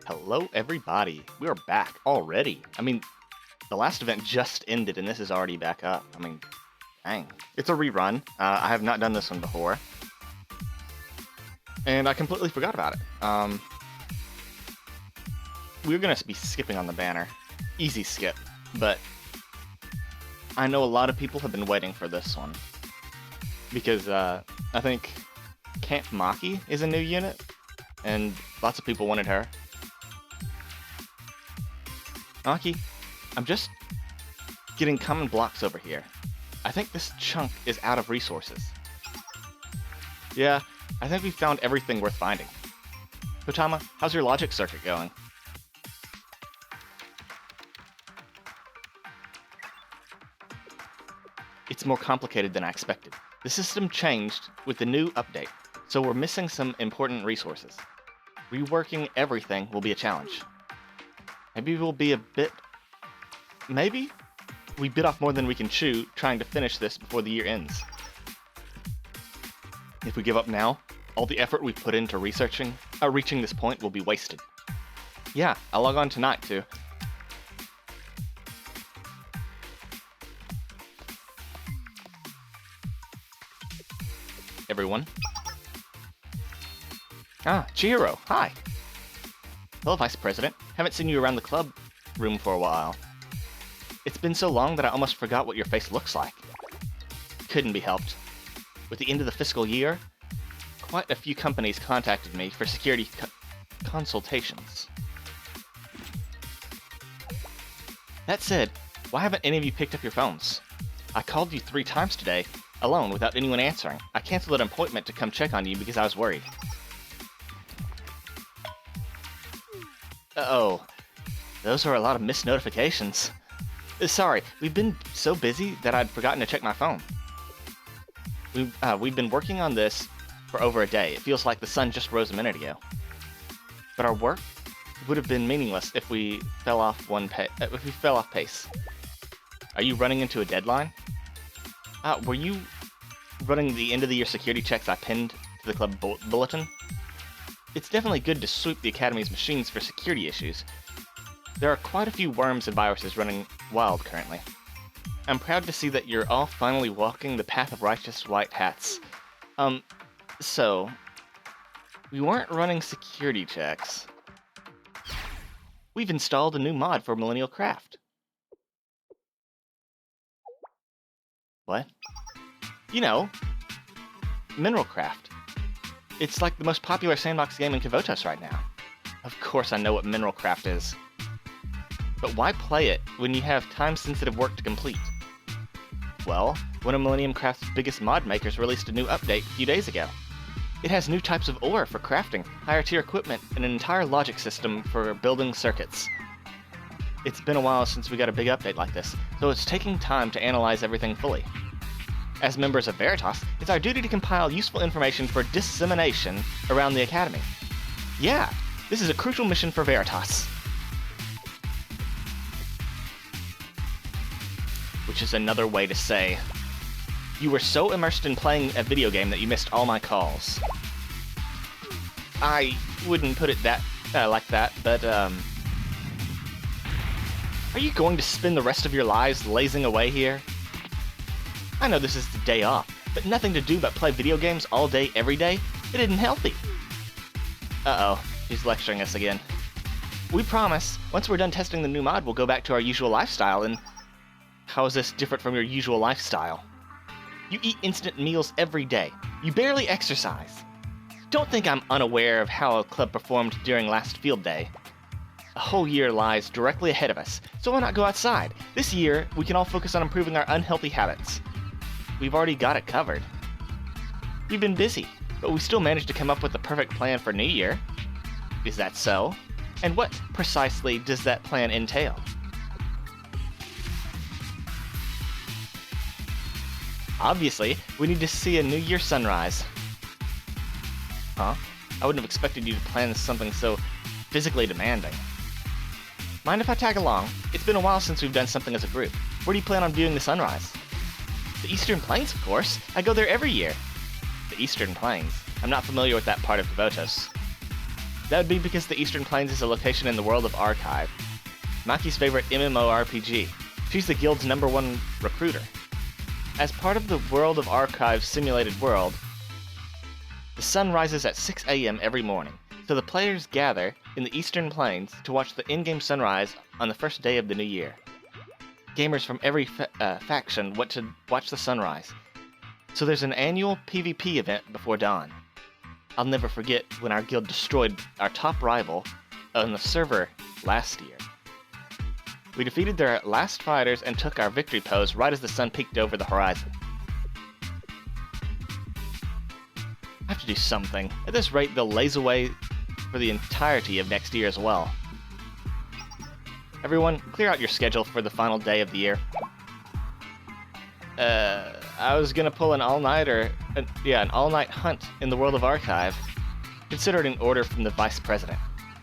Hello, everybody. We are back already. The last event just ended, and this is already back up. Dang. It's a rerun. I have not done this one before. And I completely forgot about it. We're going to be skipping on the banner. Easy skip. But I know a lot of people have been waiting for this one. Because I think Camp Maki is a new unit, and lots of people wanted her. Maki, I'm just getting common blocks over here. I think this chunk is out of resources. Yeah, I think we found everything worth finding. Kotama, how's your logic circuit going? It's more complicated than I expected. The system changed with the new update, so we're missing some important resources. Reworking everything will be a challenge. Maybe we bit off more than we can chew trying to finish this before the year ends. If we give up now, all the effort we put into reaching this point will be wasted. Yeah, I'll log on tonight too. Everyone. Chihiro, hi. Hello, Vice President. Haven't seen you around the club room for a while. It's been so long that I almost forgot what your face looks like. Couldn't be helped. With the end of the fiscal year, quite a few companies contacted me for security consultations. That said, why haven't any of you picked up your phones? I called you 3 times today, alone, without anyone answering. I canceled an appointment to come check on you because I was worried. Uh-oh. Those are a lot of missed notifications. Sorry, we've been so busy that I'd forgotten to check my phone. We've been working on this for over a day. It feels like the sun just rose a minute ago. But our work would have been meaningless if we fell off pace. Are you running into a deadline? Were you running the end of the year security checks I pinned to the club bulletin? It's definitely good to sweep the Academy's machines for security issues. There are quite a few worms and viruses running wild currently. I'm proud to see that you're all finally walking the path of righteous white hats. So, we weren't running security checks. We've installed a new mod for Millennial Craft. What? You know, Mineral Craft. It's like the most popular sandbox game in Kavotos right now. Of course I know what Mineral Craft is. But why play it when you have time-sensitive work to complete? Well, one of Millennium Craft's biggest mod makers released a new update a few days ago. It has new types of ore for crafting, higher-tier equipment, and an entire logic system for building circuits. It's been a while since we got a big update like this, so it's taking time to analyze everything fully. As members of Veritas, it's our duty to compile useful information for dissemination around the Academy. Yeah, this is a crucial mission for Veritas. Which is another way to say, you were so immersed in playing a video game that you missed all my calls. I wouldn't put it like that, but are you going to spend the rest of your lives lazing away here? I know this is the day off, but nothing to do but play video games all day, every day? It isn't healthy. Uh-oh, he's lecturing us again. We promise, once we're done testing the new mod, we'll go back to our usual lifestyle, and how is this different from your usual lifestyle? You eat instant meals every day. You barely exercise. Don't think I'm unaware of how our club performed during last field day. A whole year lies directly ahead of us, so why not go outside? This year, we can all focus on improving our unhealthy habits. We've already got it covered. We've been busy, but we still managed to come up with the perfect plan for New Year. Is that so? And what precisely does that plan entail? Obviously, we need to see a New Year sunrise. Huh? I wouldn't have expected you to plan something so physically demanding. Mind if I tag along? It's been a while since we've done something as a group. Where do you plan on viewing the sunrise? The Eastern Plains, of course. I go there every year. The Eastern Plains? I'm not familiar with that part of Kavotos. That would be because the Eastern Plains is a location in the world of Archive, Maki's favorite MMORPG. She's the guild's #1 recruiter. As part of the World of Archive's simulated world, the sun rises at 6 a.m. every morning, so the players gather in the Eastern Plains to watch the in-game sunrise on the first day of the new year. Gamers from every faction want to watch the sunrise, so there's an annual PvP event before dawn. I'll never forget when our guild destroyed our top rival on the server last year. We defeated their last fighters and took our victory pose right as the sun peeked over the horizon. I have to do something. At this rate, they'll laze away for the entirety of next year as well. Everyone, clear out your schedule for the final day of the year. I was gonna pull an all-nighter, an all-night hunt in the World of Archive. Consider it an order from the Vice President.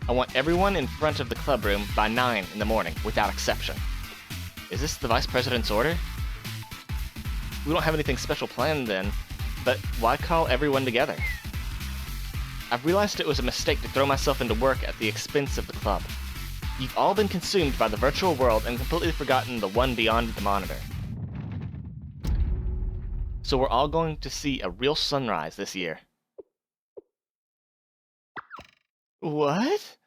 I want everyone in front of the club room by 9 in the morning, without exception. Is this the Vice President's order? We don't have anything special planned then, but why call everyone together? I've realized it was a mistake to throw myself into work at the expense of the club. You've all been consumed by the virtual world and completely forgotten the one beyond the monitor. So we're all going to see a real sunrise this year. What?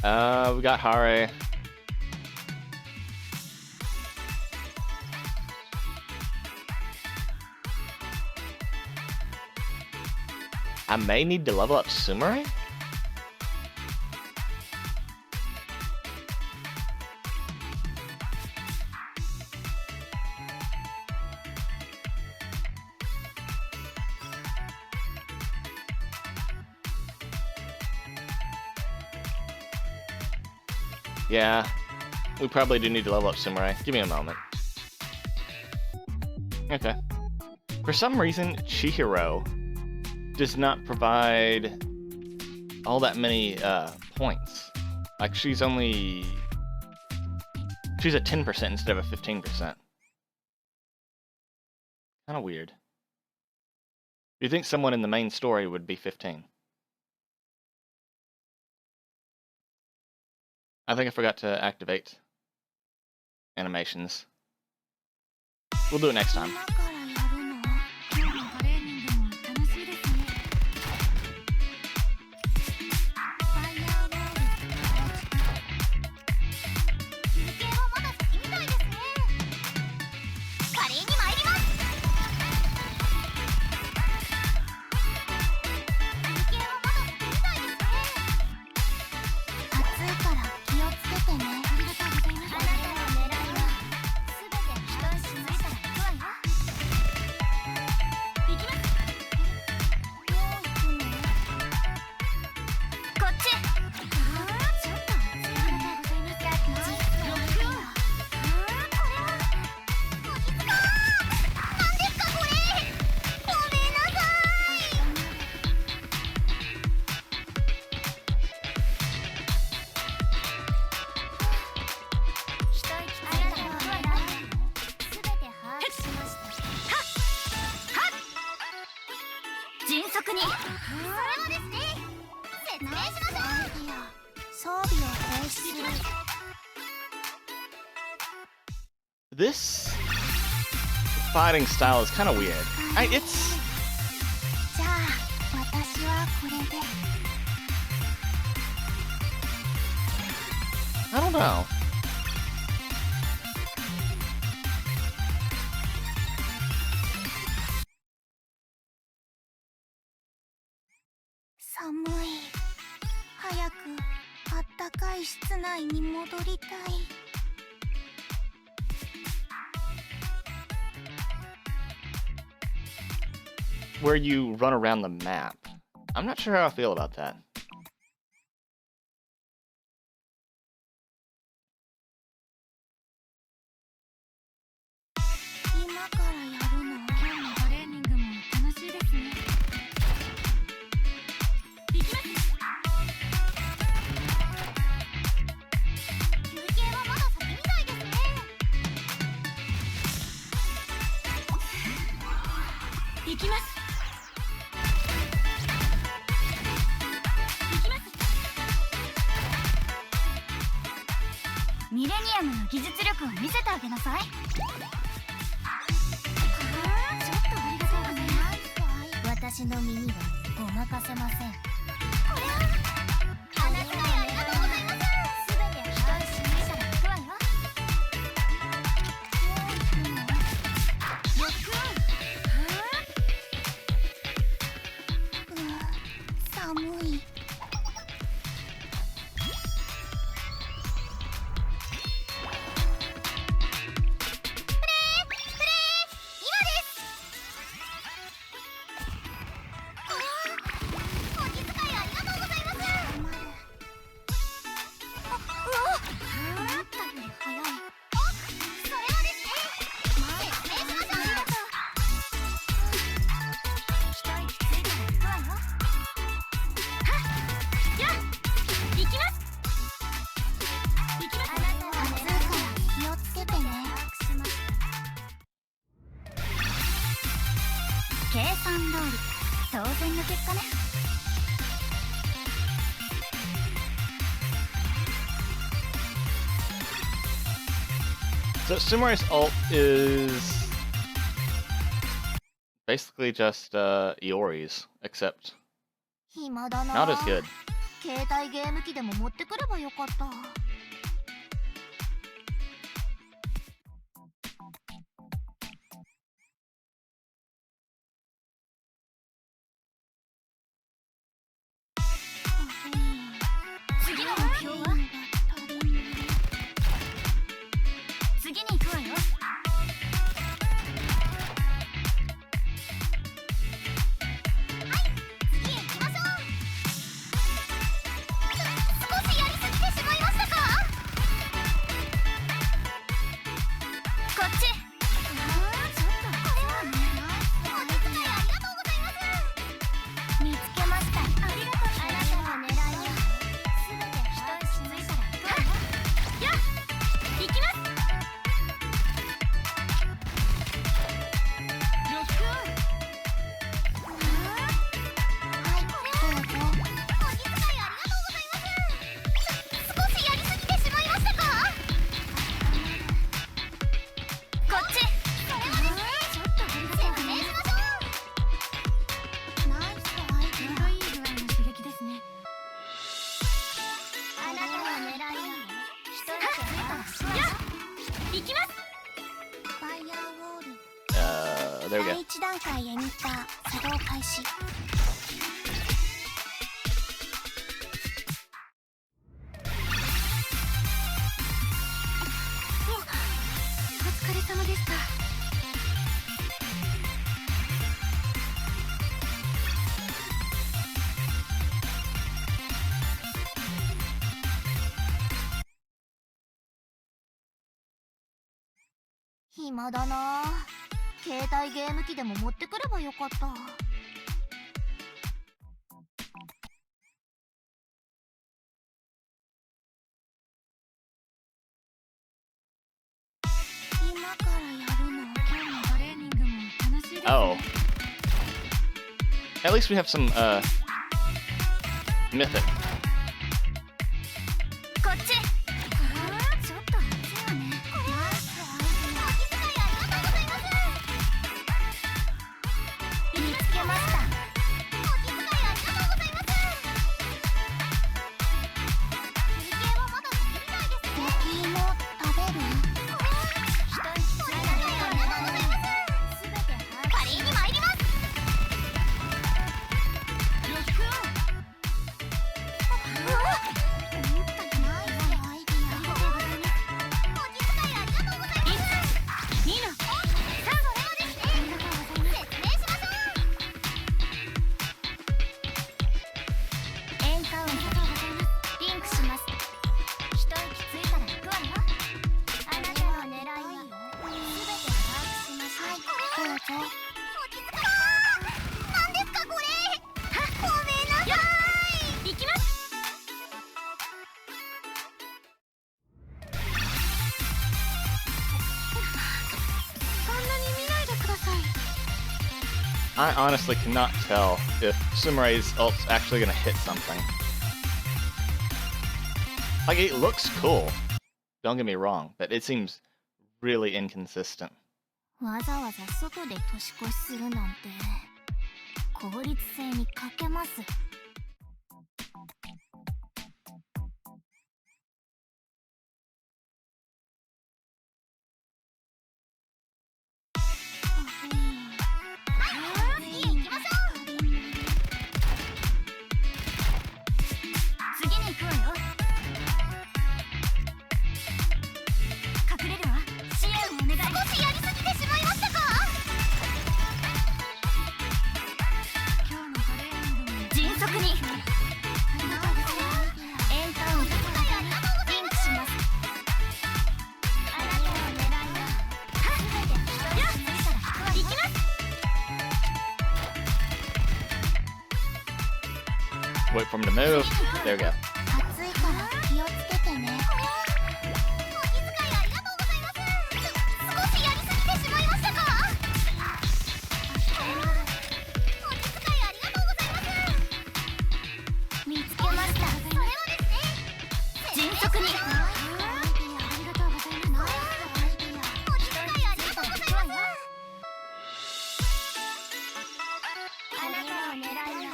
We got Hare. I may need to level up Sumire? Yeah, we probably do need to level up Sumire. Give me a moment. Okay. For some reason, Chihiro does not provide all that many points. Like, she's at 10% instead of a 15%. Kind of weird. You'd think someone in the main story would be 15. I think I forgot to activate animations. We'll do it next time. This fighting style is kind of weird. I don't know. Where you run around the map. I'm not sure how I feel about that. ミレニアムの技術力を見せてあげなさい。ちょっとありがとうございます。私の耳はごまかせません。これは話し会いありがとうございます。すべて一人示したら行くわよ。寒い。計算通り当然の結果ね。So Sumari's ult is basically just Iori's, except 暇だな。 not as good. 携帯ゲーム機でも持ってくればよかった。次の目標は？次に行くわよ。There we go. 第一段階エミッター作動開始。お疲れ様でした。暇だな。携帯ゲーム機でも持ってくればよかった。今からやるの？今日のトレーニングも楽しいですね。Oh. At least we have some mythic. こっち。ちょっと熱いわね。I honestly cannot tell if Sumere's ult's actually gonna hit something. Like, it looks cool, don't get me wrong, but it seems really inconsistent. わざわざ外で年越しするなんて効率性に欠けます。Wait for him to move. There we go. 暑いから気をつけてね。少しやりすぎてしまいましたか。お気遣いありがとうございます。見つけました。それはですね。迅速に。ありがとうございます。お気遣いありがとうございます。あなたの狙いを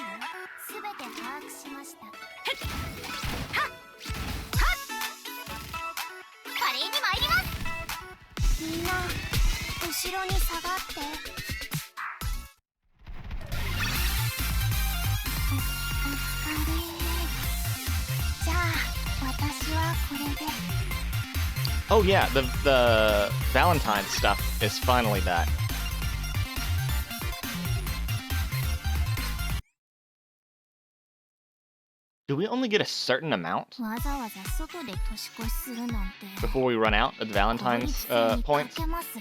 すべて把握しました。華麗に参ります。みんな後ろに下がって。お疲れ。じゃあ私はこれで。Oh yeah, the Valentine stuff is finally back. Do we only get a certain amount わざわざ外で年越しするなんて before we run out of the Valentine's 効率性に points? 欠けます。ち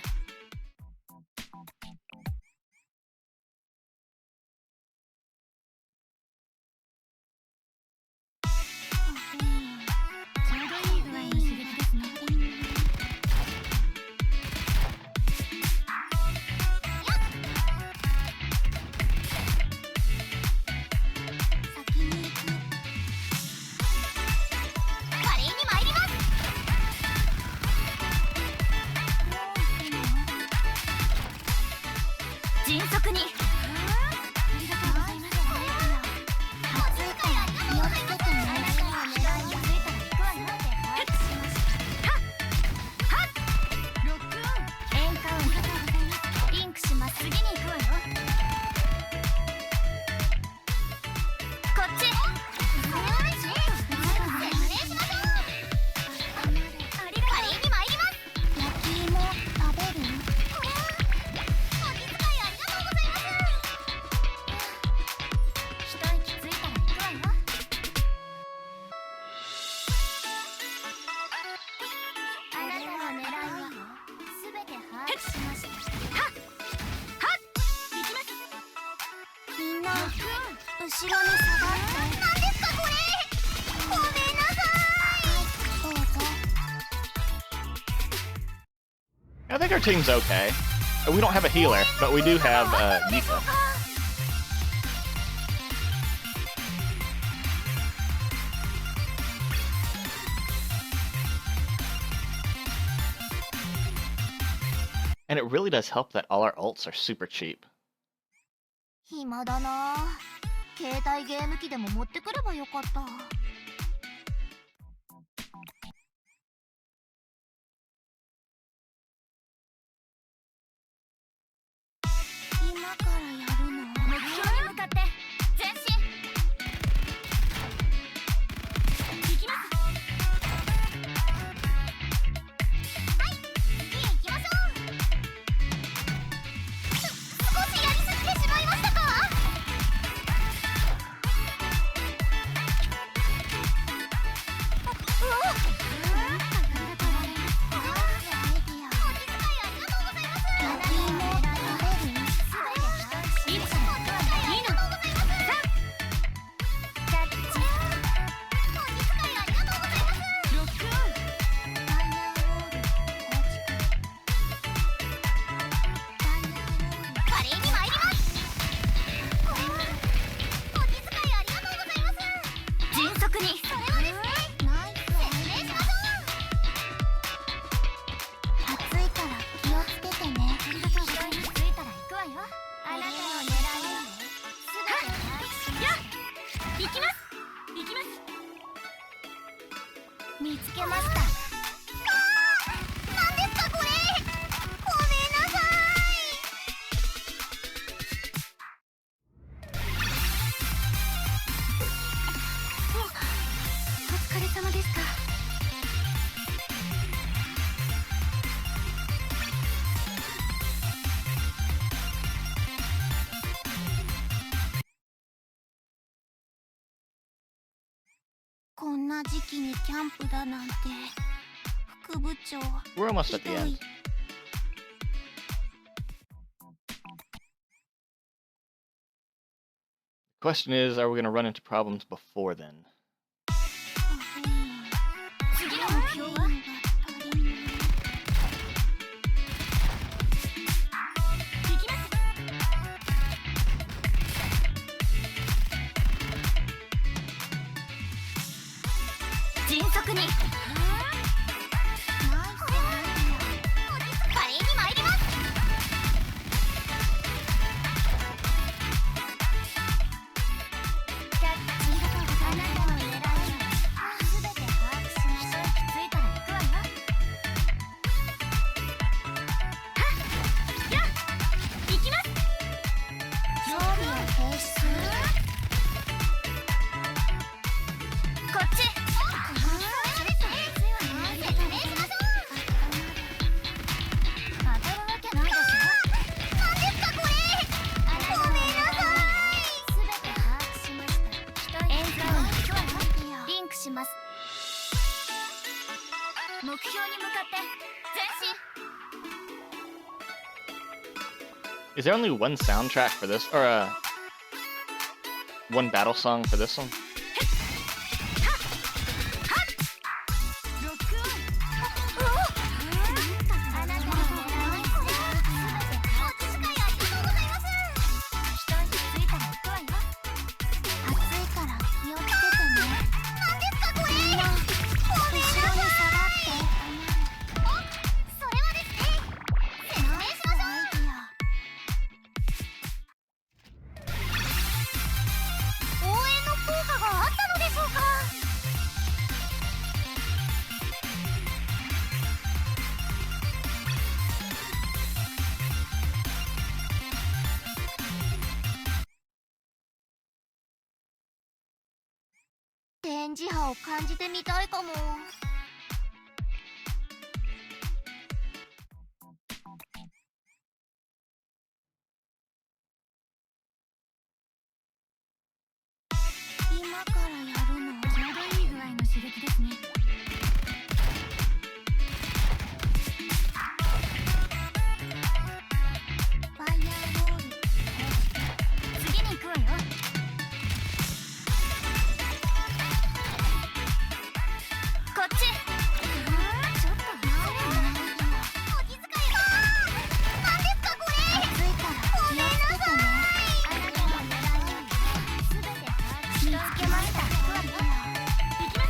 ょうどいい具合の刺激ですね。先に行く。華麗に参ります。迅速に。ありがとうございます。暑いから気をつけてね。狙いがついたら行くわよ。ロックオン。エンカウント。リンクします。次に行くわよ。こっち。説明しましょう。華麗に参ります。焼き芋食べる？お気遣いありがとうございます。一息ついたら行くわよ。あなたの狙いはすべて把握しました。行きます。みんな後ろに下がって。何ですかこれ。ごめんなさい。はい、どうぞ。I think our team's okay. We don't have a healer, but we do have Mika. And it really does help that all our ults are super cheap. 暇だな。携帯ゲーム機でも持ってくればよかった。今からやるの？目標に向かって前進。行きます。はい、次へ行きましょう。少しやりすぎてしまいましたか。見つけました。なんですかこれ。ごめんなさい。お疲れ様ですか。こんな時期にキャンプだなんて。副部長、 We're almost ひ at the ど end. い。Question is, are we going to run into problems before then? 次の目標は。行きます。迅速に。華麗に参ります。キャッチ。あなたの狙いをすべて把握し、一息ついたら行くわよ。はっやっ行きます。装備を停止する。こっち。目標に向かって前進。 Is there only one soundtrack for this, or one battle song for this one? ロックオン。あなたの狙いをすべて把握し。お使いありがとうございます。一息ついたら行くわよ。暑いから気をつけてね。なんですかこれ。みんな後ろに下がって。それはですね、説明しましょう。応援の効果があったのでしょうか。電磁波を感じてみたいかも。今からやるのちょうどいい具合の刺激ですね。ファイヤーボール。次に行くわよ。こっち。ちょっと待ってね。お気遣いが。なんですかこれ。暑いからごめんなさい。あなたの狙いをすべて把握し。見つけました。行きます。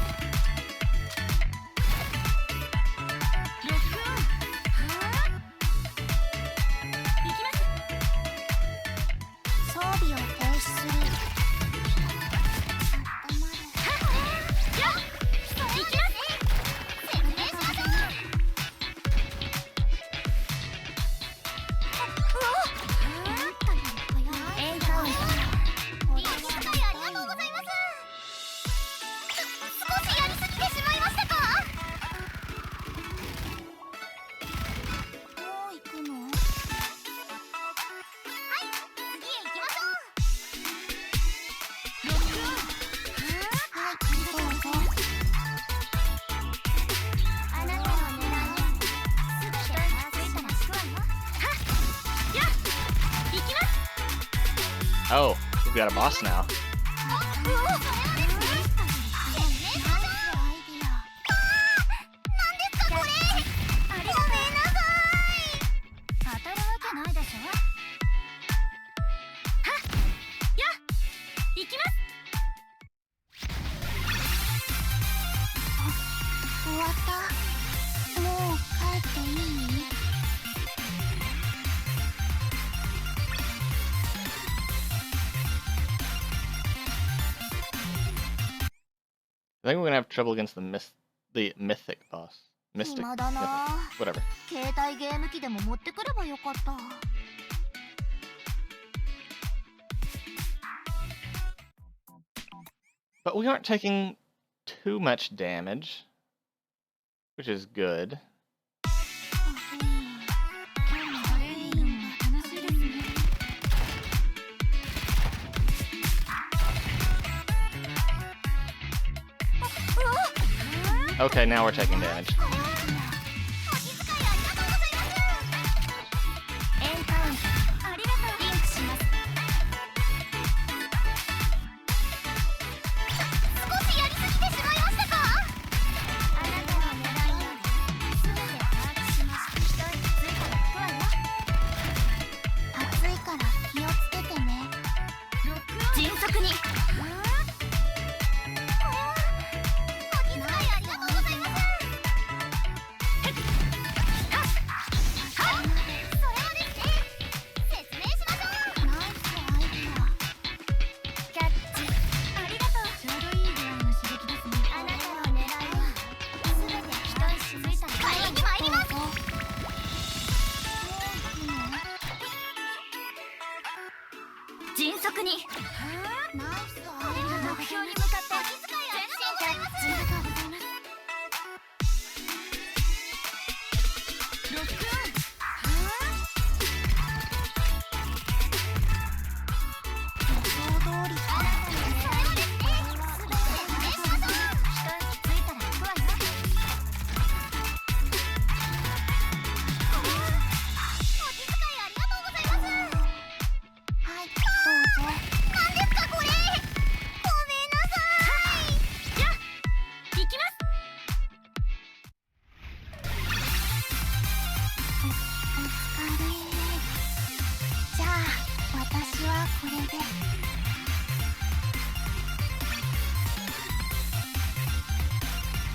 ロックオン。行きます。装備を停止する。温まる。やっ行きます。説明しましょう。エンカウント。いい気遣いありがとうございます。少しやりすぎてしまいましたか。もう行くの。はい、次へ行きましょう。ロックオン。はい、どうぞ。あなたの狙いをすべて把握したら行くわよ。はっやっ行きます。Oh, we've got a boss now. それはですね、説明しましょう。なんですかこれ。ごめんなさい。当たるわけないでしょ。はっやっ行きます。終わった。もう帰っていい。I think we're gonna have trouble against the mythic boss. Mystic. 暇だな。 Mythic. Whatever. 携帯ゲーム機でも持ってくればよかった。 But we aren't taking too much damage, which is good. Okay, now we're taking damage.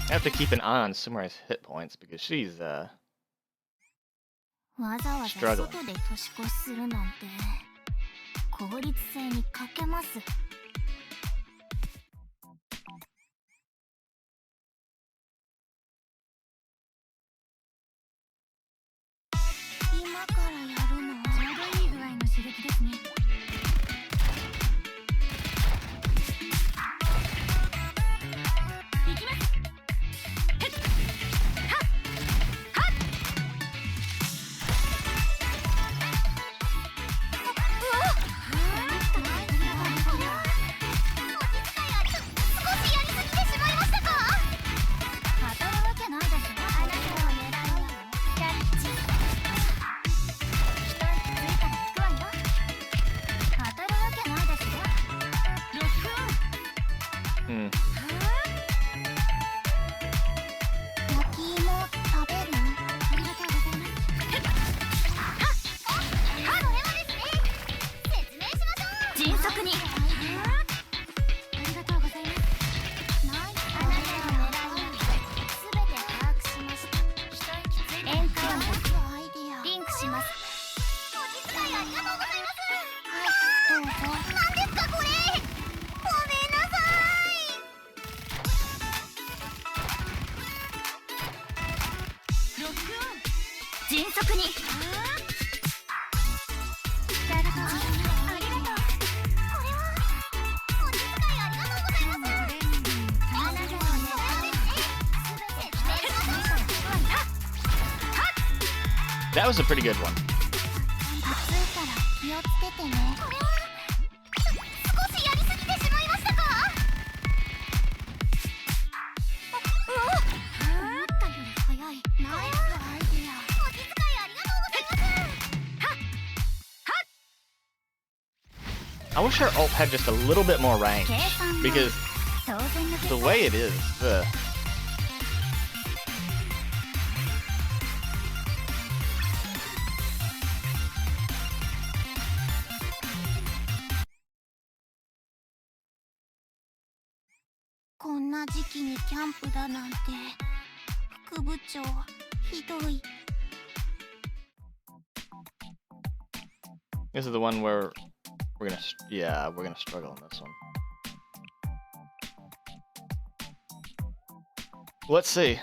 I have to keep an eye on Sumari's hit points because she's わざわざ struggling. 外で年越しするなんて効率性に欠けます。 今からやるの？ちょうどいい具合の刺激ですね。 That was a pretty good one. I wish her ult had just a little bit more range, because the way it is, ugh. This is the one where we're gonna struggle on this one. Let's see.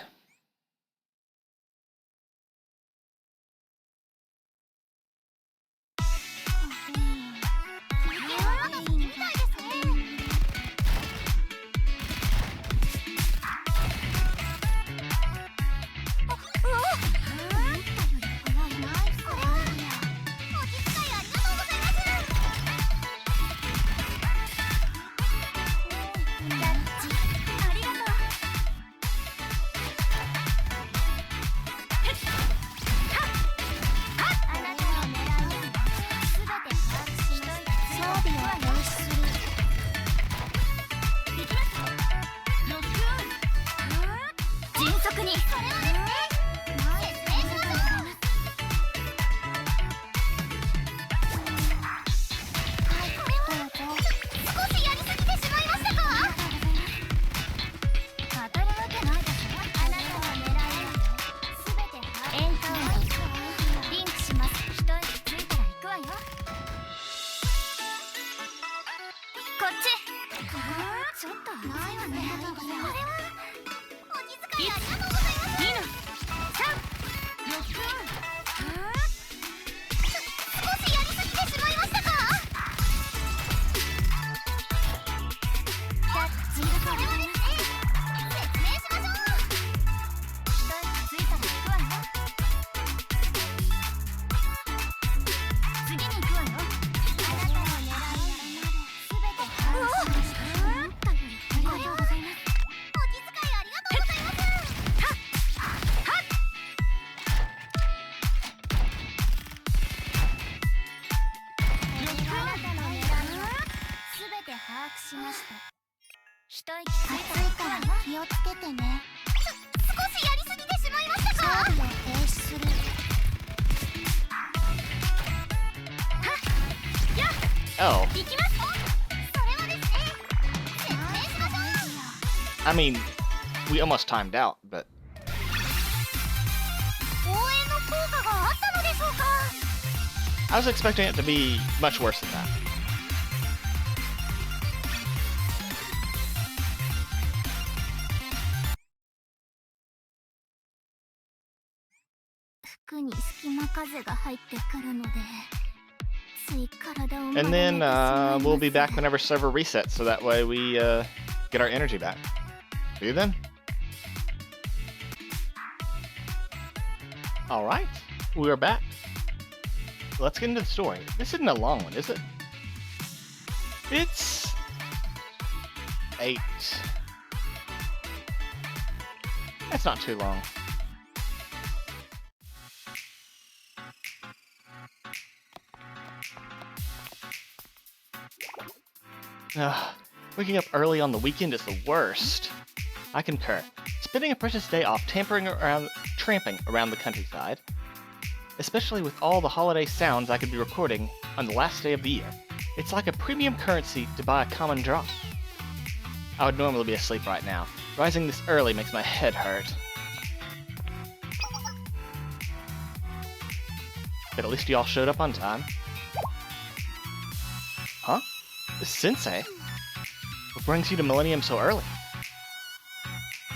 Oh. I mean, we almost timed out, but... I was expecting it to be much worse than that. And then we'll be back whenever server resets, so that way we get our energy back. See you then. Alright, we are back. Let's get into the story. This isn't a long one, is it? It's 8. That's not too long. Waking up early on the weekend is the worst. I concur. Spending a precious day off tramping around the countryside, especially with all the holiday sounds I could be recording on the last day of the year. It's like a premium currency to buy a common drop. I would normally be asleep right now. Rising this early makes my head hurt. But at least y'all showed up on time. Huh? Sensei? What brings you to Millennium so early?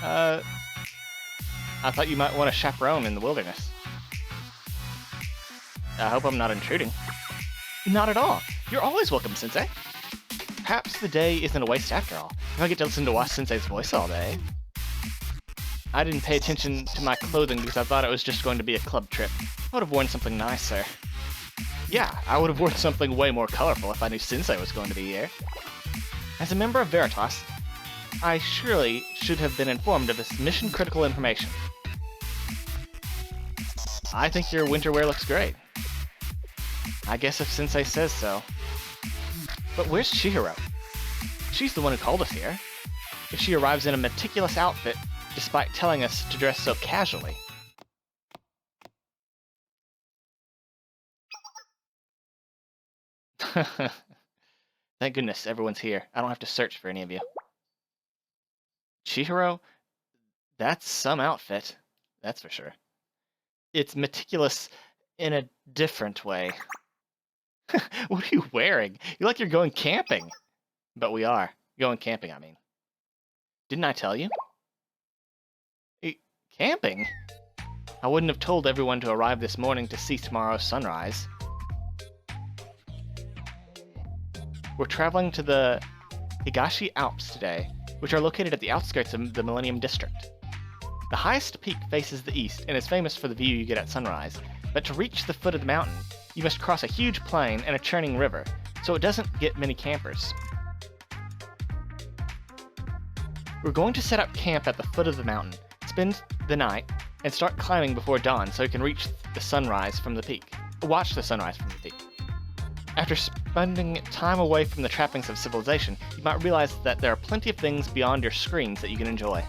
I thought you might want to chaperone in the wilderness. I hope I'm not intruding. Not at all. You're always welcome, Sensei. Perhaps the day isn't a waste after all, if I get to listen to Watch Sensei's voice all day. I didn't pay attention to my clothing because I thought it was just going to be a club trip. I would have worn something nicer. Yeah, I would have worn something way more colorful if I knew Sensei was going to be here. As a member of Veritas, I surely should have been informed of this mission-critical information. I think your winter wear looks great. I guess if Sensei says so. But where's Chihiro? She's the one who called us here. If she arrives in a meticulous outfit, despite telling us to dress so casually. Thank goodness everyone's here. I don't have to search for any of you. Chihiro? That's some outfit. That's for sure. It's meticulous in a different way. What are you wearing? You like you're going camping. But we are. Going camping, I mean. Didn't I tell you? Camping? I wouldn't have told everyone to arrive this morning to see tomorrow's sunrise. We're traveling to the Higashi Alps today, which are located at the outskirts of the Millennium District. The highest peak faces the east and is famous for the view you get at sunrise, but to reach the foot of the mountain, you must cross a huge plain and a churning river, so it doesn't get many campers. We're going to set up camp at the foot of the mountain, spend the night, and start climbing before dawn so we can reach the sunrise from the peak. Watch the sunrise from the peak. After spending time away from the trappings of civilization, you might realize that there are plenty of things beyond your screens that you can enjoy.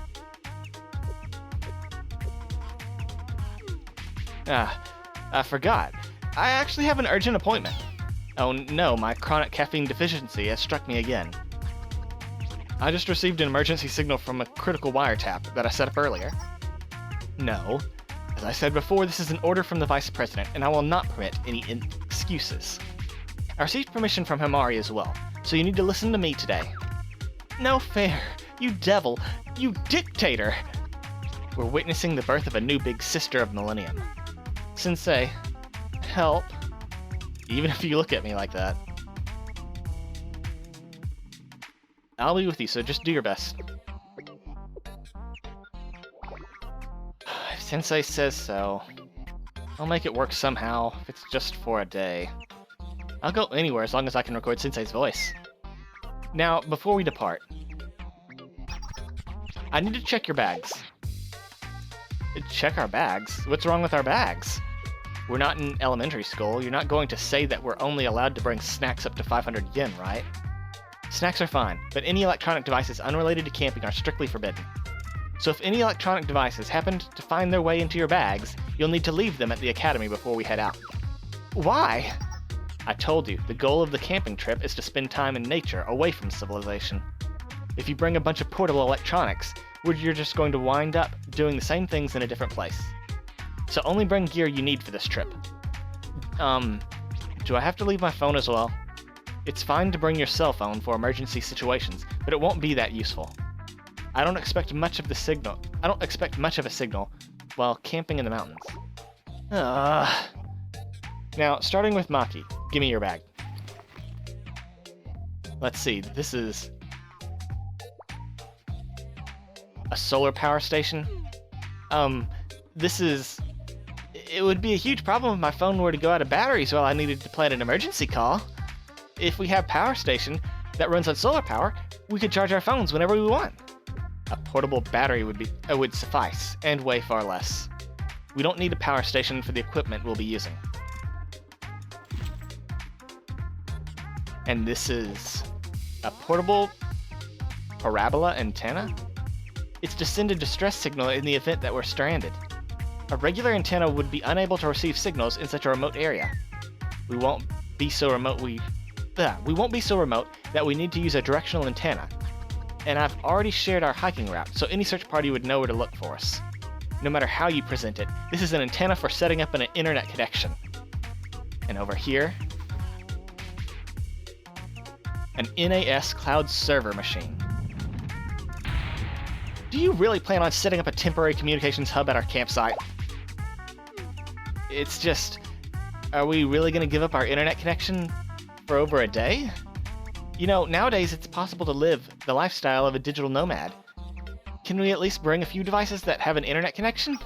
I forgot. I actually have an urgent appointment. Oh no, my chronic caffeine deficiency has struck me again. I just received an emergency signal from a critical wiretap that I set up earlier. No. As I said before, this is an order from the Vice President, and I will not permit any excuses. I received permission from Himari as well, so you need to listen to me today. No fair. You devil. You dictator. We're witnessing the birth of a new big sister of Millennium. Sensei, help. Even if you look at me like that. I'll be with you, so just do your best. If Sensei says so, I'll make it work somehow, if it's just for a day. I'll go anywhere as long as I can record Sensei's voice. Now, before we depart, I need to check your bags. Check our bags? What's wrong with our bags? We're not in elementary school. You're not going to say that we're only allowed to bring snacks up to 500 yen, right? Snacks are fine, but any electronic devices unrelated to camping are strictly forbidden. So if any electronic devices happen to find their way into your bags, you'll need to leave them at the academy before we head out. Why? I told you, the goal of the camping trip is to spend time in nature, away from civilization. If you bring a bunch of portable electronics, you're just going to wind up doing the same things in a different place. So only bring gear you need for this trip. Do I have to leave my phone as well? It's fine to bring your cell phone for emergency situations, but it won't be that useful. I don't expect much of a signal while camping in the mountains. Now, starting with Maki, give me your bag. Let's see, this is a solar power station. It would be a huge problem if my phone were to go out of batteries while I needed to plan an emergency call. If we have power station that runs on solar power, we could charge our phones whenever we want. A portable battery would suffice, and weigh far less. We don't need a power station for the equipment we'll be using. And this is a portable parabola antenna? It's to send a distress signal in the event that we're stranded. A regular antenna would be unable to receive signals in such a remote area. We won't be so remote that we need to use a directional antenna. And I've already shared our hiking route, so any search party would know where to look for us. No matter how you present it, this is an antenna for setting up an internet connection. And over here, an NAS cloud server machine. Do you really plan on setting up a temporary communications hub at our campsite? It's just, are we really going to give up our internet connection for over a day? You know, nowadays it's possible to live the lifestyle of a digital nomad. Can we at least bring a few devices that have an internet connection?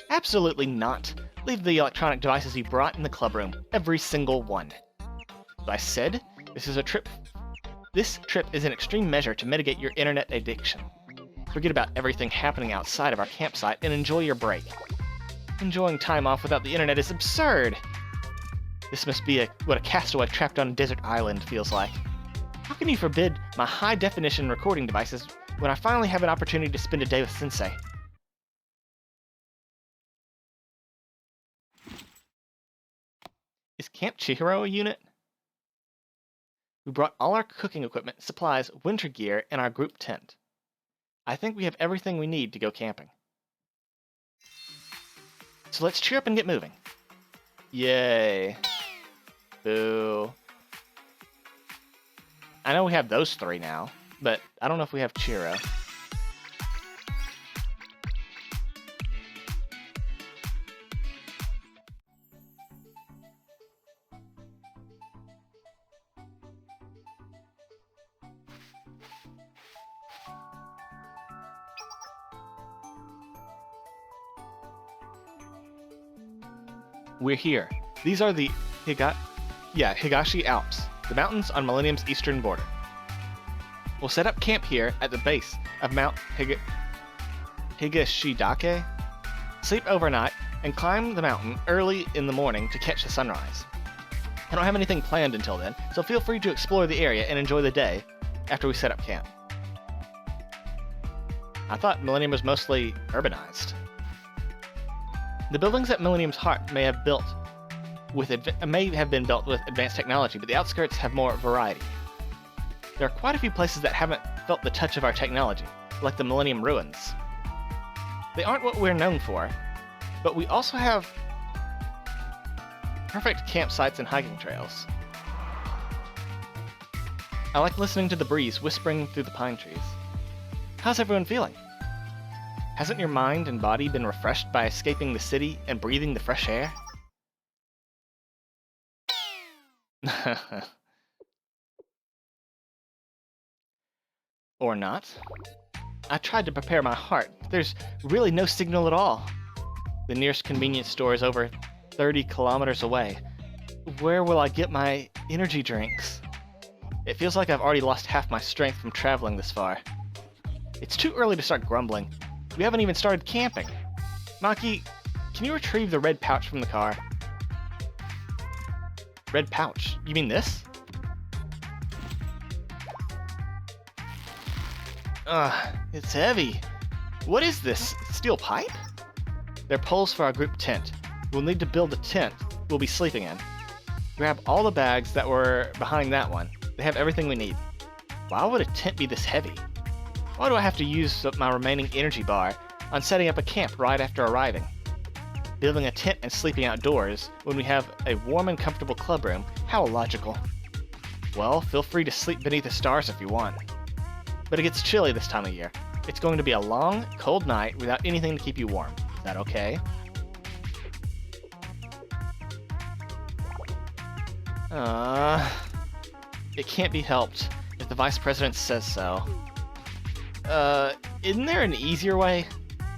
Absolutely not. Leave the electronic devices you brought in the club room, every single one. As I said, this trip is an extreme measure to mitigate your internet addiction. Forget about everything happening outside of our campsite and enjoy your break. Enjoying time off without the internet is absurd. This must be what a castaway trapped on a desert island feels like. How can you forbid my high-definition recording devices when I finally have an opportunity to spend a day with Sensei? Is Camp Chihiro a unit? We brought all our cooking equipment, supplies, winter gear, and our group tent. I think we have everything we need to go camping. So let's cheer up and get moving. Yay. Boo. I know we have those three now, but I don't know if we have Chiro. We're here. These are the Higashi Alps, the mountains on Millennium's eastern border. We'll set up camp here at the base of Mount Higashidake, sleep overnight, and climb the mountain early in the morning to catch the sunrise. I don't have anything planned until then, so feel free to explore the area and enjoy the day after we set up camp. I thought Millennium was mostly urbanized. The buildings at Millennium's heart may have been built with advanced technology, but the outskirts have more variety. There are quite a few places that haven't felt the touch of our technology, like the Millennium Ruins. They aren't what we're known for, but we also have perfect campsites and hiking trails. I like listening to the breeze whispering through the pine trees. How's everyone feeling? Hasn't your mind and body been refreshed by escaping the city and breathing the fresh air? Or not. I tried to prepare my heart. There's really no signal at all. The nearest convenience store is over 30 kilometers away. Where will I get my energy drinks? It feels like I've already lost half my strength from traveling this far. It's too early to start grumbling. We haven't even started camping. Maki, can you retrieve the red pouch from the car? Red pouch? You mean this? It's heavy. What is this? Steel pipe? They're poles for our group tent. We'll need to build a tent we'll be sleeping in. Grab all the bags that were behind that one. They have everything we need. Why would a tent be this heavy? Why do I have to use up my remaining energy bar on setting up a camp right after arriving? Building a tent and sleeping outdoors when we have a warm and comfortable club room, how illogical. Well, feel free to sleep beneath the stars if you want. But it gets chilly this time of year. It's going to be a long, cold night without anything to keep you warm. Is that okay? It can't be helped if the Vice President says so. Isn't there an easier way?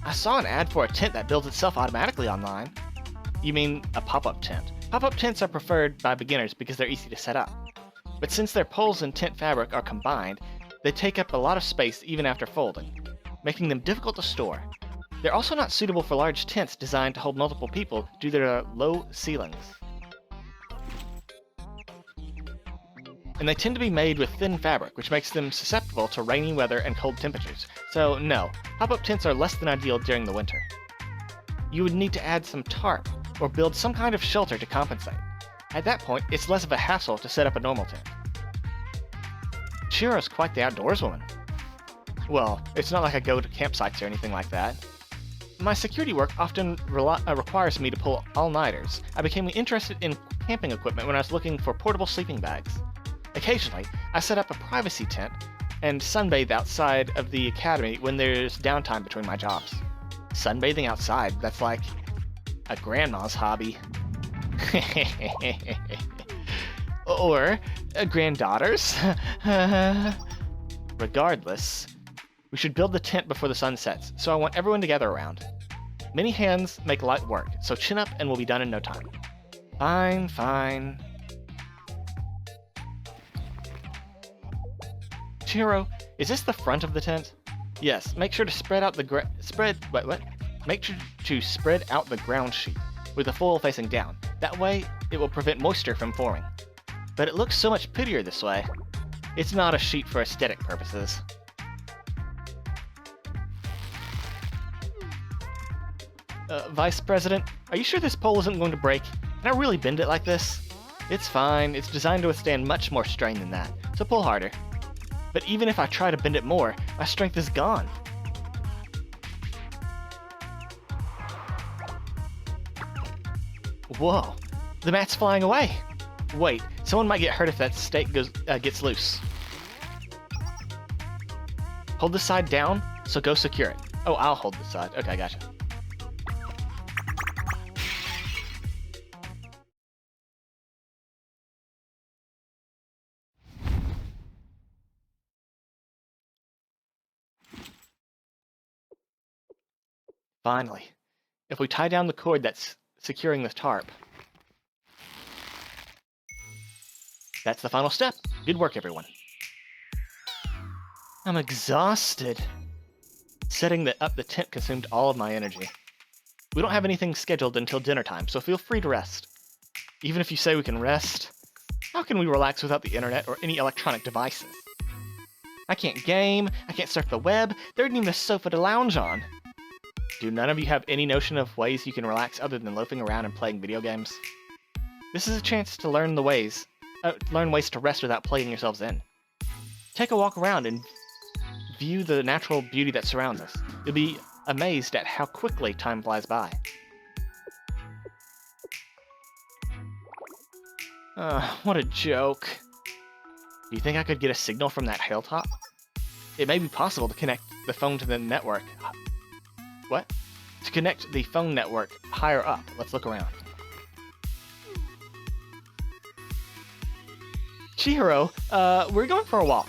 I saw an ad for a tent that builds itself automatically online. You mean a pop-up tent? Pop-up tents are preferred by beginners because they're easy to set up. But since their poles and tent fabric are combined, they take up a lot of space even after folding, making them difficult to store. They're also not suitable for large tents designed to hold multiple people due to their low ceilings. And they tend to be made with thin fabric, which makes them susceptible to rainy weather and cold temperatures. So no, pop-up tents are less than ideal during the winter. You would need to add some tarp, or build some kind of shelter to compensate. At that point, it's less of a hassle to set up a normal tent. Chihiro's quite the outdoorswoman. Well, it's not like I go to campsites or anything like that. My security work often requires me to pull all-nighters. I became interested in camping equipment when I was looking for portable sleeping bags. Occasionally, I set up a privacy tent and sunbathe outside of the academy when there's downtime between my jobs. Sunbathing outside, that's like a grandma's hobby. Or a granddaughter's. Regardless, we should build the tent before the sun sets, so I want everyone to gather around. Many hands make light work, so chin up and we'll be done in no time. Fine. Chihiro, is this the front of the tent? Yes, make sure to spread out the Make sure to spread out the ground sheet with the foil facing down. That way, it will prevent moisture from forming. But it looks so much prettier this way. It's not a sheet for aesthetic purposes. Vice President, are you sure this pole isn't going to break? Can I really bend it like this? It's fine, it's designed to withstand much more strain than that, so pull harder. But even if I try to bend it more, my strength is gone. Whoa, the mat's flying away. Wait, someone might get hurt if that stake gets loose. Hold this side down, so go secure it. Oh, I'll hold this side. Okay, gotcha. Finally. If we tie down the cord that's securing the tarp, That's the final step. Good work, everyone. I'm exhausted. Setting up the tent consumed all of my energy. We don't have anything scheduled until dinner time, so feel free to rest. Even if you say we can rest, how can we relax without the internet or any electronic devices? I can't game, I can't surf the web, there isn't even a sofa to lounge on. Do none of you have any notion of ways you can relax other than loafing around and playing video games? This is a chance to learn ways to rest without plaguing yourselves in. Take a walk around and view the natural beauty that surrounds us. You'll be amazed at how quickly time flies by. What a joke. Do you think I could get a signal from that hilltop? It may be possible to connect the phone to the network. What? To connect the phone network higher up. Let's look around. Chihiro, we're going for a walk.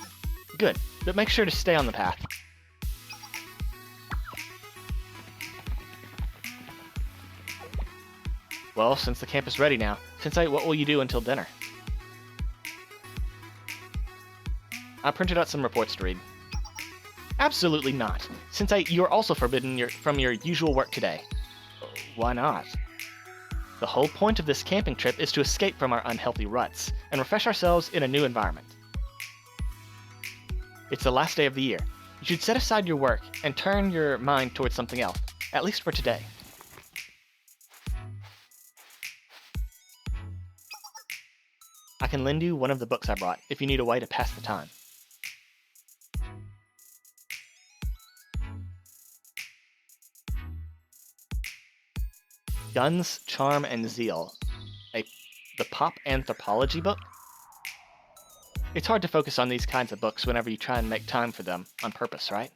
Good, but make sure to stay on the path. Well, since the camp is ready now, Sensei, what will you do until dinner? I printed out some reports to read. Absolutely not. Sensei, you are also forbidden from your usual work today. Why not? The whole point of this camping trip is to escape from our unhealthy ruts and refresh ourselves in a new environment. It's the last day of the year. You should set aside your work and turn your mind towards something else, at least for today. I can lend you one of the books I brought if you need a way to pass the time. Guns, Charm, and Zeal. The pop anthropology book? It's hard to focus on these kinds of books whenever you try and make time for them on purpose, right?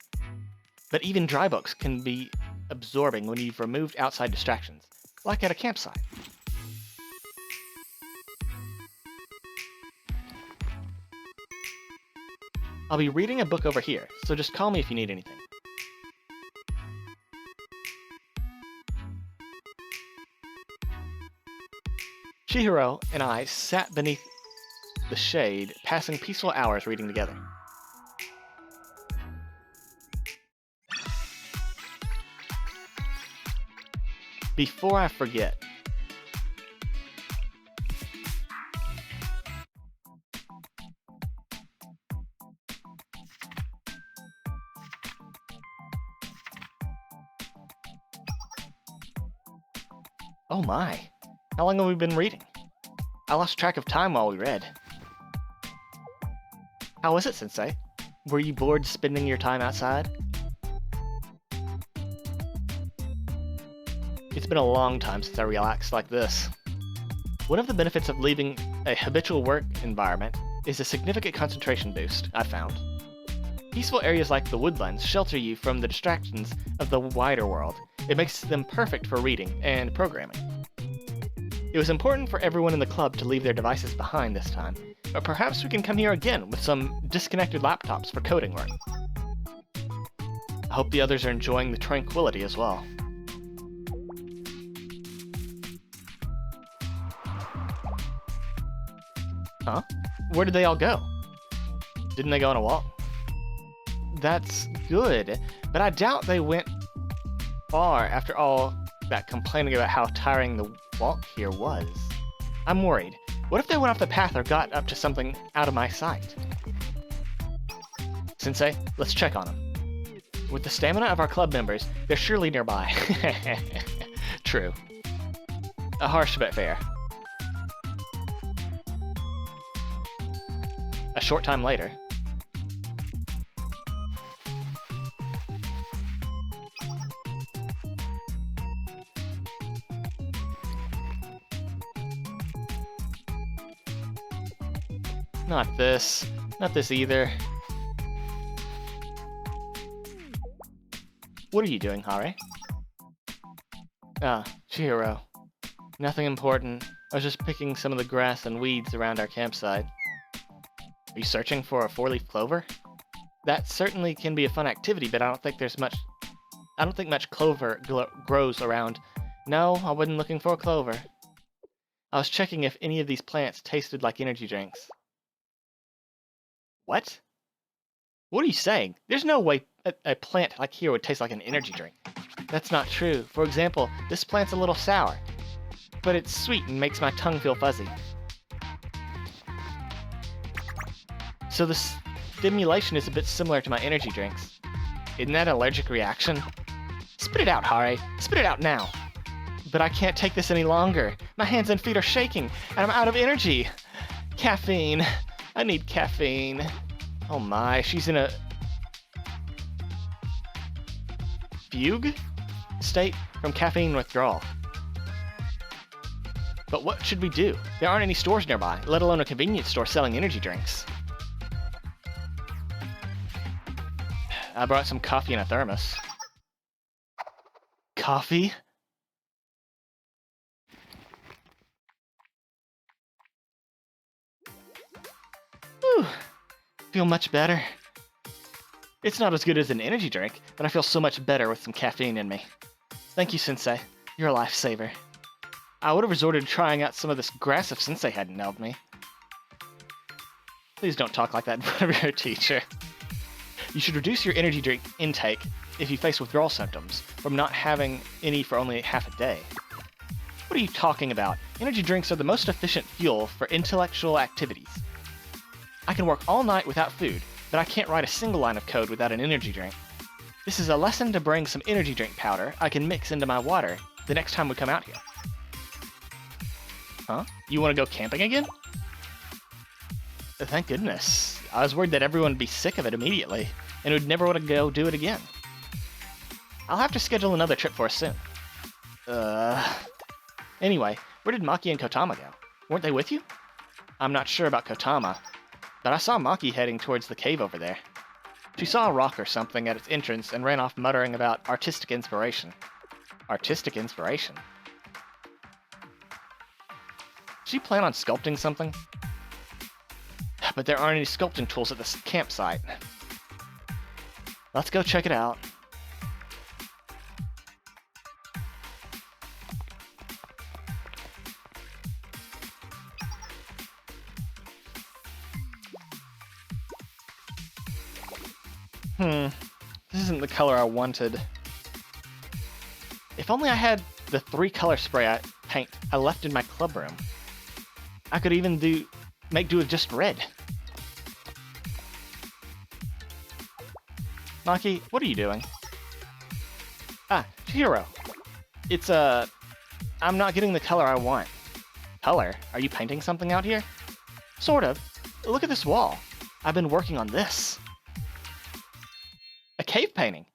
But even dry books can be absorbing when you've removed outside distractions, like at a campsite. I'll be reading a book over here, so just call me if you need anything. Chihiro and I sat beneath the shade, passing peaceful hours reading together. Before I forget, oh my, how long have we been reading? I lost track of time while we read. How was it, Sensei? Were you bored spending your time outside? It's been a long time since I relaxed like this. One of the benefits of leaving a habitual work environment is a significant concentration boost, I found. Peaceful areas like the woodlands shelter you from the distractions of the wider world. It makes them perfect for reading and programming. It was important for everyone in the club to leave their devices behind this time, but perhaps we can come here again with some disconnected laptops for coding work. I hope the others are enjoying the tranquility as well. Huh? Where did they all go? Didn't they go on a walk? That's good, but I doubt they went far after all that complaining about how tiring the walk here was. I'm worried. What if they went off the path or got up to something out of my sight? Sensei, let's check on them. With the stamina of our club members, they're surely nearby. True. A harsh but fair. A short time later, not this either. What are you doing, Hare? Ah, Chihiro. Nothing important. I was just picking some of the grass and weeds around our campsite. Are you searching for a four-leaf clover? That certainly can be a fun activity, but I don't think much clover grows around. No, I wasn't looking for a clover. I was checking if any of these plants tasted like energy drinks. What? What are you saying? There's no way a plant like here would taste like an energy drink. That's not true. For example, this plant's a little sour, but it's sweet and makes my tongue feel fuzzy. So the stimulation is a bit similar to my energy drinks. Isn't that an allergic reaction? Spit it out, Hare. Spit it out now. But I can't take this any longer. My hands and feet are shaking, and I'm out of energy. Caffeine. I need caffeine. Oh my, she's in a fugue state from caffeine withdrawal. But what should we do? There aren't any stores nearby, let alone a convenience store selling energy drinks. I brought some coffee in a thermos. Coffee? Whew. Feel much better. It's not as good as an energy drink, but I feel so much better with some caffeine in me. Thank you, Sensei. You're a lifesaver. I would have resorted to trying out some of this grass if Sensei hadn't nailed me. Please don't talk like that in front of your teacher. You should reduce your energy drink intake if you face withdrawal symptoms from not having any for only half a day. What are you talking about? Energy drinks are the most efficient fuel for intellectual activities. I can work all night without food, but I can't write a single line of code without an energy drink. This is a lesson to bring some energy drink powder I can mix into my water the next time we come out here. Huh? You want to go camping again? Thank goodness. I was worried that everyone would be sick of it immediately, and would never want to go do it again. I'll have to schedule another trip for us soon. Anyway, where did Maki and Kotama go? Weren't they with you? I'm not sure about Kotama, but I saw Maki heading towards the cave over there. She saw a rock or something at its entrance and ran off muttering about artistic inspiration. Artistic inspiration? Did she plan on sculpting something? But there aren't any sculpting tools at this campsite. Let's go check it out. This isn't the color I wanted. If only I had the 3-color spray paint I left in my club room. I could even make do with just red. Maki, what are you doing? Ah, Chihiro. It's I'm not getting the color I want. Color? Are you painting something out here? Sort of. Look at this wall. I've been working on this. A cave painting.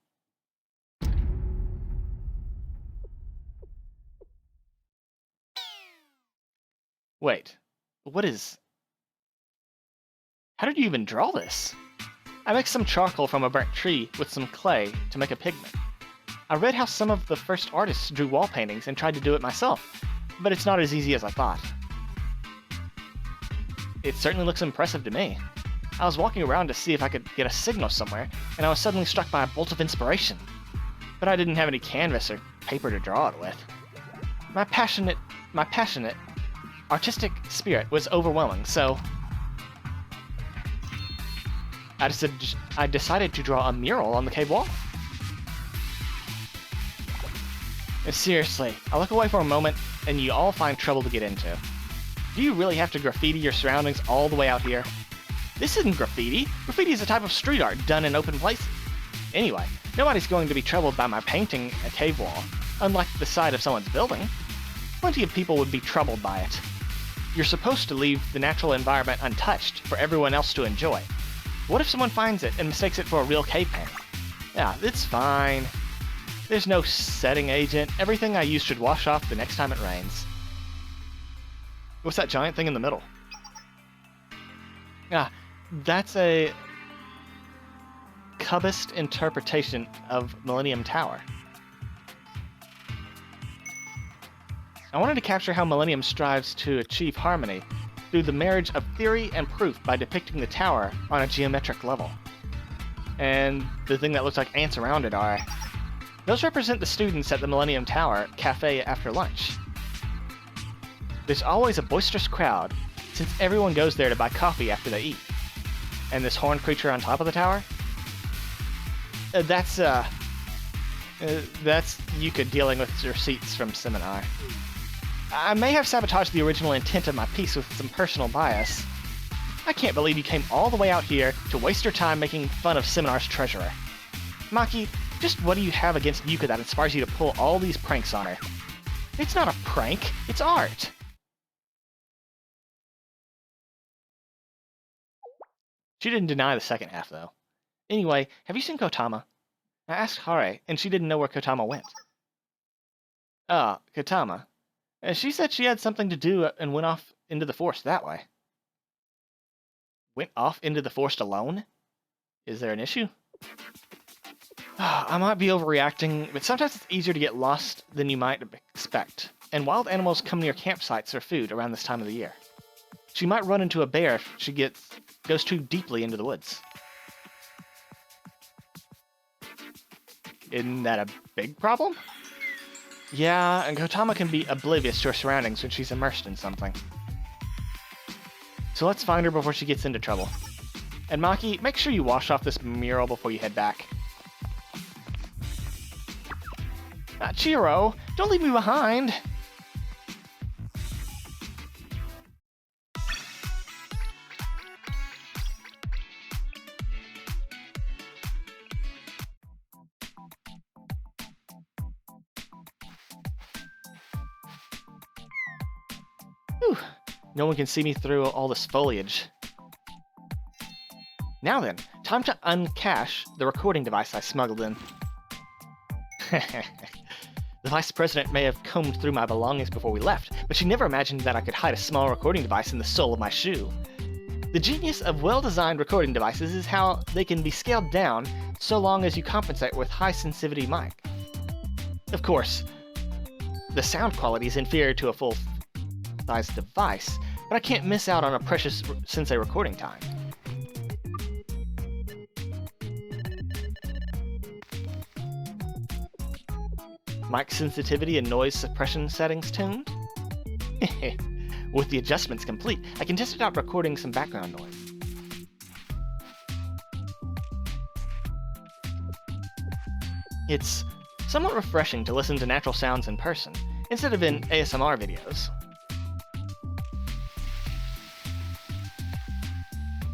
Wait, what is... How did you even draw this? I mixed some charcoal from a burnt tree with some clay to make a pigment. I read how some of the first artists drew wall paintings and tried to do it myself, but it's not as easy as I thought. It certainly looks impressive to me. I was walking around to see if I could get a signal somewhere, and I was suddenly struck by a bolt of inspiration. But I didn't have any canvas or paper to draw it with. My passionate artistic spirit was overwhelming, so I decided to draw a mural on the cave wall. And seriously, I look away for a moment, and you all find trouble to get into. Do you really have to graffiti your surroundings all the way out here? This isn't graffiti. Graffiti is a type of street art done in open places. Anyway, nobody's going to be troubled by my painting a cave wall, unlike the side of someone's building. Plenty of people would be troubled by it. You're supposed to leave the natural environment untouched for everyone else to enjoy. What if someone finds it and mistakes it for a real cave painting? Yeah, it's fine. There's no setting agent. Everything I use should wash off the next time it rains. What's that giant thing in the middle? Ah, that's a Cubist interpretation of Millennium Tower. I wanted to capture how Millennium strives to achieve harmony through the marriage of theory and proof by depicting the tower on a geometric level. And the thing that looks like ants around it those represent the students at the Millennium Tower cafe after lunch. There's always a boisterous crowd, since everyone goes there to buy coffee after they eat. and this horned creature on top of the tower. That's Yuka dealing with receipts from seminar. I may have sabotaged the original intent of my piece with some personal bias. I can't believe you came all the way out here to waste your time making fun of Seminar's treasurer. Maki, just what do you have against Yuka that inspires you to pull all these pranks on her? It's not a prank, it's art. She didn't deny the second half, though. Anyway, have you seen Kotama? I asked Hare, and she didn't know where Kotama went. Ah, Kotama. She said she had something to do and went off into the forest that way. Went off into the forest alone? Is there an issue? I might be overreacting, but sometimes it's easier to get lost than you might expect, and wild animals come near campsites for food around this time of the year. She might run into a bear if she goes too deeply into the woods. Isn't that a big problem? Yeah, and Kotama can be oblivious to her surroundings when she's immersed in something. So let's find her before she gets into trouble. And Maki, make sure you wash off this mural before you head back. Chiro, don't leave me behind! Whew. No one can see me through all this foliage. Now then, time to uncache the recording device I smuggled in. The vice president may have combed through my belongings before we left, but she never imagined that I could hide a small recording device in the sole of my shoe. The genius of well-designed recording devices is how they can be scaled down so long as you compensate with high-sensitivity mic. Of course, the sound quality is inferior to a full-size device, but I can't miss out on a precious Sensei recording time. Mic sensitivity and noise suppression settings tuned? With the adjustments complete, I can test it out recording some background noise. It's somewhat refreshing to listen to natural sounds in person, instead of in ASMR videos.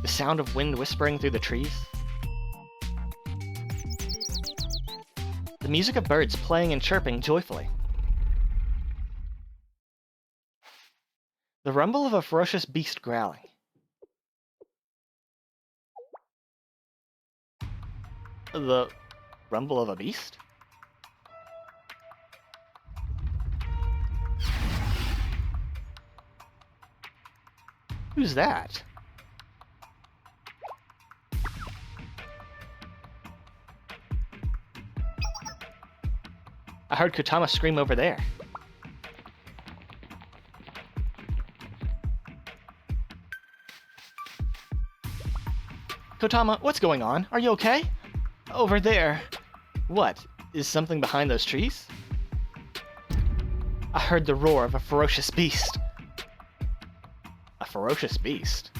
The sound of wind whispering through the trees. The music of birds playing and chirping joyfully. The rumble of a ferocious beast growling. The rumble of a beast? Who's that? I heard Kotama scream over there. Kotama, what's going on? Are you okay? Over there. What? Is something behind those trees? I heard the roar of a ferocious beast. A ferocious beast?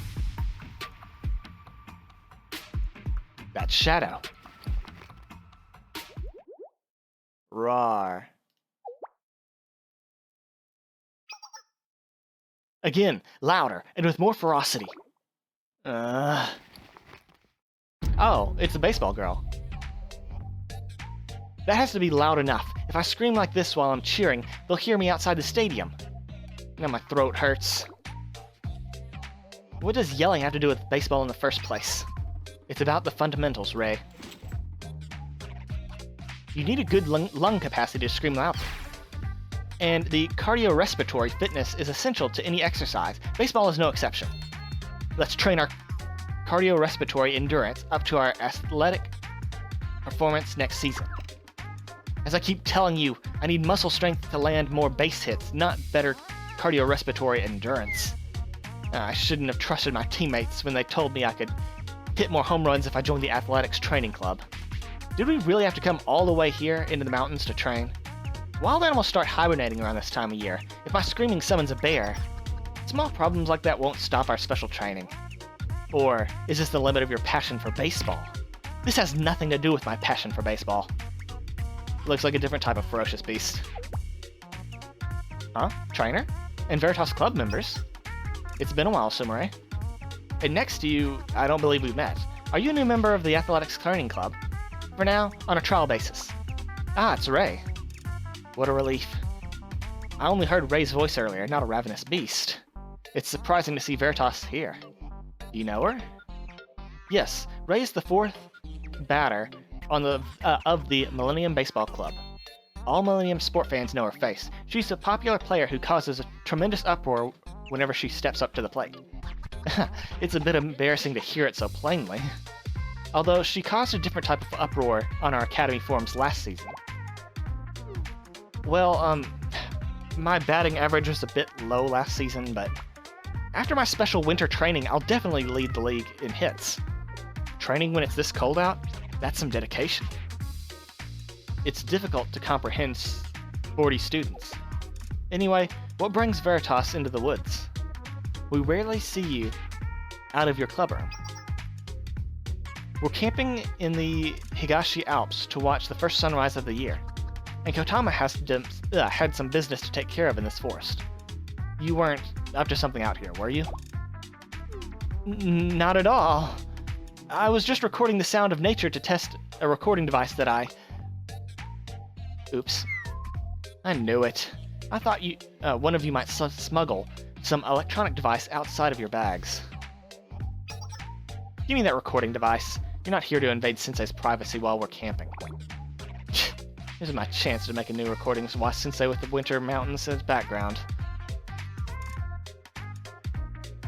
That's Shadow. Roar. Again, louder, and with more ferocity. Oh, it's a baseball girl. That has to be loud enough. If I scream like this while I'm cheering, they'll hear me outside the stadium. Now my throat hurts. What does yelling have to do with baseball in the first place? It's about the fundamentals, Ray. You need a good lung capacity to scream loudly. And the cardiorespiratory fitness is essential to any exercise. Baseball is no exception. Let's train our cardiorespiratory endurance up to our athletic performance next season. As I keep telling you, I need muscle strength to land more base hits, not better cardiorespiratory endurance. I shouldn't have trusted my teammates when they told me I could hit more home runs if I joined the athletics training club. Did we really have to come all the way here into the mountains to train? Wild animals start hibernating around this time of year. If my screaming summons a bear, small problems like that won't stop our special training. Or is this the limit of your passion for baseball? This has nothing to do with my passion for baseball. Looks like a different type of ferocious beast. Huh? Trainer? And Veritas Club members? It's been a while, Sumire. And next to you, I don't believe we've met. Are you a new member of the Athletics Training Club? For now, on a trial basis. Ah, it's Ray. What a relief. I only heard Ray's voice earlier, not a ravenous beast. It's surprising to see Veritas here. You know her? Yes, Ray is the fourth batter on the of the Millennium Baseball Club. All Millennium sport fans know her face. She's a popular player who causes a tremendous uproar whenever she steps up to the plate. It's a bit embarrassing to hear it so plainly. Although she caused a different type of uproar on our Academy forums last season. Well, my batting average was a bit low last season, but after my special winter training, I'll definitely lead the league in hits. Training when it's this cold out? That's some dedication. It's difficult to comprehend 40 students. Anyway, what brings Veritas into the woods? We rarely see you out of your clubroom. We're camping in the Higashi Alps to watch the first sunrise of the year, and Kotama had some business to take care of in this forest. You weren't up to something out here, were you? Not at all. I was just recording the sound of nature to test a recording device that I... Oops. I knew it. I thought one of you might smuggle some electronic device outside of your bags. Give me that recording device. You're not here to invade Sensei's privacy while we're camping. This is my chance to make a new recording to watch Sensei with the winter mountains as background.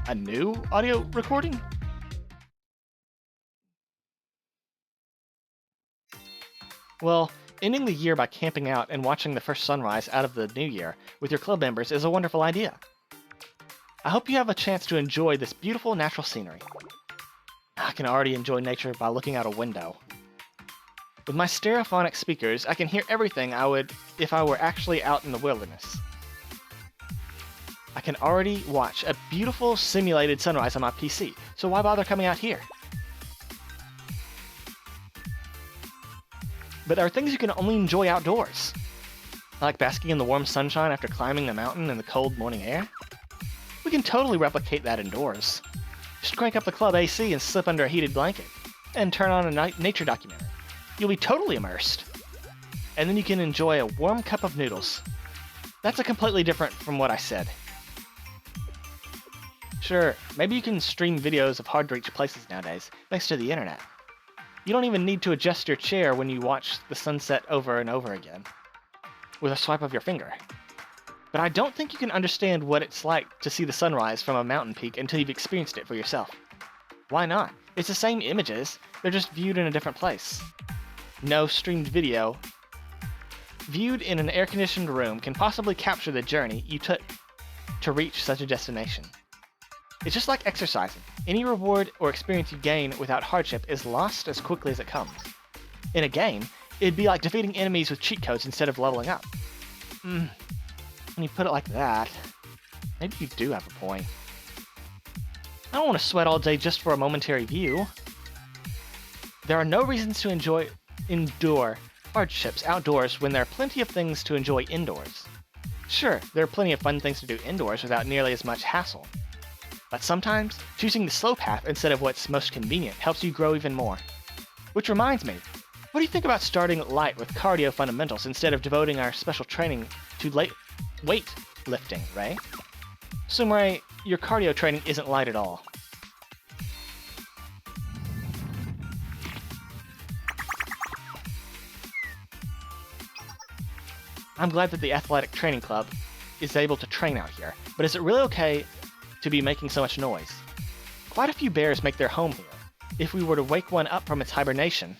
A new audio recording? Well, ending the year by camping out and watching the first sunrise out of the new year with your club members is a wonderful idea. I hope you have a chance to enjoy this beautiful natural scenery. I can already enjoy nature by looking out a window. With my stereophonic speakers, I can hear everything I would if I were actually out in the wilderness. I can already watch a beautiful simulated sunrise on my PC, so why bother coming out here? But there are things you can only enjoy outdoors. I like basking in the warm sunshine after climbing a mountain in the cold morning air. We can totally replicate that indoors. Just crank up the club AC and slip under a heated blanket, and turn on a nature documentary. You'll be totally immersed. And then you can enjoy a warm cup of noodles. That's a completely different from what I said. Sure, maybe you can stream videos of hard-to-reach places nowadays, thanks to the internet. You don't even need to adjust your chair when you watch the sunset over and over again, with a swipe of your finger. But I don't think you can understand what it's like to see the sunrise from a mountain peak until you've experienced it for yourself. Why not? It's the same images, they're just viewed in a different place. No streamed video viewed in an air-conditioned room can possibly capture the journey you took to reach such a destination. It's just like exercising. Any reward or experience you gain without hardship is lost as quickly as it comes. In a game, it'd be like defeating enemies with cheat codes instead of leveling up. When you put it like that, maybe you do have a point. I don't want to sweat all day just for a momentary view. There are no reasons to endure hardships outdoors when there are plenty of things to enjoy indoors. Sure, there are plenty of fun things to do indoors without nearly as much hassle. But sometimes, choosing the slow path instead of what's most convenient helps you grow even more. Which reminds me, what do you think about starting light with cardio fundamentals instead of devoting our special training to weight lifting, Ray? Sumire, your cardio training isn't light at all. I'm glad that the Athletic Training Club is able to train out here, but is it really okay to be making so much noise? Quite a few bears make their home here. If we were to wake one up from its hibernation...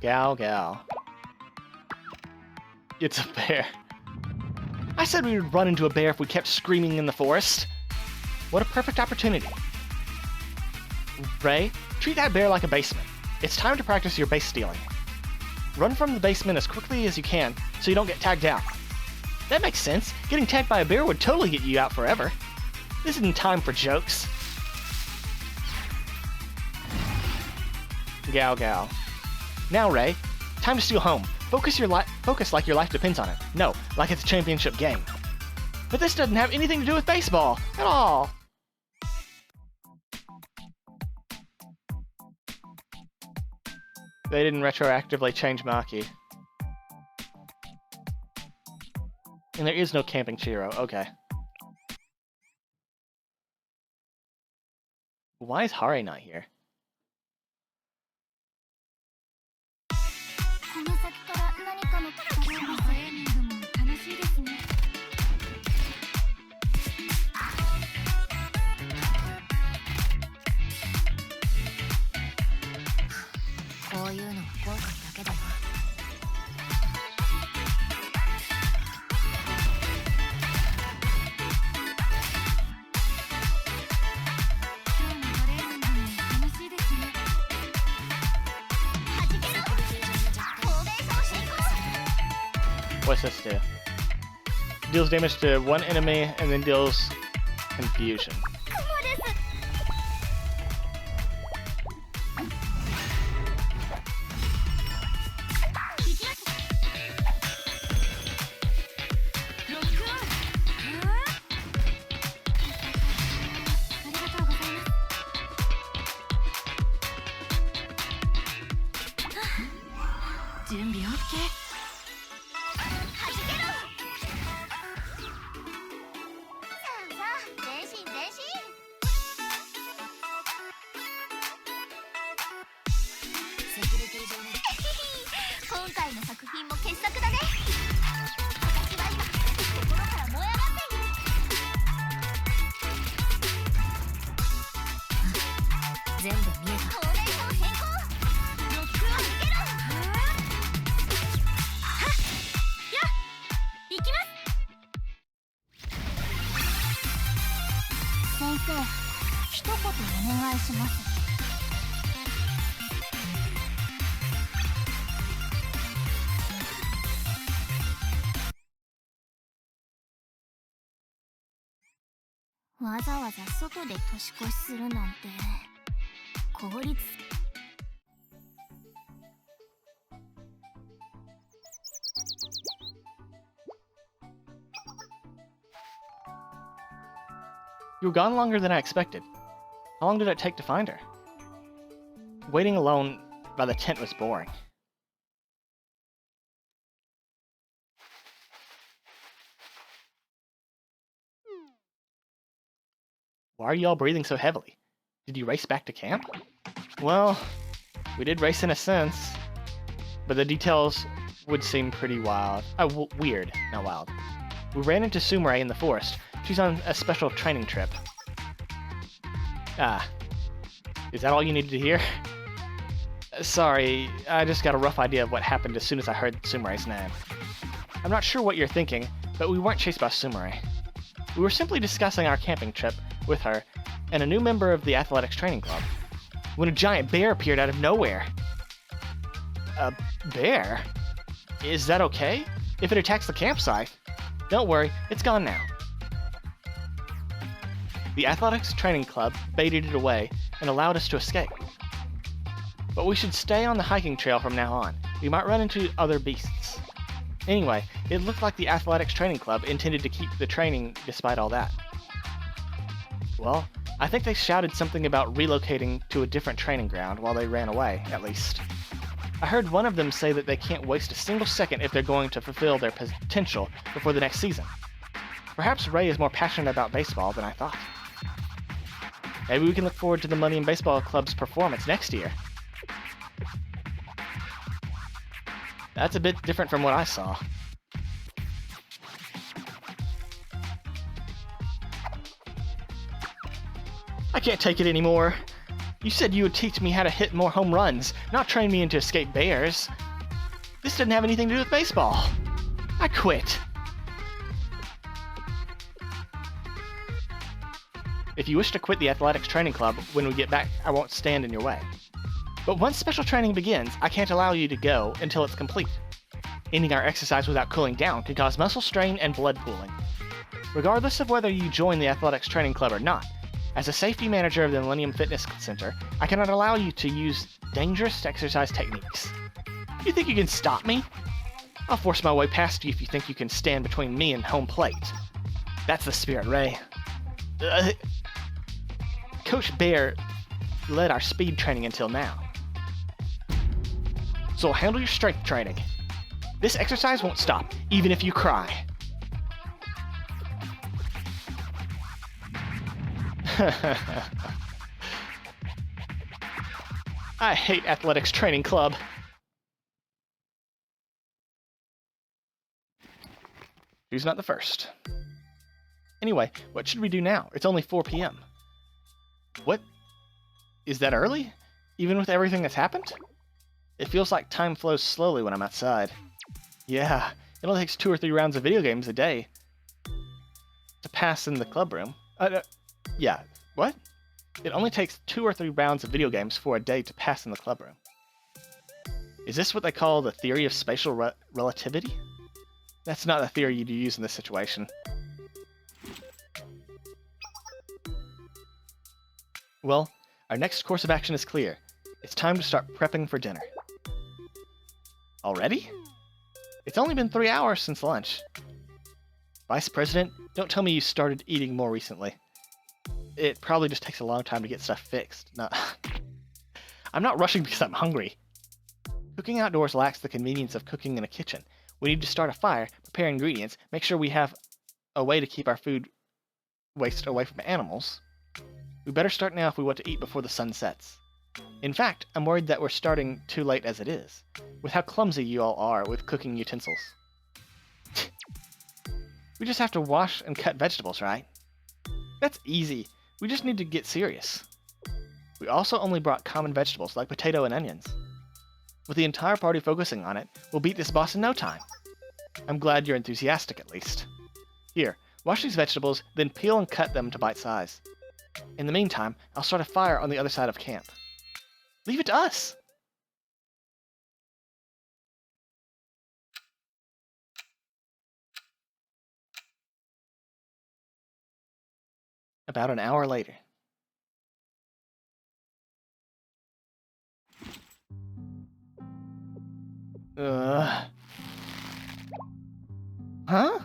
Gal. It's a bear. I said we would run into a bear if we kept screaming in the forest. What a perfect opportunity. Ray, treat that bear like a basement. It's time to practice your base stealing. Run from the basement as quickly as you can so you don't get tagged out. That makes sense. Getting tagged by a bear would totally get you out forever. This isn't time for jokes. Gow gow. Now, Ray, time to steal home. Focus like your life depends on it. No, like it's a championship game. But this doesn't have anything to do with baseball at all. They didn't retroactively change Maki. And there is no camping Chiro. Okay. Why is Hare not here? この先から何かのトレーニングも楽しいですね。こういうのは後悔だけだな。今日のトレーニングも楽しいですね。はじけろ。フォーメーション進行。 What's this do? Deals damage to one enemy and then deals confusion. 雲です。いきます。ロックオン。ありがとうございます。準備 OK。はじけろ。さあさあ、前進前進。セキュリティ上ね。今回の作品も傑作だね。私は今心から燃え上がっている。全部見えた。フォーメーション変更。ロックオン。はじけろ。はっやっ行きます。先生、一言お願いします。わざわざ外で年越しするなんて効率。You were gone longer than I expected. How long did it take to find her? Waiting alone by the tent was boring. Why are you all breathing so heavily? Did you race back to camp? Well, we did race in a sense, but the details would seem pretty wild. Weird, not wild. We ran into Sumire in the forest. She's on a special training trip. Ah. Is that all you needed to hear? Sorry, I just got a rough idea of what happened as soon as I heard Sumire's name. I'm not sure what you're thinking, but we weren't chased by Sumire. We were simply discussing our camping trip with her and a new member of the athletics training club when a giant bear appeared out of nowhere. A bear? Is that okay? If it attacks the campsite? Don't worry, it's gone now. The athletics training club baited it away and allowed us to escape. But we should stay on the hiking trail from now on. We might run into other beasts. Anyway, it looked like the athletics training club intended to keep the training despite all that. Well, I think they shouted something about relocating to a different training ground while they ran away, at least. I heard one of them say that they can't waste a single second if they're going to fulfill their potential before the next season. Perhaps Ray is more passionate about baseball than I thought. Maybe we can look forward to the Money in Baseball Club's performance next year. That's a bit different from what I saw. I can't take it anymore. You said you would teach me how to hit more home runs, not train me into escape bears. This didn't have anything to do with baseball. I quit. If you wish to quit the athletics training club when we get back, I won't stand in your way. But once special training begins, I can't allow you to go until it's complete. Ending our exercise without cooling down can cause muscle strain and blood pooling. Regardless of whether you join the athletics training club or not, as a safety manager of the Millennium Fitness Center, I cannot allow you to use dangerous exercise techniques. You think you can stop me? I'll force my way past you if you think you can stand between me and home plate. That's the spirit, Ray. Coach Bear led our speed training until now. So handle your strength training. This exercise won't stop, even if you cry. I hate athletics training club. Who's not the first? Anyway, what should we do now? It's only 4 p.m. What? Is that early? Even with everything that's happened? It feels like time flows slowly when I'm outside. Yeah, it only takes 2 or 3 rounds of video games a day to pass in the club room. Yeah, what? It only takes 2 or 3 rounds of video games for a day to pass in the club room. Is this what they call the theory of spatial relativity? That's not a theory you'd use in this situation. Well, our next course of action is clear. It's time to start prepping for dinner. Already? It's only been 3 hours since lunch. Vice President, don't tell me you started eating more recently. It probably just takes a long time to get stuff fixed. No. I'm not rushing because I'm hungry. Cooking outdoors lacks the convenience of cooking in a kitchen. We need to start a fire, prepare ingredients, make sure we have a way to keep our food waste away from animals. We better start now if we want to eat before the sun sets. In fact, I'm worried that we're starting too late as it is, with how clumsy you all are with cooking utensils. We just have to wash and cut vegetables, right? That's easy. We just need to get serious. We also only brought common vegetables like potato and onions. With the entire party focusing on it, we'll beat this boss in no time. I'm glad you're enthusiastic at least. Here, wash these vegetables, then peel and cut them to bite size. In the meantime, I'll start a fire on the other side of camp. Leave it to us! About an hour later. Huh?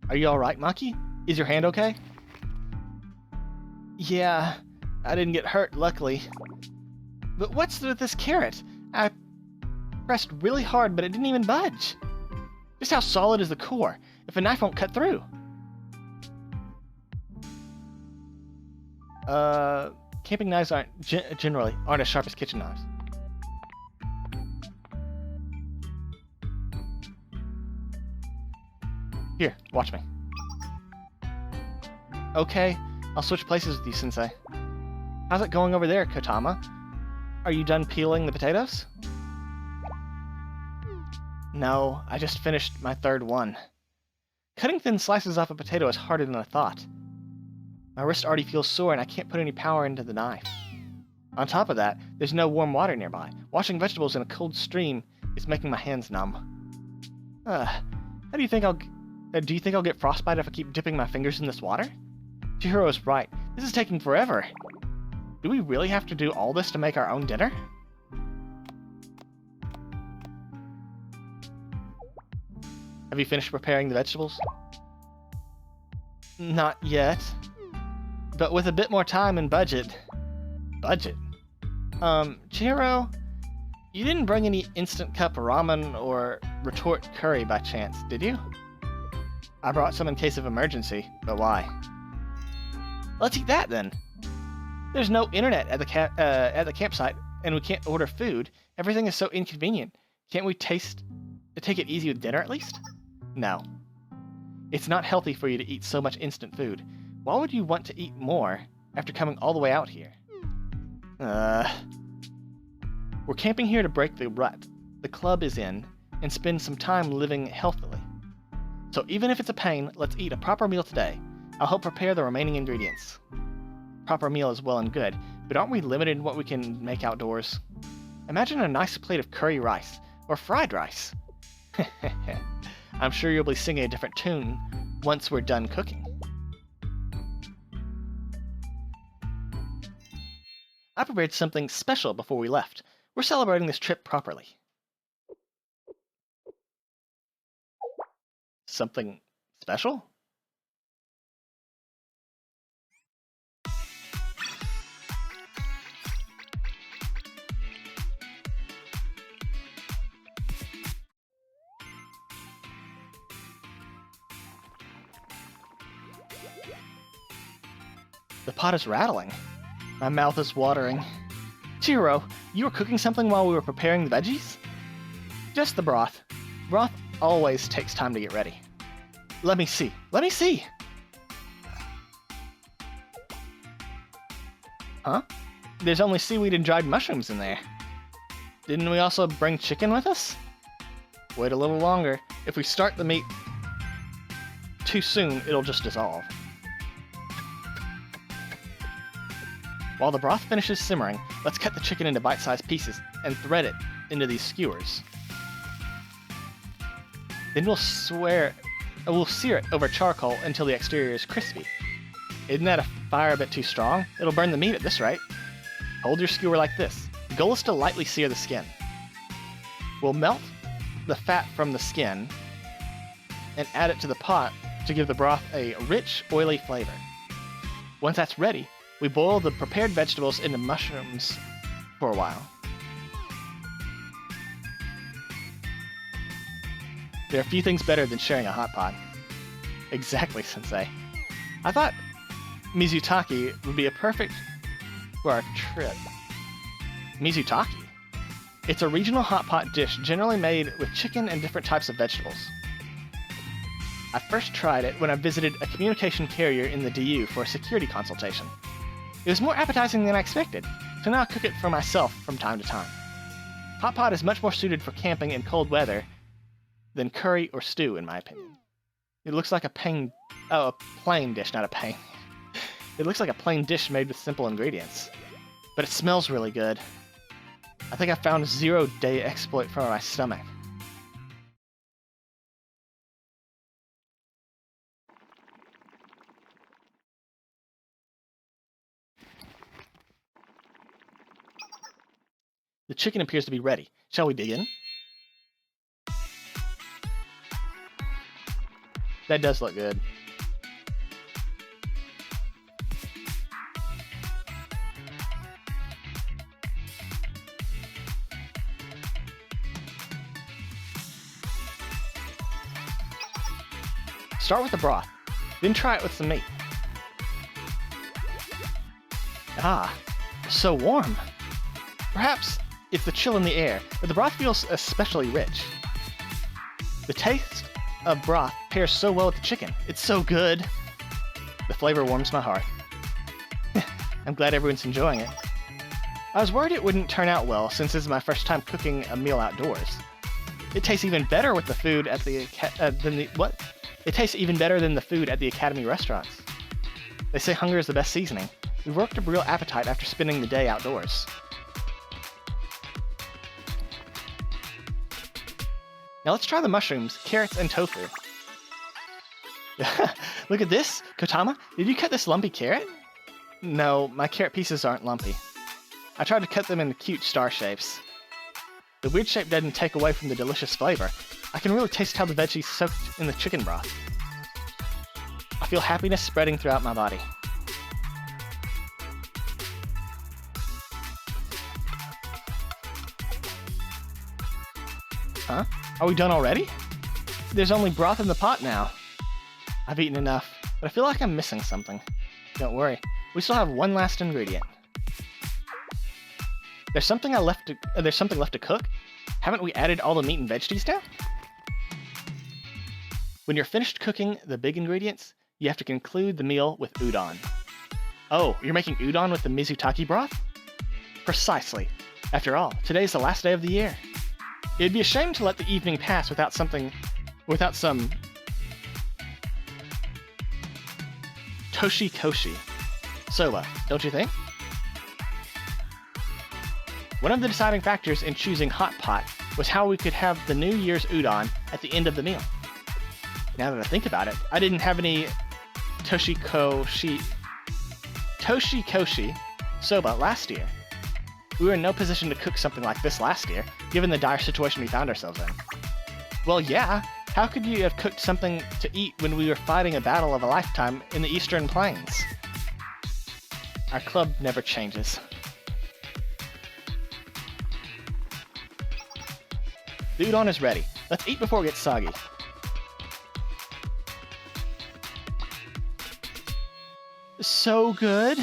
Are you alright, Maki? Is your hand okay? Yeah, I didn't get hurt, luckily. But what's with this carrot? I pressed really hard, but it didn't even budge. Just how solid is the core? If a knife won't cut through. Camping knives generally aren't as sharp as kitchen knives. Here, watch me. Okay, I'll switch places with you, Sensei. How's it going over there, Kotama? Are you done peeling the potatoes? No, I just finished my 3rd one. Cutting thin slices off a potato is harder than I thought. My wrist already feels sore and I can't put any power into the knife. On top of that, there's no warm water nearby. Washing vegetables in a cold stream is making my hands numb. Do you think I'll get frostbite if I keep dipping my fingers in this water? Chihiro's right. This is taking forever. Do we really have to do all this to make our own dinner? Have you finished preparing the vegetables? Not yet. But with a bit more time and budget... Budget? Chihiro, you didn't bring any instant cup ramen or retort curry by chance, did you? I brought some in case of emergency, but why? Let's eat that then. There's no internet at the campsite, and we can't order food. Everything is so inconvenient. Can't we take it easy with dinner at least? No. It's not healthy for you to eat so much instant food. Why would you want to eat more after coming all the way out here? We're camping here to break the rut the club is in and spend some time living healthily. So even if it's a pain, let's eat a proper meal today. I'll help prepare the remaining ingredients. Proper meal is well and good, but aren't we limited in what we can make outdoors? Imagine a nice plate of curry rice, or fried rice. I'm sure you'll be singing a different tune once we're done cooking. I prepared something special before we left. We're celebrating this trip properly. Something special? The pot is rattling. My mouth is watering. Chihiro, you were cooking something while we were preparing the veggies? Just the broth. Broth always takes time to get ready. Let me see. Let me see! Huh? There's only seaweed and dried mushrooms in there. Didn't we also bring chicken with us? Wait a little longer. If we start the meat too soon, it'll just dissolve. While the broth finishes simmering, let's cut the chicken into bite-sized pieces and thread it into these skewers. Then we'll sear it over charcoal until the exterior is crispy. Isn't that a fire a bit too strong? It'll burn the meat at this rate. Hold your skewer like this. The goal is to lightly sear the skin. We'll melt the fat from the skin and add it to the pot to give the broth a rich, oily flavor. Once that's ready, we boil the prepared vegetables into mushrooms for a while. There are few things better than sharing a hot pot. Exactly, Sensei. I thought Mizutaki would be a perfect for our trip. Mizutaki? It's a regional hot pot dish generally made with chicken and different types of vegetables. I first tried it when I visited a communication carrier in the DU for a security consultation. It was more appetizing than I expected, so now I cook it for myself from time to time. Hot pot is much more suited for camping in cold weather than curry or stew, in my opinion. It looks like a plain dish, not a pain. It looks like a plain dish made with simple ingredients. But it smells really good. I think I found a 0-day exploit for my stomach. The chicken appears to be ready. Shall we dig in? That does look good. Start with the broth, then try it with some meat. Ah, it's so warm. Perhaps it's the chill in the air, but the broth feels especially rich. The taste of broth pairs so well with the chicken. It's so good. The flavor warms my heart. I'm glad everyone's enjoying it. I was worried it wouldn't turn out well since this is my first time cooking a meal outdoors. It tastes even better with the food at the It tastes even better than the food at the Academy restaurants. They say hunger is the best seasoning. We worked up a real appetite after spending the day outdoors. Now let's try the mushrooms, carrots, and tofu. Look at this! Kotama, did you cut this lumpy carrot? No, my carrot pieces aren't lumpy. I tried to cut them into cute star shapes. The weird shape doesn't take away from the delicious flavor. I can really taste how the veggies soaked in the chicken broth. I feel happiness spreading throughout my body. Huh? Are we done already? There's only broth in the pot now. I've eaten enough, but I feel like I'm missing something. Don't worry, we still have one last ingredient. There's something left to cook? Haven't we added all the meat and veggies now? When you're finished cooking the big ingredients, you have to conclude the meal with udon. Oh, you're making udon with the Mizutaki broth? Precisely. After all, today's the last day of the year. It'd be a shame to let the evening pass without some Toshikoshi soba, don't you think? One of the deciding factors in choosing hot pot was how we could have the New Year's udon at the end of the meal. Now that I think about it, I didn't have any Toshikoshi soba last year. We were in no position to cook something like this last year, given the dire situation we found ourselves in. Well, yeah, how could you have cooked something to eat when we were fighting a battle of a lifetime in the Eastern Plains? Our club never changes. The udon is ready. Let's eat before it gets soggy. So good.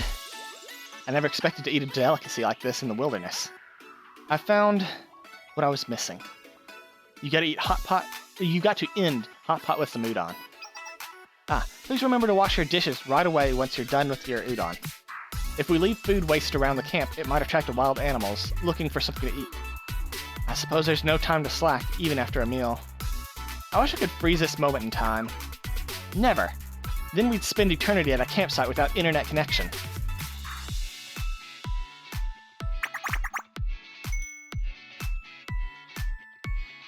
I never expected to eat a delicacy like this in the wilderness. I found what I was missing. You got to end hot pot with some udon. Please remember to wash your dishes right away once you're done with your udon. If we leave food waste around the camp, it might attract wild animals looking for something to eat. I suppose there's no time to slack, even after a meal. I wish I could freeze this moment in time. Never. Then we'd spend eternity at a campsite without internet connection.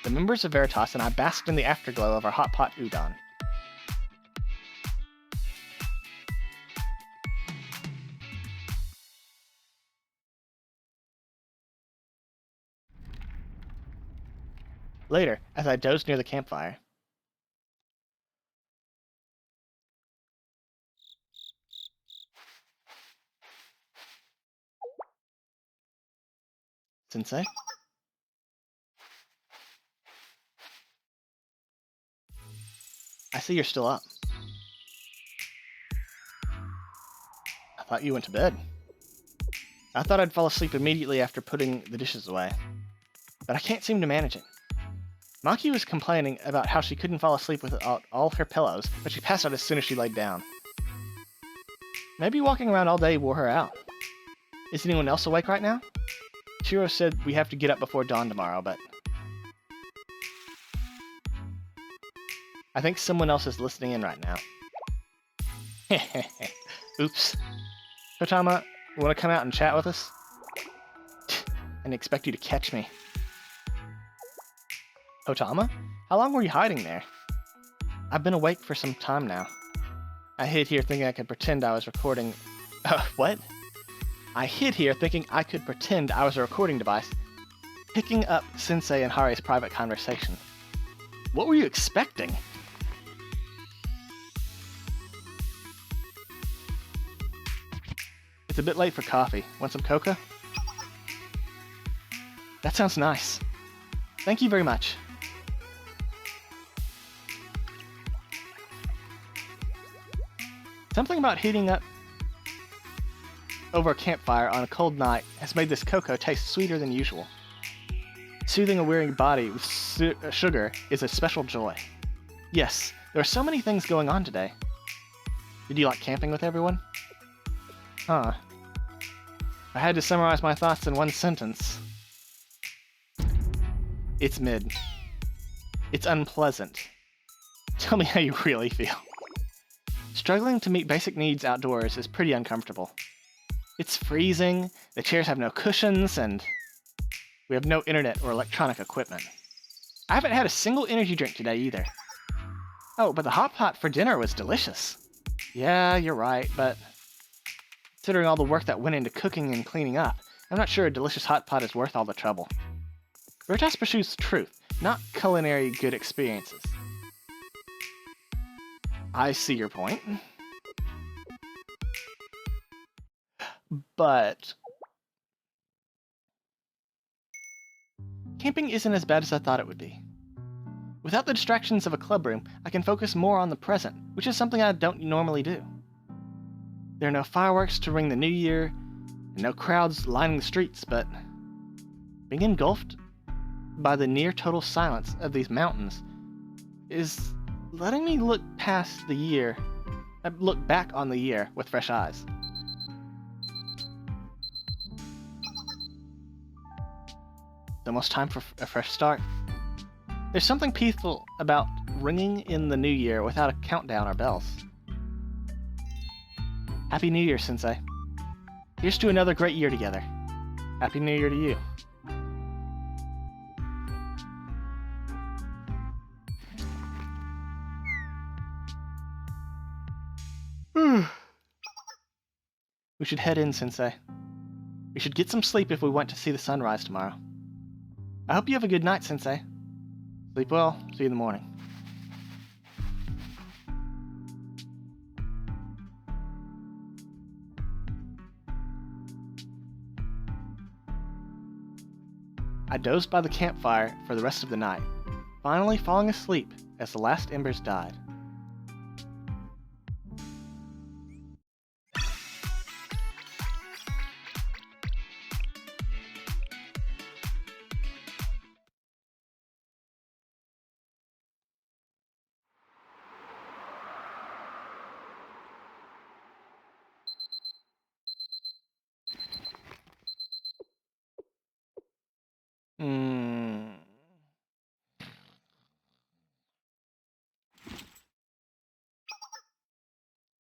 The members of Veritas and I basked in the afterglow of our hot pot udon. Later, as I dozed near the campfire, Sensei? I see you're still up. I thought you went to bed. I thought I'd fall asleep immediately after putting the dishes away, but I can't seem to manage it. Maki was complaining about how she couldn't fall asleep without all her pillows, but she passed out as soon as she laid down. Maybe walking around all day wore her out. Is anyone else awake right now? Shiro said we have to get up before dawn tomorrow, but I think someone else is listening in right now. Oops. Kotama, want to come out and chat with us? I didn't expect you to catch me. Kotama? How long were you hiding there? I've been awake for some time now. I hid here thinking I could pretend I was recording... what? I hid here thinking I could pretend I was a recording device, picking up Sensei and Hari's private conversation. What were you expecting? It's a bit late for coffee. Want some cocoa? That sounds nice. Thank you very much. Something about heating up over a campfire on a cold night has made this cocoa taste sweeter than usual. Soothing a weary body with sugar is a special joy. Yes, there are so many things going on today. Did you like camping with everyone? Huh. If I had to summarize my thoughts in one sentence, it's mid. It's unpleasant. Tell me how you really feel. Struggling to meet basic needs outdoors is pretty uncomfortable. It's freezing, the chairs have no cushions, and we have no internet or electronic equipment. I haven't had a single energy drink today either. Oh, but the hot pot for dinner was delicious. Yeah, you're right, but considering all the work that went into cooking and cleaning up, I'm not sure a delicious hot pot is worth all the trouble. Veritas pursues truth, not culinary good experiences. I see your point. But camping isn't as bad as I thought it would be. Without the distractions of a club room, I can focus more on the present, which is something I don't normally do. There are no fireworks to ring the new year, and no crowds lining the streets, but being engulfed by the near total silence of these mountains is letting me look back on the year with fresh eyes. It's almost time for a fresh start. There's something peaceful about ringing in the new year without a countdown or bells. Happy New Year, Sensei. Here's to another great year together. Happy New Year to you. We should head in, Sensei. We should get some sleep if we want to see the sunrise tomorrow. I hope you have a good night, Sensei. Sleep well. See you in the morning. I dozed by the campfire for the rest of the night, finally falling asleep as the last embers died.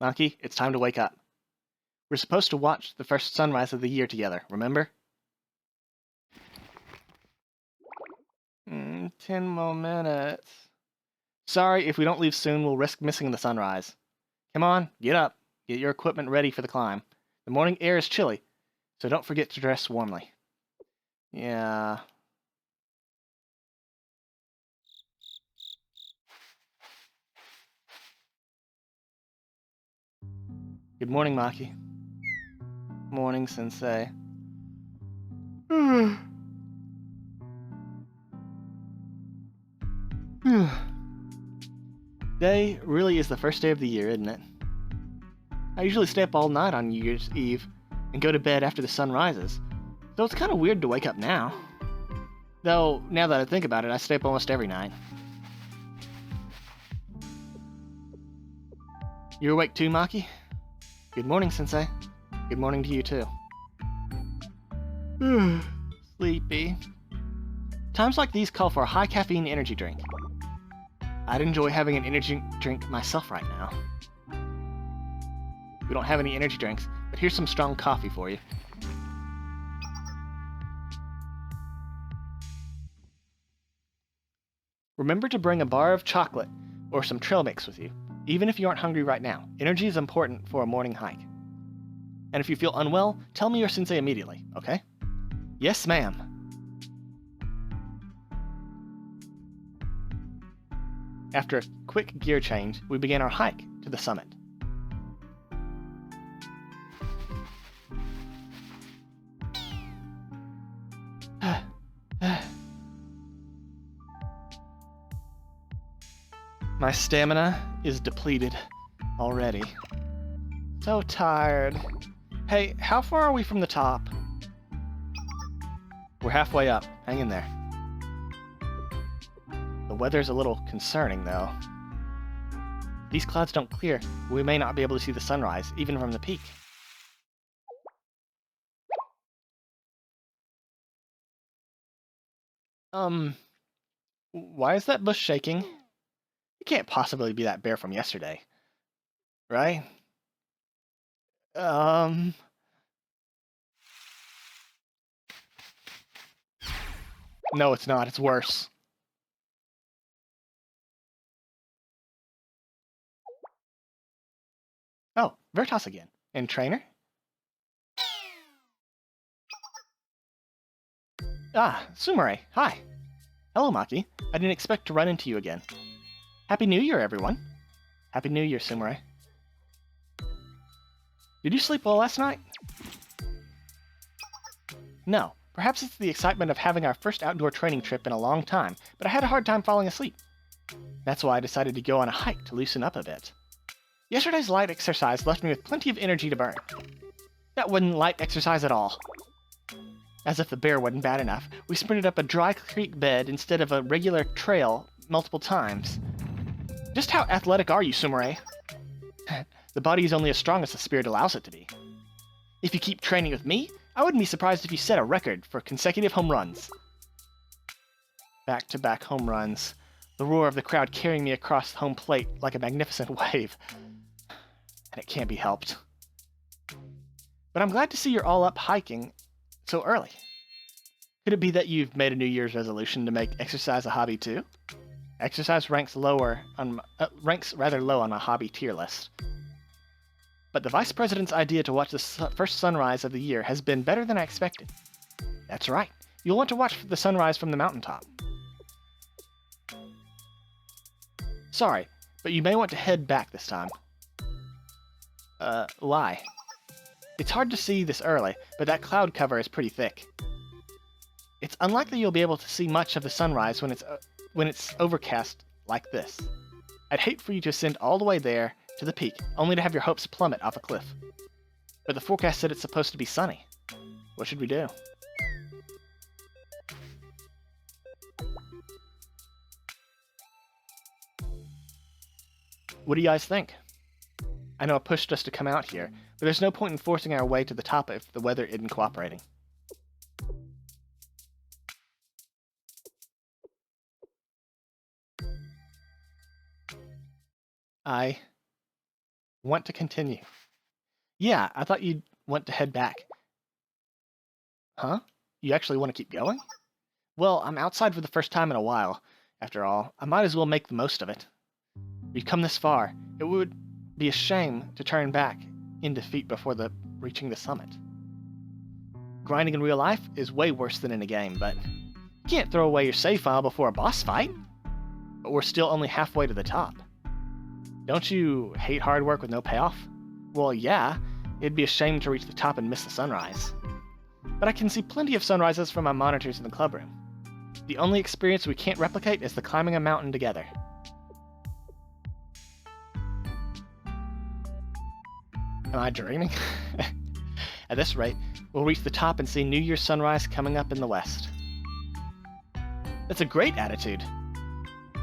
Maki, it's time to wake up. We're supposed to watch the first sunrise of the year together, remember? 10 more minutes. Sorry, if we don't leave soon, we'll risk missing the sunrise. Come on, get up. Get your equipment ready for the climb. The morning air is chilly, so don't forget to dress warmly. Yeah. Good morning, Maki. Morning, Sensei. Today really is the first day of the year, isn't it? I usually stay up all night on New Year's Eve and go to bed after the sun rises, so it's kind of weird to wake up now. Though, now that I think about it, I stay up almost every night. You're awake too, Maki? Good morning, Sensei. Good morning to you, too. Sleepy. Times like these call for a high caffeine energy drink. I'd enjoy having an energy drink myself right now. We don't have any energy drinks, but here's some strong coffee for you. Remember to bring a bar of chocolate or some trail mix with you, even if you aren't hungry right now. Energy is important for a morning hike. And if you feel unwell, tell me or Sensei immediately, okay? Yes, ma'am. After a quick gear change, we began our hike to the summit. My stamina is depleted already. So tired. Hey, how far are we from the top? We're halfway up. Hang in there. The weather's a little concerning, though. If these clouds don't clear, we may not be able to see the sunrise, even from the peak. Why is that bush shaking? It can't possibly be that bear from yesterday. Right? No, it's not. It's worse. Oh, Veritas again. And Trainer? Ah, Sumire. Hi. Hello, Maki. I didn't expect to run into you again. Happy New Year, everyone. Happy New Year, Sumire. Did you sleep well last night? No. Perhaps it's the excitement of having our first outdoor training trip in a long time, but I had a hard time falling asleep. That's why I decided to go on a hike to loosen up a bit. Yesterday's light exercise left me with plenty of energy to burn. That wasn't light exercise at all. As if the bear wasn't bad enough, we sprinted up a dry creek bed instead of a regular trail multiple times. Just how athletic are you, Sumire? The body is only as strong as the spirit allows it to be. If you keep training with me, I wouldn't be surprised if you set a record for consecutive home runs. Back-to-back home runs. The roar of the crowd carrying me across home plate like a magnificent wave. And it can't be helped. But I'm glad to see you're all up hiking so early. Could it be that you've made a New Year's resolution to make exercise a hobby too? Exercise ranks rather low on my hobby tier list. But the Vice President's idea to watch the first sunrise of the year has been better than I expected. That's right, you'll want to watch the sunrise from the mountaintop. Sorry, but you may want to head back this time. Why? It's hard to see this early, but that cloud cover is pretty thick. It's unlikely you'll be able to see much of the sunrise when it's overcast like this. I'd hate for you to ascend all the way there to the peak, only to have your hopes plummet off a cliff. But the forecast said it's supposed to be sunny. What should we do? What do you guys think? I know it pushed us to come out here, but there's no point in forcing our way to the top if the weather isn't cooperating. I want to continue. Yeah, I thought you'd want to head back. Huh? You actually want to keep going? Well, I'm outside for the first time in a while. After all, I might as well make the most of it. We've come this far. It would be a shame to turn back in defeat before reaching the summit. Grinding in real life is way worse than in a game, but you can't throw away your save file before a boss fight. But we're still only halfway to the top. Don't you hate hard work with no payoff? Well, yeah, it'd be a shame to reach the top and miss the sunrise. But I can see plenty of sunrises from my monitors in the club room. The only experience we can't replicate is the climbing a mountain together. Am I dreaming? At this rate, we'll reach the top and see New Year's sunrise coming up in the west. That's a great attitude.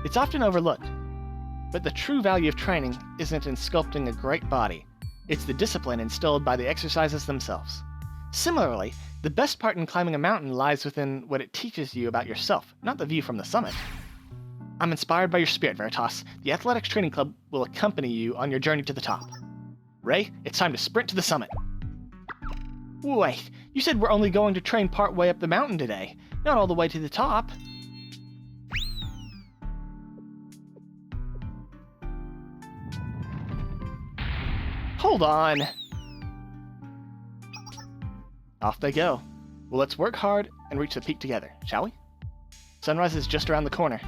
It's often overlooked. But the true value of training isn't in sculpting a great body, it's the discipline instilled by the exercises themselves. Similarly, the best part in climbing a mountain lies within what it teaches you about yourself, not the view from the summit. I'm inspired by your spirit, Veritas. The Athletics Training Club will accompany you on your journey to the top. Ray, it's time to sprint to the summit. Wait, you said we're only going to train part way up the mountain today, not all the way to the top. Hold on! Off they go. Well, let's work hard and reach the peak together, shall we? Sunrise is just around the corner.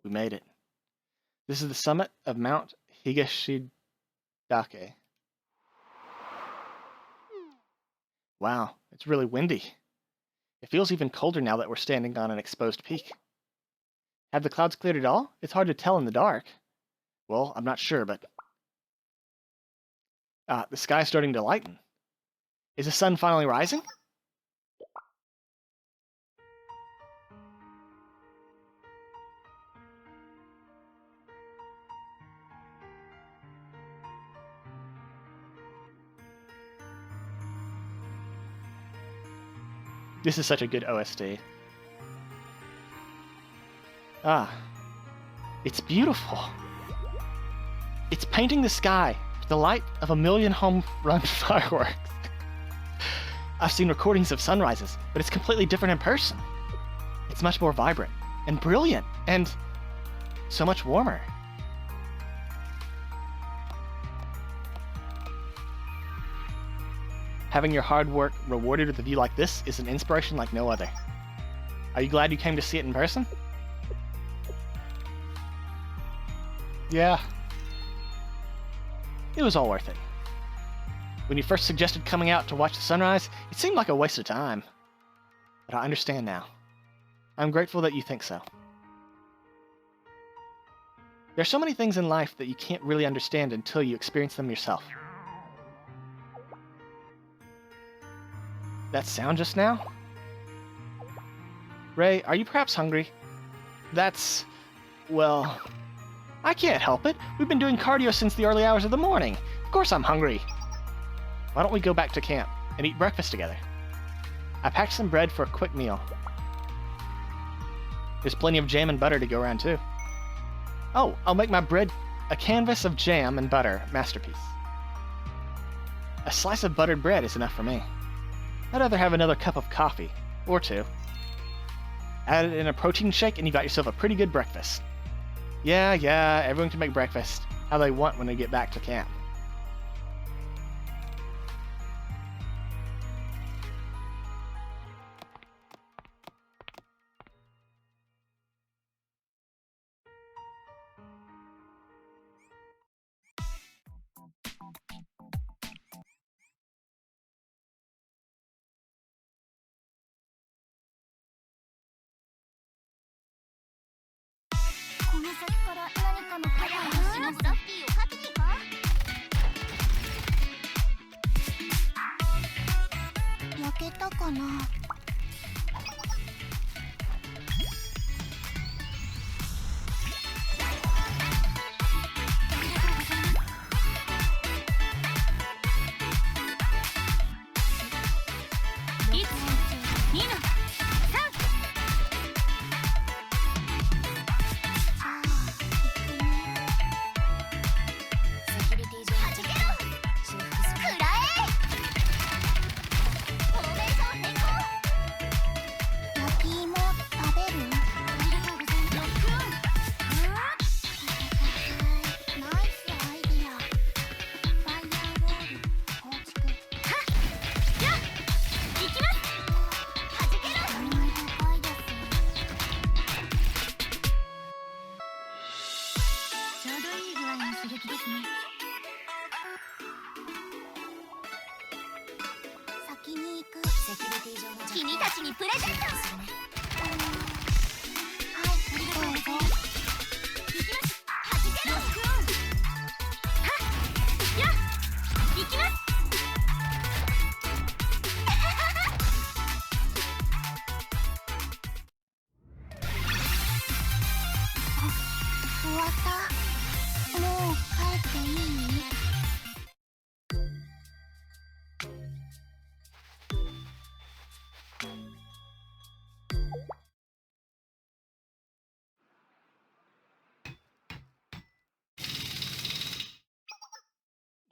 We made it. This is the summit of Mount Higashidake. Wow, it's really windy. It feels even colder now that we're standing on an exposed peak. Have the clouds cleared at all? It's hard to tell in the dark. Well, I'm not sure, but... the sky's starting to lighten. Is the sun finally rising? This is such a good OST. Ah, it's beautiful. It's painting the sky with the light of a million home-run fireworks. I've seen recordings of sunrises, but it's completely different in person. It's much more vibrant and brilliant and so much warmer. Having your hard work rewarded with a view like this is an inspiration like no other. Are you glad you came to see it in person? Yeah. It was all worth it. When you first suggested coming out to watch the sunrise, it seemed like a waste of time. But I understand now. I'm grateful that you think so. There are so many things in life that you can't really understand until you experience them yourself. That sound just now? Ray, are you perhaps hungry? That's... well... I can't help it. We've been doing cardio since the early hours of the morning. Of course I'm hungry. Why don't we go back to camp and eat breakfast together? I packed some bread for a quick meal. There's plenty of jam and butter to go around too. Oh, I'll make my bread a canvas of jam and butter masterpiece. A slice of buttered bread is enough for me. I'd rather have another cup of coffee, or two. Add it in a protein shake and you got yourself a pretty good breakfast. Yeah, everyone can make breakfast how they want when they get back to camp.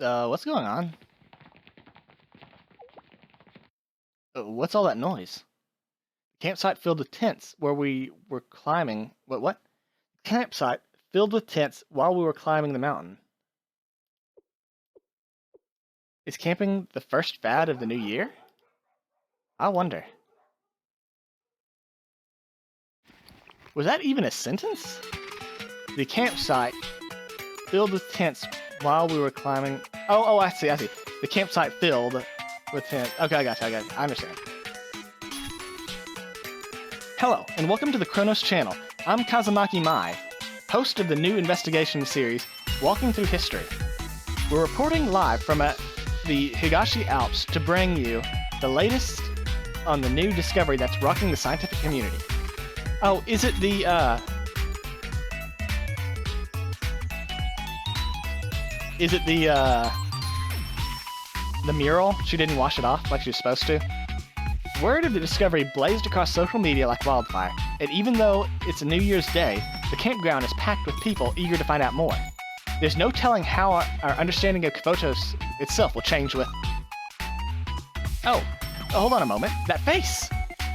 What's going on? What's all that noise? Campsite filled with tents where we were climbing. What? Campsite filled with tents while we were climbing the mountain. Is camping the first fad of the new year? I wonder. Was that even a sentence? The campsite filled with tents while we were climbing. Oh, I see. The campsite filled with tents. Okay, I got you. I understand. Hello, and welcome to the Chronos channel. I'm Kazumaki Mai, host of the new investigation series, Walking Through History. We're reporting live from the Higashi Alps to bring you the latest on the new discovery that's rocking the scientific community. Oh, is it the mural? She didn't wash it off like she was supposed to? Word of the discovery blazed across social media like wildfire, and even though it's a New Year's Day, the campground is packed with people eager to find out more. There's no telling how our understanding of Photos itself will change with... Oh, hold on a moment. That face!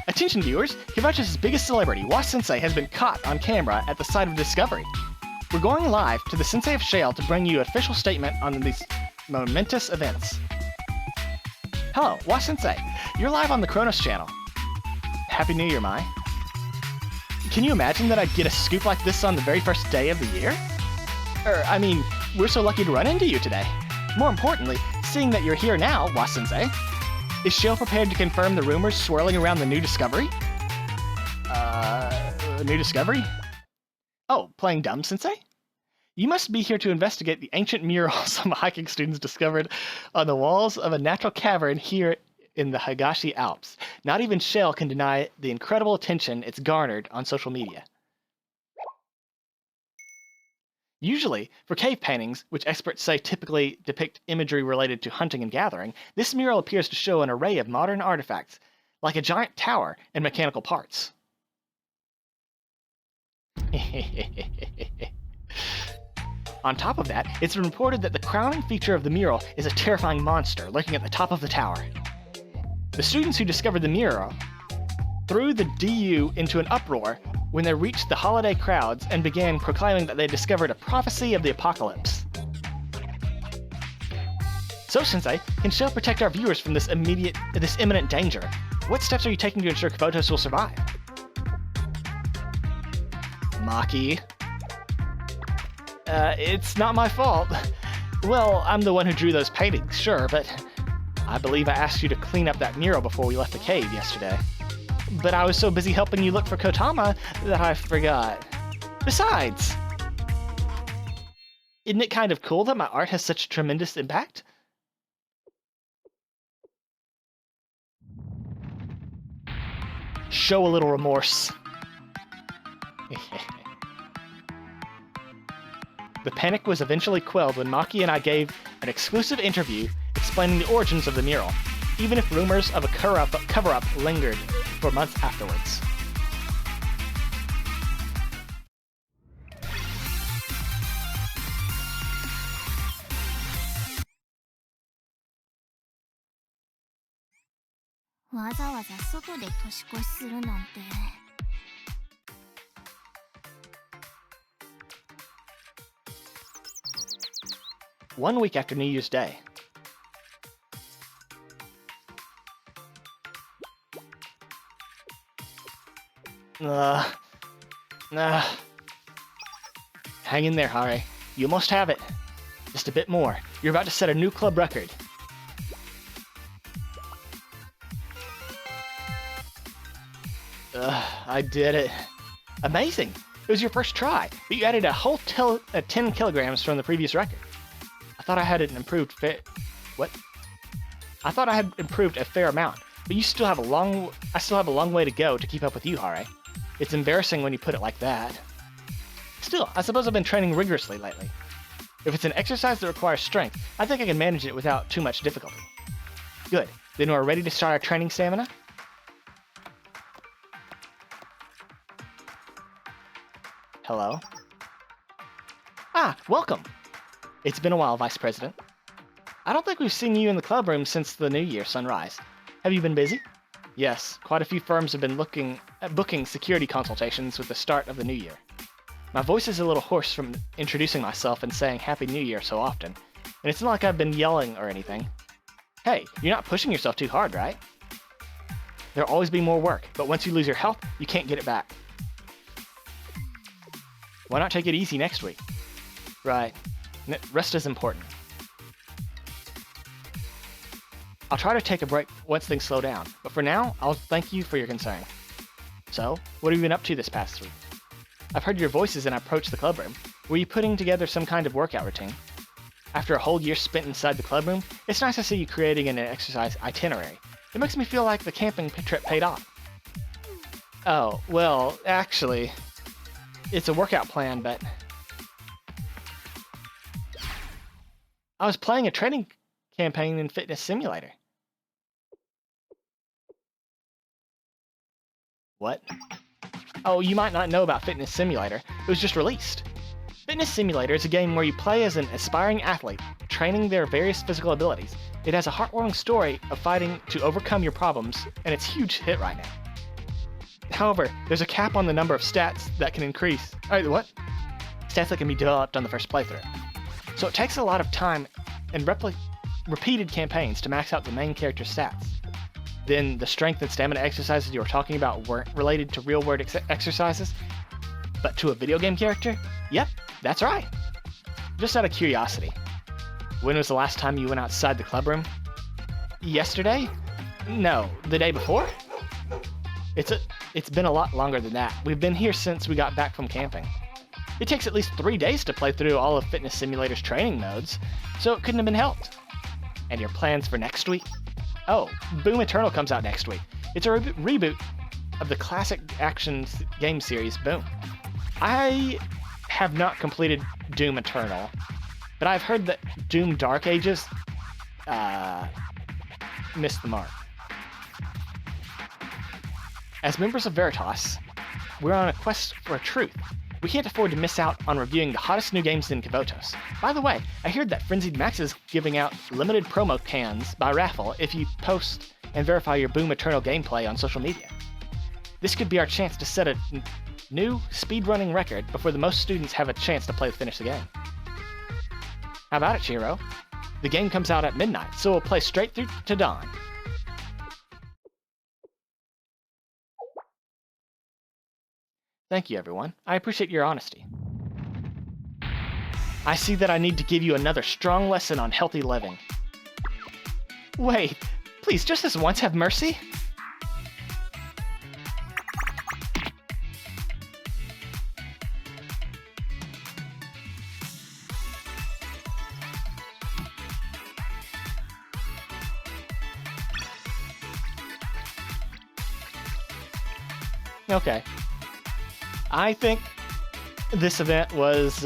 Attention viewers, Hibachi's biggest celebrity, Wa-sensei, has been caught on camera at the site of discovery. We're going live to the Sensei of Shale to bring you an official statement on these momentous events. Hello, Wa-sensei. You're live on the Chronos channel. Happy New Year, Mai. Can you imagine that I'd get a scoop like this on the very first day of the year? We're so lucky to run into you today. More importantly, seeing that you're here now, Wa-sensei, is Shale prepared to confirm the rumors swirling around the new discovery? New discovery? Oh, playing dumb, Sensei? You must be here to investigate the ancient murals some hiking students discovered on the walls of a natural cavern here in the Higashi Alps. Not even Shale can deny the incredible attention it's garnered on social media. Usually, for cave paintings, which experts say typically depict imagery related to hunting and gathering, this mural appears to show an array of modern artifacts, like a giant tower and mechanical parts. On top of that, it's been reported that the crowning feature of the mural is a terrifying monster lurking at the top of the tower. The students who discovered the mural threw the DU into an uproar when they reached the holiday crowds and began proclaiming that they discovered a prophecy of the apocalypse. So, Sensei, can Shell protect our viewers from this imminent danger? What steps are you taking to ensure Photos will survive? Maki. It's not my fault. Well, I'm the one who drew those paintings, sure, but I believe I asked you to clean up that mural before we left the cave yesterday. But I was so busy helping you look for Kotama that I forgot. Besides, isn't it kind of cool that my art has such a tremendous impact? Show a little remorse. The panic was eventually quelled when Maki and I gave an exclusive interview explaining the origins of the mural, even if rumors of a cover-up lingered for months afterwards. One week after New Year's Day. Hang in there, Hare. You almost have it. Just a bit more. You're about to set a new club record. I did it. Amazing. It was your first try, but you added a whole 10 kilograms from the previous record. I thought I had improved a fair amount, but I still have a long way to go to keep up with you, Hare. It's embarrassing when you put it like that. Still, I suppose I've been training rigorously lately. If it's an exercise that requires strength, I think I can manage it without too much difficulty. Good. Then we're ready to start our training stamina? Hello? Ah, welcome! It's been a while, Vice President. I don't think we've seen you in the club room since the New Year sunrise. Have you been busy? Yes, quite a few firms have been booking security consultations with the start of the new year. My voice is a little hoarse from introducing myself and saying Happy New Year so often, and it's not like I've been yelling or anything. Hey, you're not pushing yourself too hard, right? There'll always be more work, but once you lose your health, you can't get it back. Why not take it easy next week? Right. Rest is important. I'll try to take a break once things slow down, but for now, I'll thank you for your concern. So, what have you been up to this past week? I've heard your voices and I approached the club room. Were you putting together some kind of workout routine? After a whole year spent inside the club room, it's nice to see you creating an exercise itinerary. It makes me feel like the camping trip paid off. Oh, well, actually, it's a workout plan, but I was playing a training campaign in Fitness Simulator. What? Oh, you might not know about Fitness Simulator. It was just released. Fitness Simulator is a game where you play as an aspiring athlete, training their various physical abilities. It has a heartwarming story of fighting to overcome your problems, and it's a huge hit right now. However, there's a cap on the number of stats that can increase. Stats that can be developed on the first playthrough. So it takes a lot of time and repeated campaigns to max out the main character's stats. Then the strength and stamina exercises you were talking about weren't related to real-world exercises, but to a video game character? Yep, that's right. Just out of curiosity, when was the last time you went outside the club room? Yesterday? No, the day before? It's been a lot longer than that. We've been here since we got back from camping. It takes at least 3 days to play through all of Fitness Simulator's training modes, so it couldn't have been helped. And your plans for next week? Oh, Boom Eternal comes out next week. It's a reboot of the classic action game series Boom. I have not completed Doom Eternal, but I've heard that Doom Dark Ages missed the mark. As members of Veritas, we're on a quest for truth. We can't afford to miss out on reviewing the hottest new games in Kavotos. By the way, I heard that Frenzied Max is giving out limited promo cans by raffle if you post and verify your Boom Eternal gameplay on social media. This could be our chance to set a new speedrunning record before the most students have a chance to finish the game. How about it, Chiro? The game comes out at midnight, so we'll play straight through to dawn. Thank you, everyone. I appreciate your honesty. I see that I need to give you another strong lesson on healthy living. Wait, please, just this once, have mercy. Okay. I think this event was,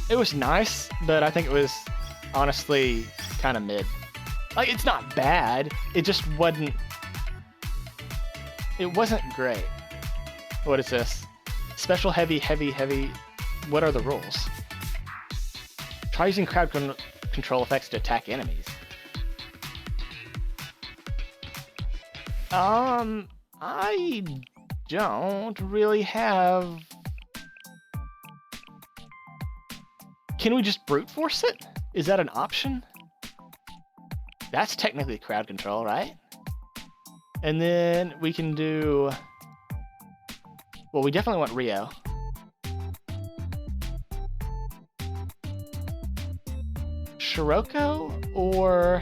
it was nice, but I think it was honestly kind of mid. Like, it's not bad, it just wasn't great. What is this? Special heavy. What are the rules? Try using crowd control effects to attack enemies. I don't really have... Can we just brute force it? Is that an option? That's technically crowd control, right? And then we can do... Well, we definitely want Rio. Shiroko or...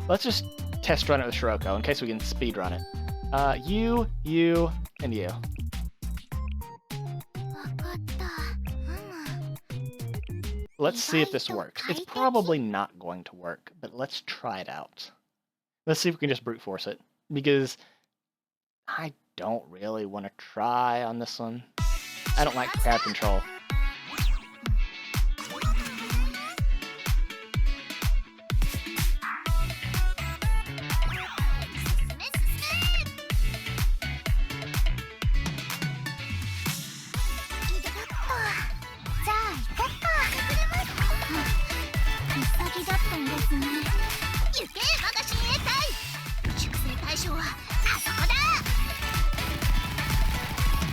Let's just test run it with Shiroko in case we can speed run it. You, and you. Let's see if this works. It's probably not going to work, but let's try it out. Let's see if we can just brute force it, because I don't really want to try on this one. I don't like crowd control.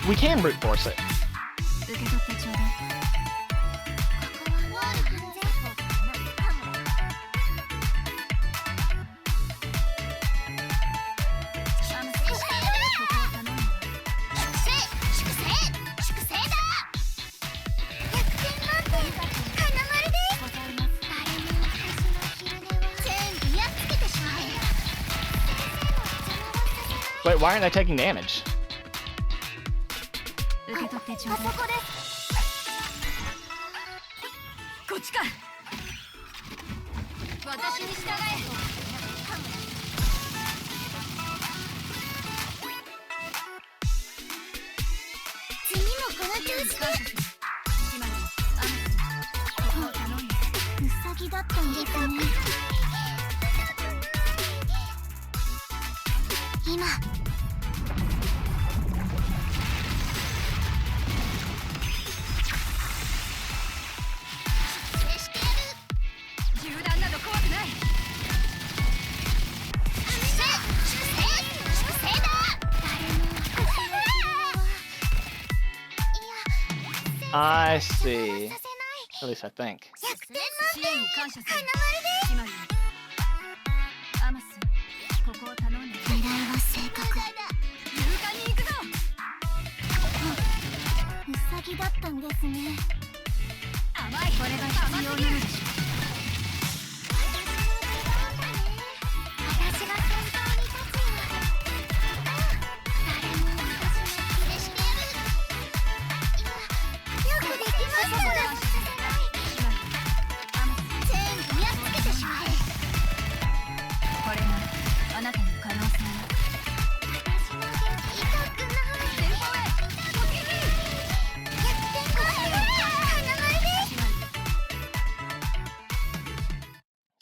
We can brute force it. Wait, why aren't they taking damage? I see. At least I think.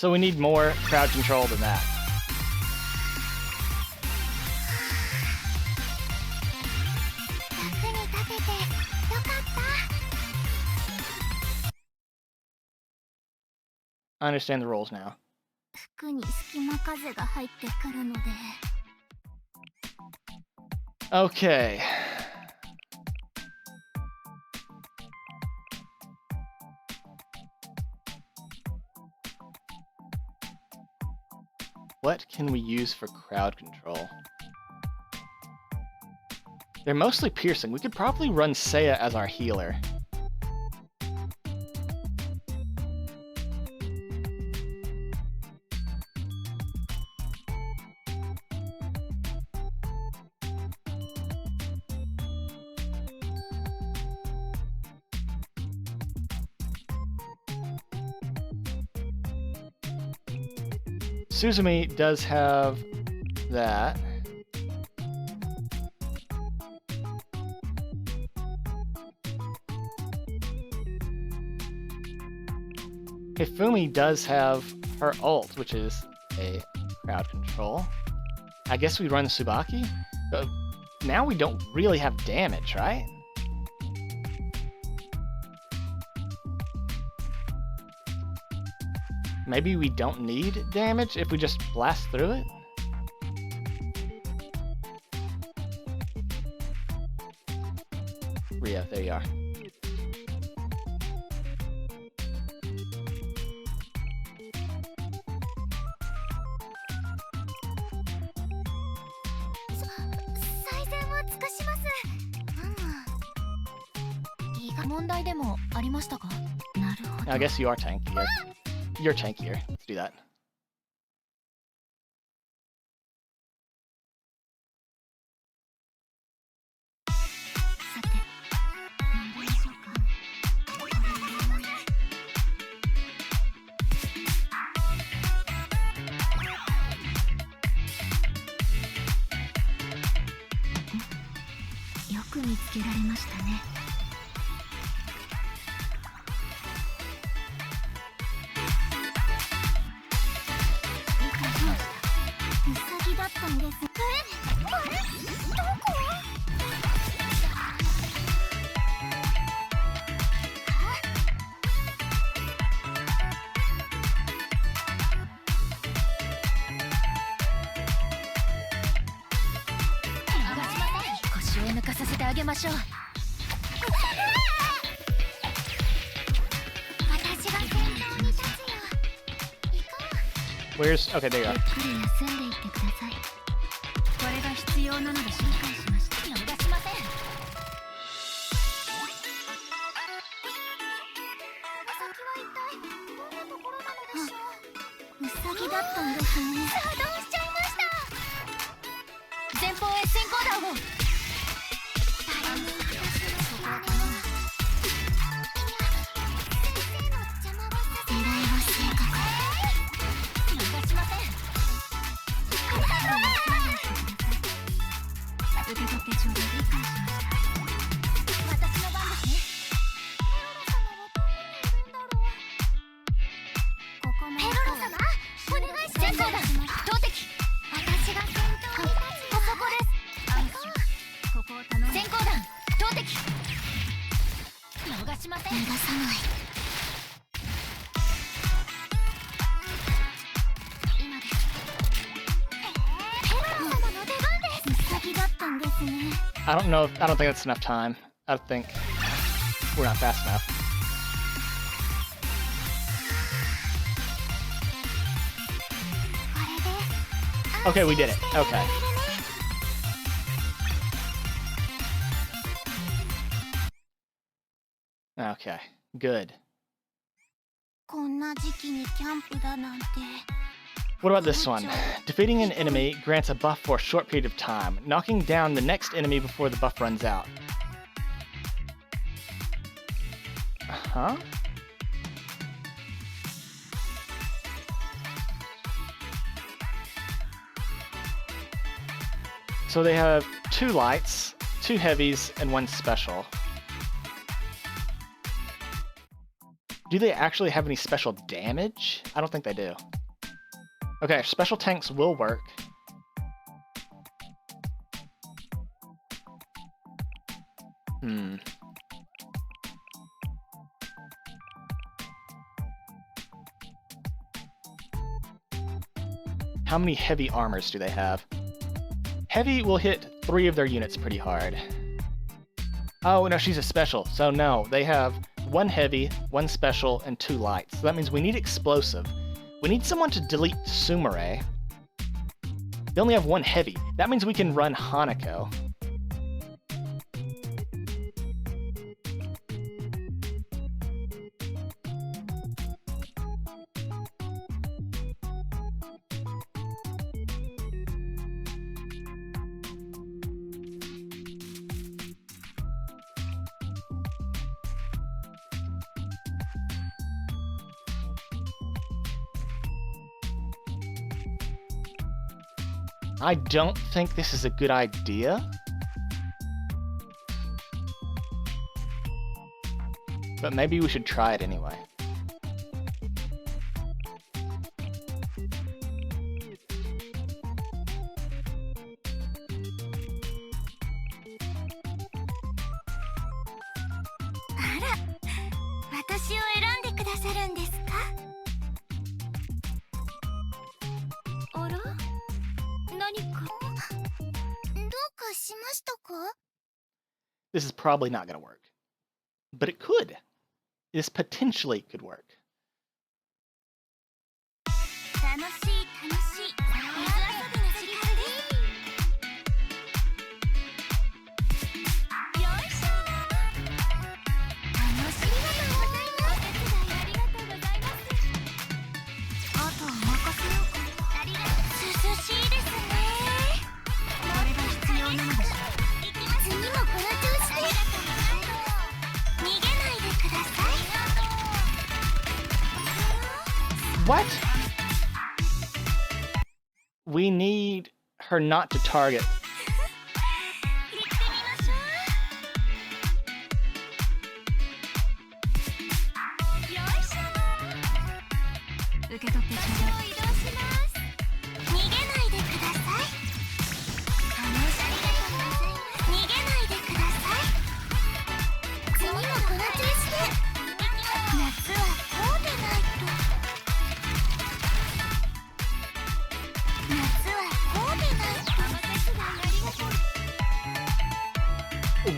So we need more crowd control than that. I understand the rules now. Okay. What can we use for crowd control? They're mostly piercing. We could probably run Seiya as our healer. Suzumi does have that. Hifumi does have her ult, which is a crowd control. I guess we run Tsubaki, but now we don't really have damage, right? Maybe we don't need damage if we just blast through it? Ria, there you are. I guess you are tankier. You're tankier. Let's do that. Where's... okay, there you are. I don't know. I don't think that's enough time. I think we're not fast enough. Okay, we did it. Okay. Okay, good. What about this one? Defeating an enemy grants a buff for a short period of time, knocking down the next enemy before the buff runs out. Huh? So they have 2 lights, 2 heavies, and 1 special. Do they actually have any special damage? I don't think they do. Okay, special tanks will work. How many heavy armors do they have? Heavy will hit 3 of their units pretty hard. Oh, no, she's a special. So no, they have 1 heavy, 1 special, and 2 lights. So that means we need explosive. We need someone to delete Sumire. They only have 1 heavy. That means we can run Hanako. I don't think this is a good idea. But maybe we should try it anyway. This is probably not going to work. But it could. This potentially could work. What? We need her not to target.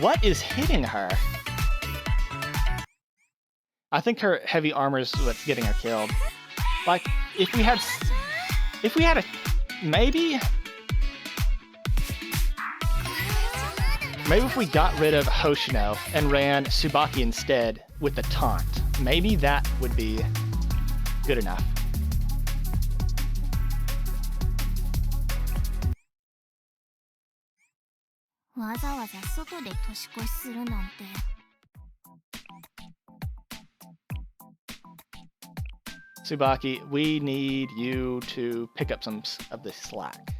What is hitting her? I think her heavy armor is what's getting her killed. Like, if we had a, maybe if we got rid of Hoshino and ran Tsubaki instead with the taunt, maybe that would be good enough. Tsubaki, we need you to pick up some of the slack.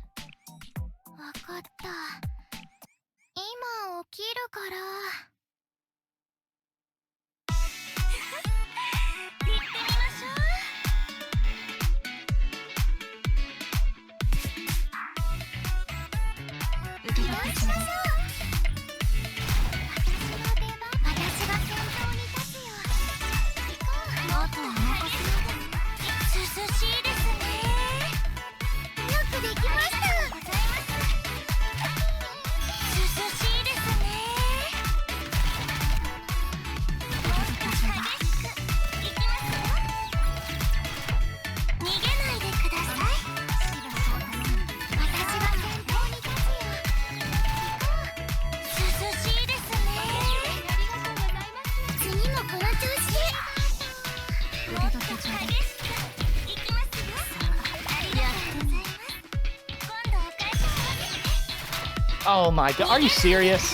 Oh my god, are you serious?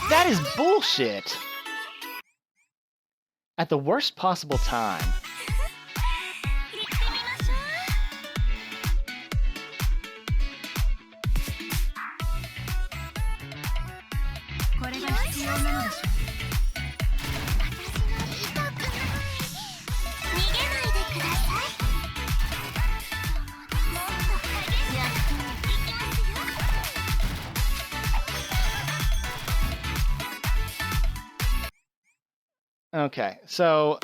That is bullshit! At the worst possible time. Okay, so...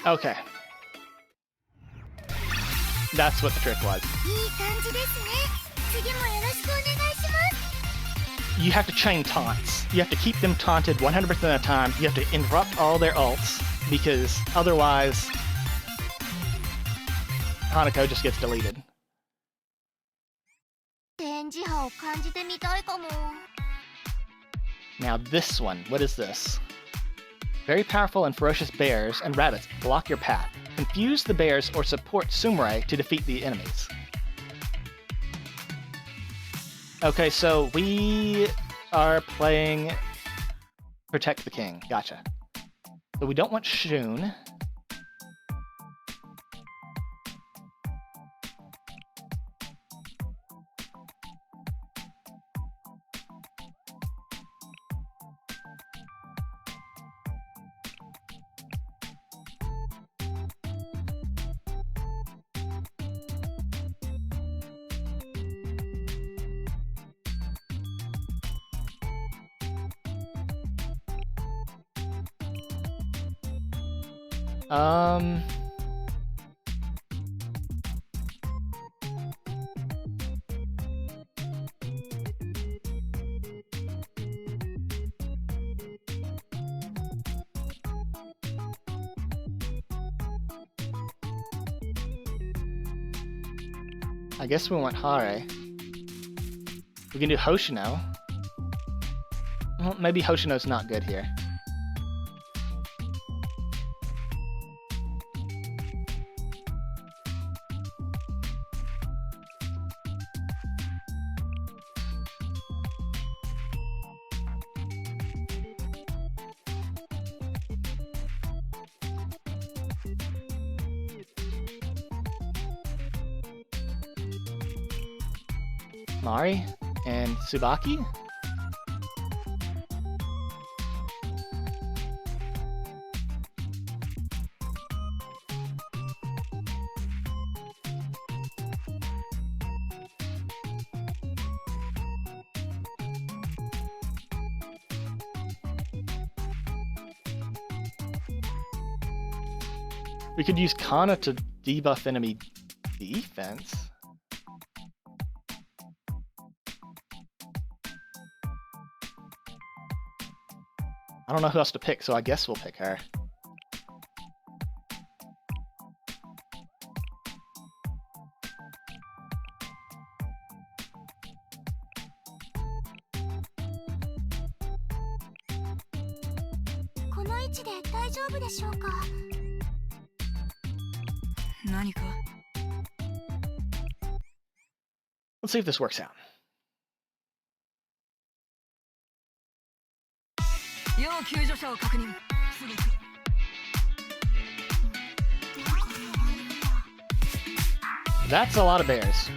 Okay. That's what the trick was. You have to chain taunts. You have to keep them taunted 100% of the time. You have to interrupt all their ults, because otherwise Hanako just gets deleted. Now this one, what is this? Very powerful and ferocious bears and rabbits block your path. Confuse the bears or support Sumire to defeat the enemies. Okay, so we are playing Protect the King. Gotcha. So we don't want Shun. I guess we want Hare. We can do Hoshino. Well, maybe Hoshino's not good here. Mari and Tsubaki? We could use Kana to debuff enemy defense. I don't know who else to pick, so I guess we'll pick her. Let's see if this works out. That's a lot of bears.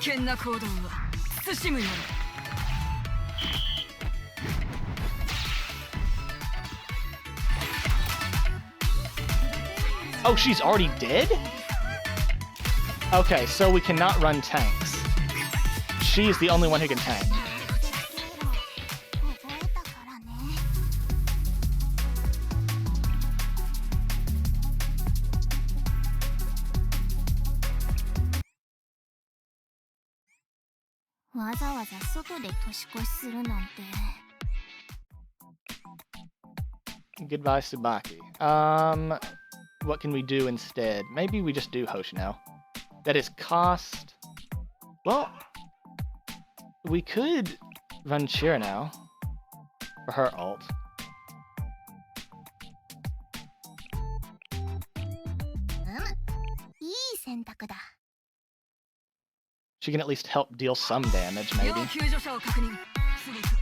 険な行動は慎むように。Oh, she's already dead? Okay, so we cannot run tanks. She is the only one who can tank. わざわざ外で年越しするなんて。 Goodbye, Tsubaki. What can we do instead? Maybe we just do Hoshino. That is cost. Well, we could run Chira now for her ult. いい選択だ。 She can at least help deal some damage, maybe. 要救助者を確認。すぐ行く。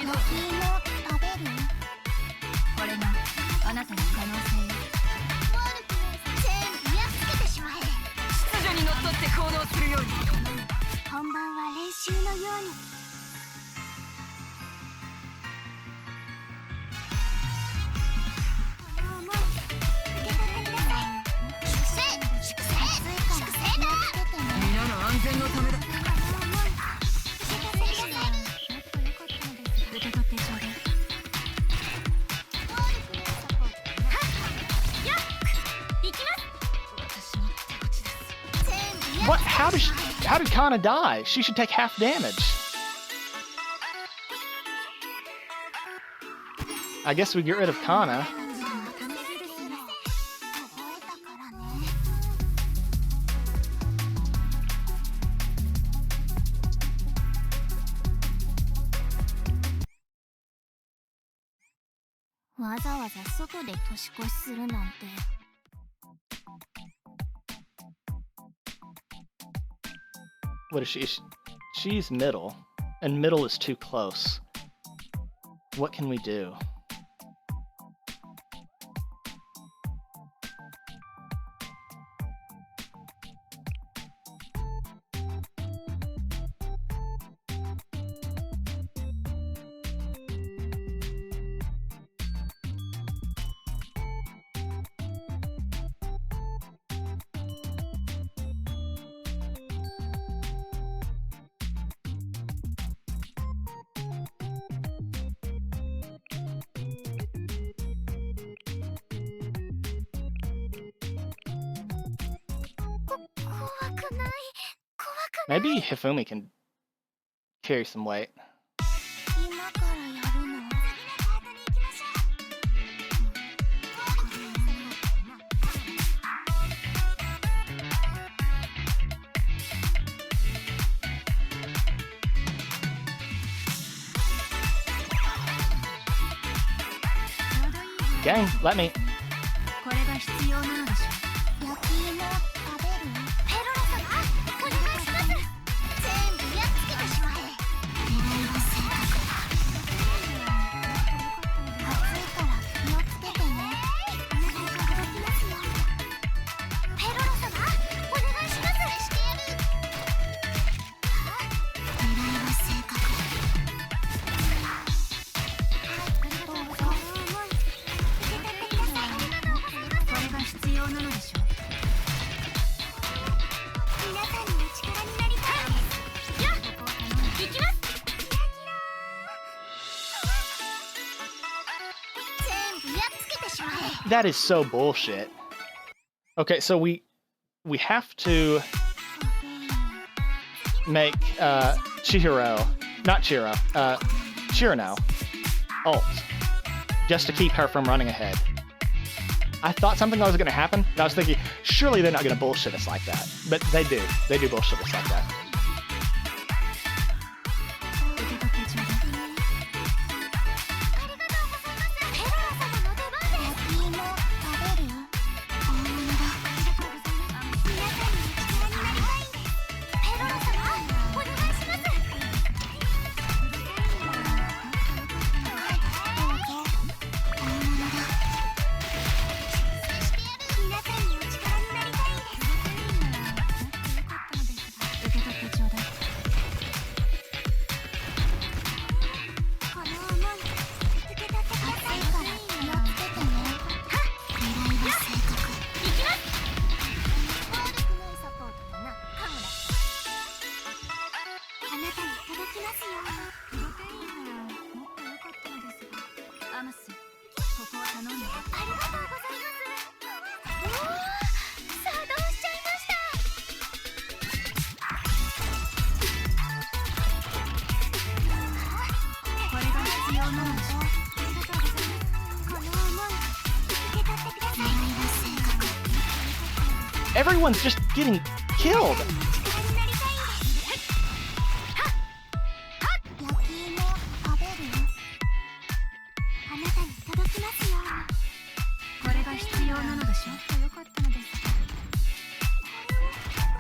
焼き芋食べる？これがあなたの可能性。全部やっつけてしまえ。秩序にのっとって行動するように。本番は練習のように。受け取ってください。粛清だ。皆の安全のためだ。受け取ってちょうだい。 What? How did Kana die? She should take half damage. I guess we get rid of Kana. わざわざ外で年越しするなんて。 What is she? She's middle, and middle is too close. What can we do? Maybe Hifumi can carry some weight. 今からやるの？ Gang, let me. これが必要なのでしょ。焼き芋食べる？ペロロ様、お願いします。全部やっつけてしまえ。狙いは正確だ。暑いから気をつけてね。お願いが届きますよ。ペロロ様、お願いします。してやる。狙いは正確だ。どうぞ。 これが必要なのでしょう。皆さんにお力になりたいです。やっ、行きます。全部やっつけてしまえ。 That is so bullshit. Okay, so we have to make Chihiro, not Chiro, Chirano ult just to keep her from running ahead. I thought something was going to happen, and I was thinking, surely they're not going to bullshit us like that. But they do. They do bullshit us like that. 受け取ってちょうだい。ありがとうございます。ペロロ様の出番です。焼き芋食べる？大物だ。ありがとうございます。皆さんにお力になりたいんです。必要なのでしょ。ありがとうございます。この思い受け取ってください。狙いは正確。 Everyone's just getting killed. 力になりたいんです。焼き芋食べる？あなたに届きますよ。これが必要なのでしょ。よかったのです。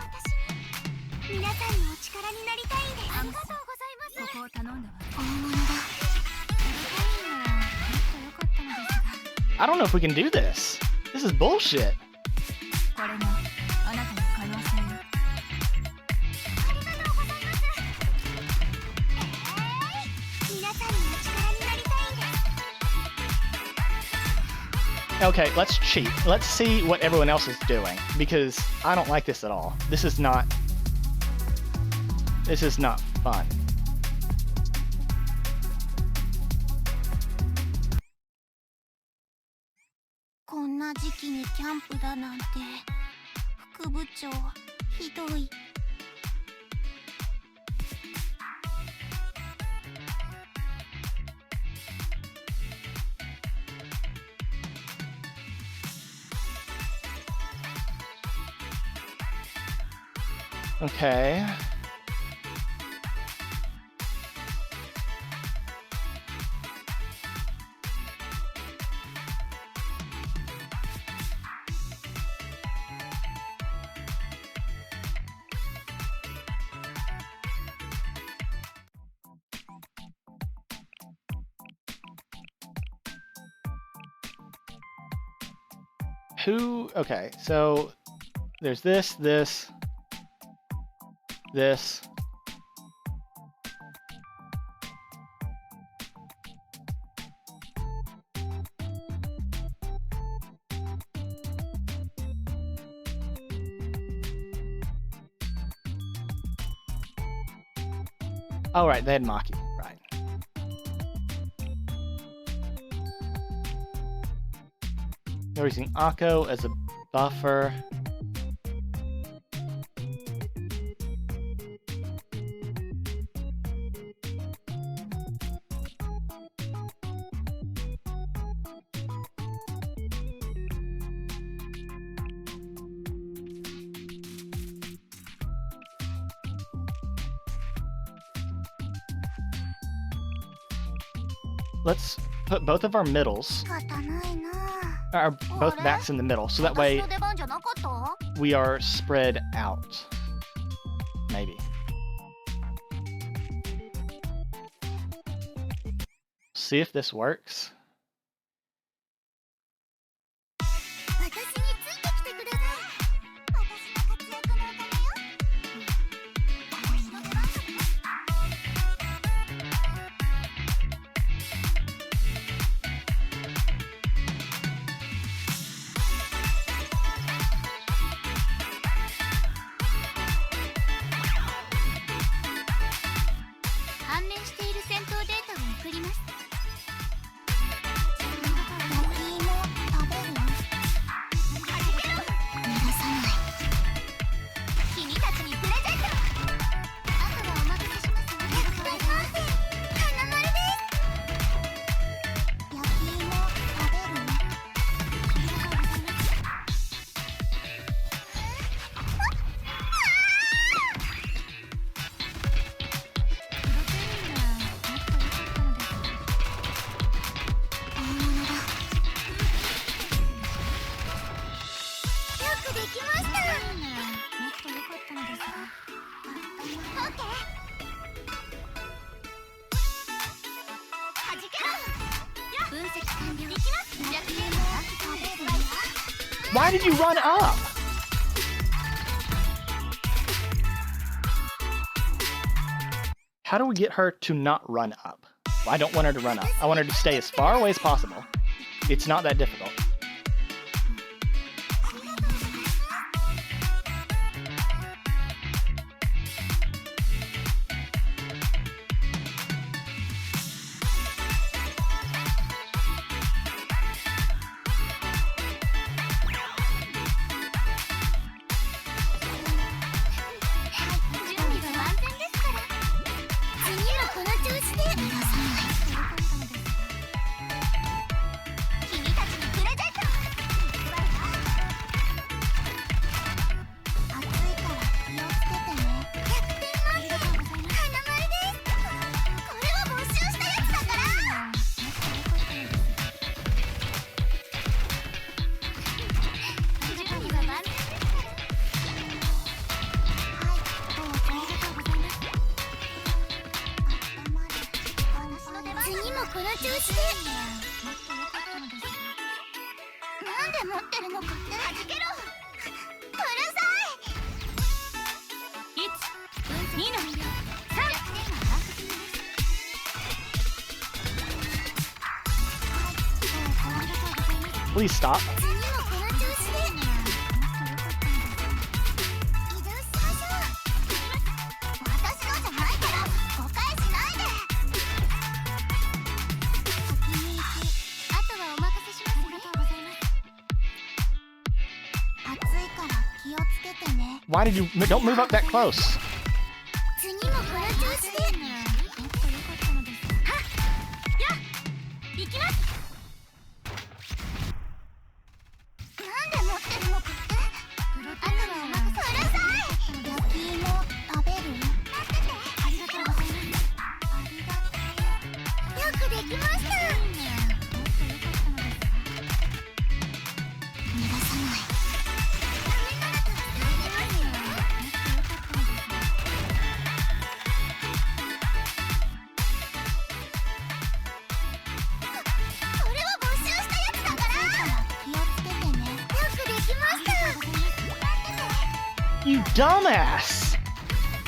私に皆さんのお力になりたいんです。ありがとうございます。ここを頼んだわ。大物だ。高いならもっと良かったのですが。 I don't know if we can do this. This is bullshit. これがあなたの可能性よ。ありがとうございます。皆さんのお力になりたいんです。 Okay, let's cheat. Let's see what everyone else is doing because I don't like this at all. This is not fun. こんな時期にキャンプだなんて。副部長、ひどい。Okay. Okay, so there's this. Oh, right, they had Maki, right. They're using Akko as a buffer. Let's put both of our middles, 仕方ないな。 or both backs in the middle, so that 私 way の出番じゃなかった？ we are spread out. Maybe. See if this works. 私についてきてください。私の活躍のおかげよ。私の出番じゃなかった。 判明している戦闘データを送ります。焼き芋食べる？はじけろ！逃がさない。君たちにプレゼント。あとはお任せします。花丸です。焼き芋食べる？ありがとうございます。 Why did you run up? How do we get her to not run up? I don't want her to run up. I want her to stay as far away as possible. It's not that difficult. もこの調子でなんで持ってるのかって弾けろ。うるさい。1、2の3。 Please stop. 次もこの調子で移動しましょう。私のじゃないから誤解しないで。先に行き、あとはお任せしますね。ありがとうございます。暑いから気をつけてね。 Why did you... Don't move up that close. 次もこの調子で行きます。なんで持ってるのかってあとはお任せ。うるさい。焼き芋食べる？待ってて。ありがとうございます。ありがとう。よくできました。逃がさない。これは没収したやつだから。気をつけてね。よくできました。待ってて。 You dumbass!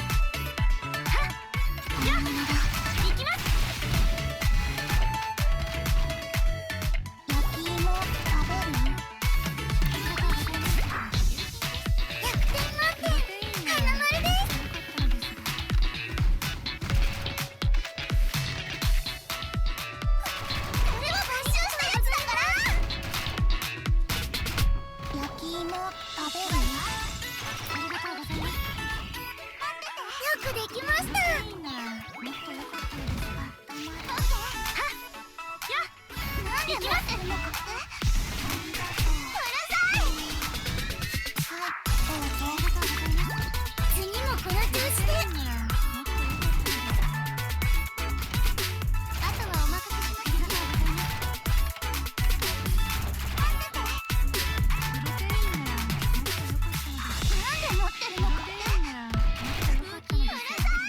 行きます。焼き芋食べる？100点満点。花丸です。これは没収したやつだから。焼き芋食べる？ありがとうございます。よくできました。もっと良かったのですが。なんで持ってるのかって？うるさい。はい、どうぞ。次もこの調子であとはお任せします。なんで持ってるのかって？うるさい。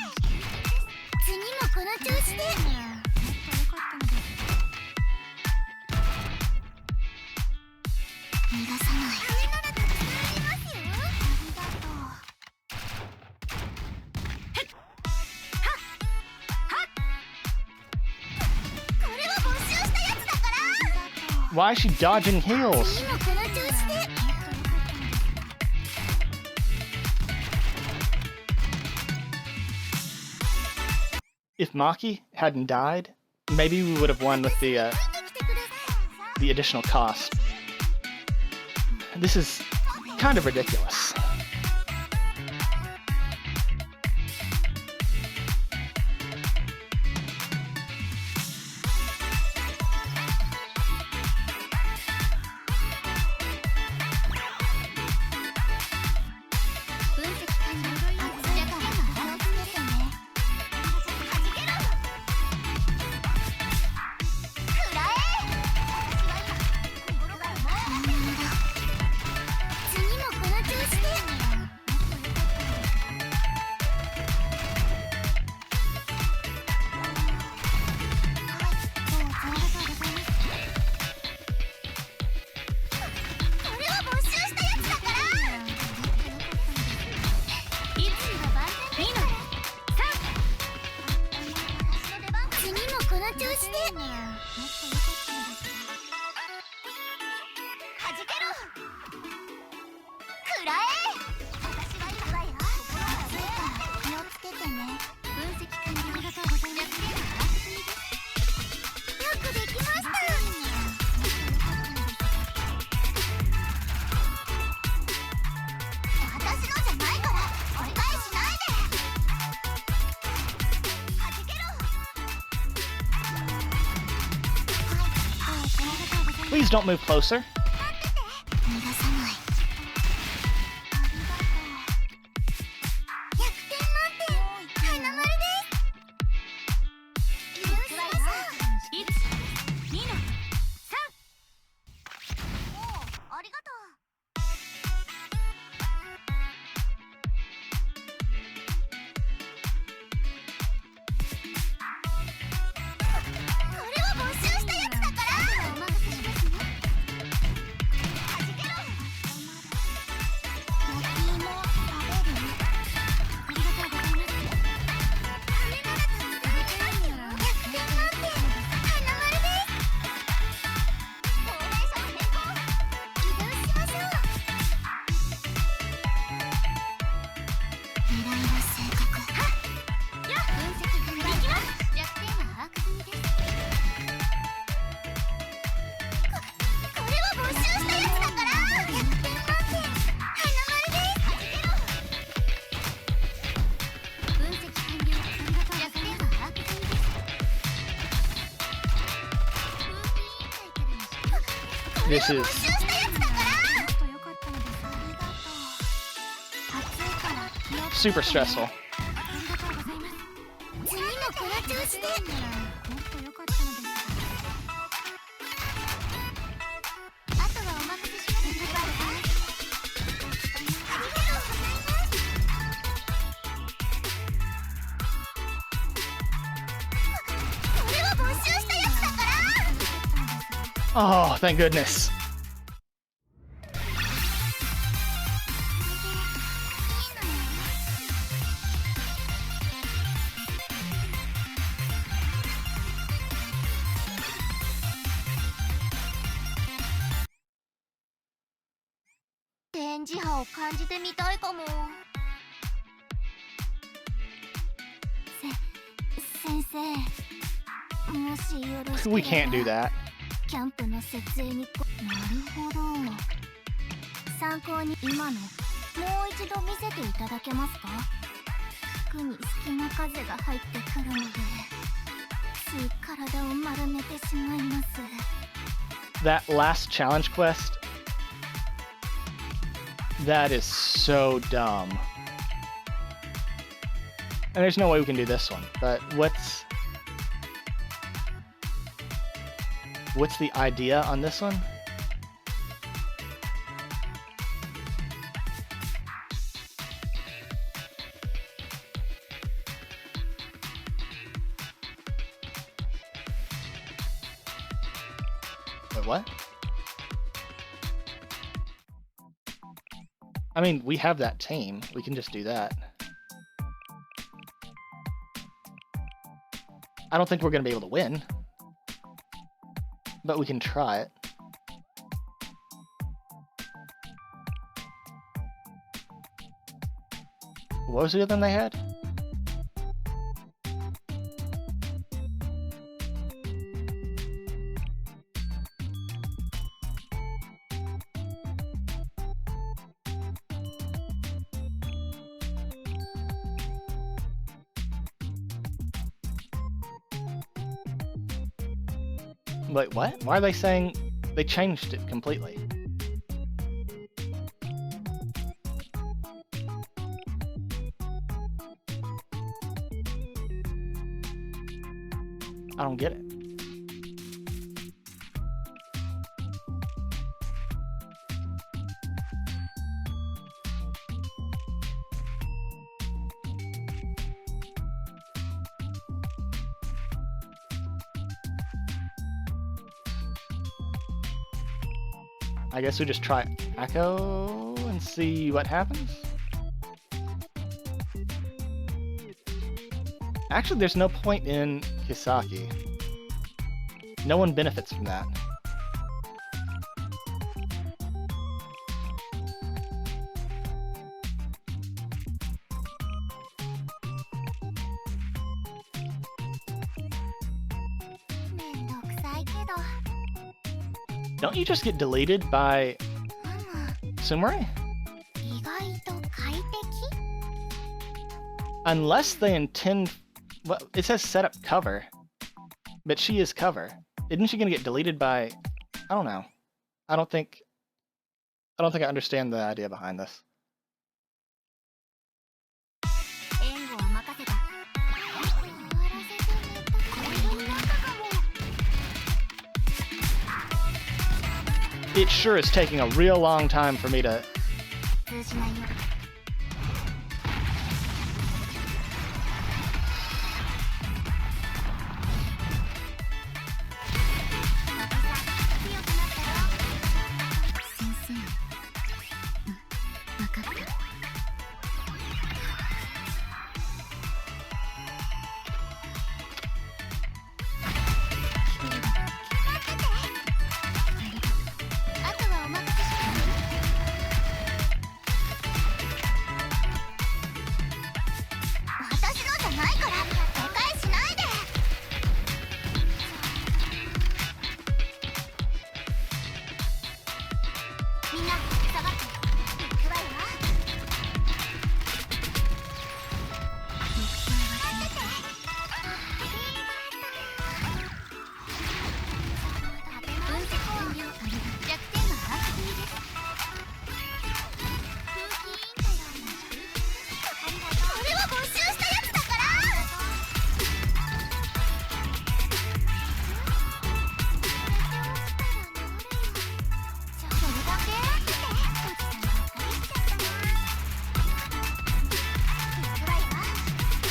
次もこの調子で逃がさない。それならたくさんありますよ。ありがとう。これは没収したやつだから。 Why is she dodging heels? 次もこの調子でIf Maki hadn't died, maybe we would have won with the ついてきてください。 the additional cost. This is kind of ridiculous. Please don't move closer. 逃がさない。100点満点。花丸です。よし、1、2の3。おお、ありがとう。これ This is もっと良かったのです。ありがとう。暑いから気をつけてね。 super stressful. ありがとうございます。次もこの調子で。ならもっと良かったのです。あとはお任せします。ありがとうございます。これは募集したやつだから。 Oh, thank goodness. 電磁波を感じてみたいかも。先生、もしよろしければ We can't do that. キャンプの設営になるほど。参考に今のもう一度見せていただけますか。服に隙間風が入ってくるのでつい体を丸めてしまいます。 That last challenge quest. That is so dumb. And there's no way we can do this one. But what's the idea on this one? Wait, what? I mean, we have that team. We can just do that. I don't think we're going to be able to win. But we can try it. What was the other one they had? Wait, what? Why are they saying they changed it completely? I don't get it. I guess we just try Echo and see what happens. Actually, there's no point in Hisaki. No one benefits from that. Don't you just get deleted by Sumire? Unless they intend... Well, it says set up cover. But she is cover. Isn't she gonna get deleted by... I don't know. I don't think I understand the idea behind this. It sure is taking a real long time for me to...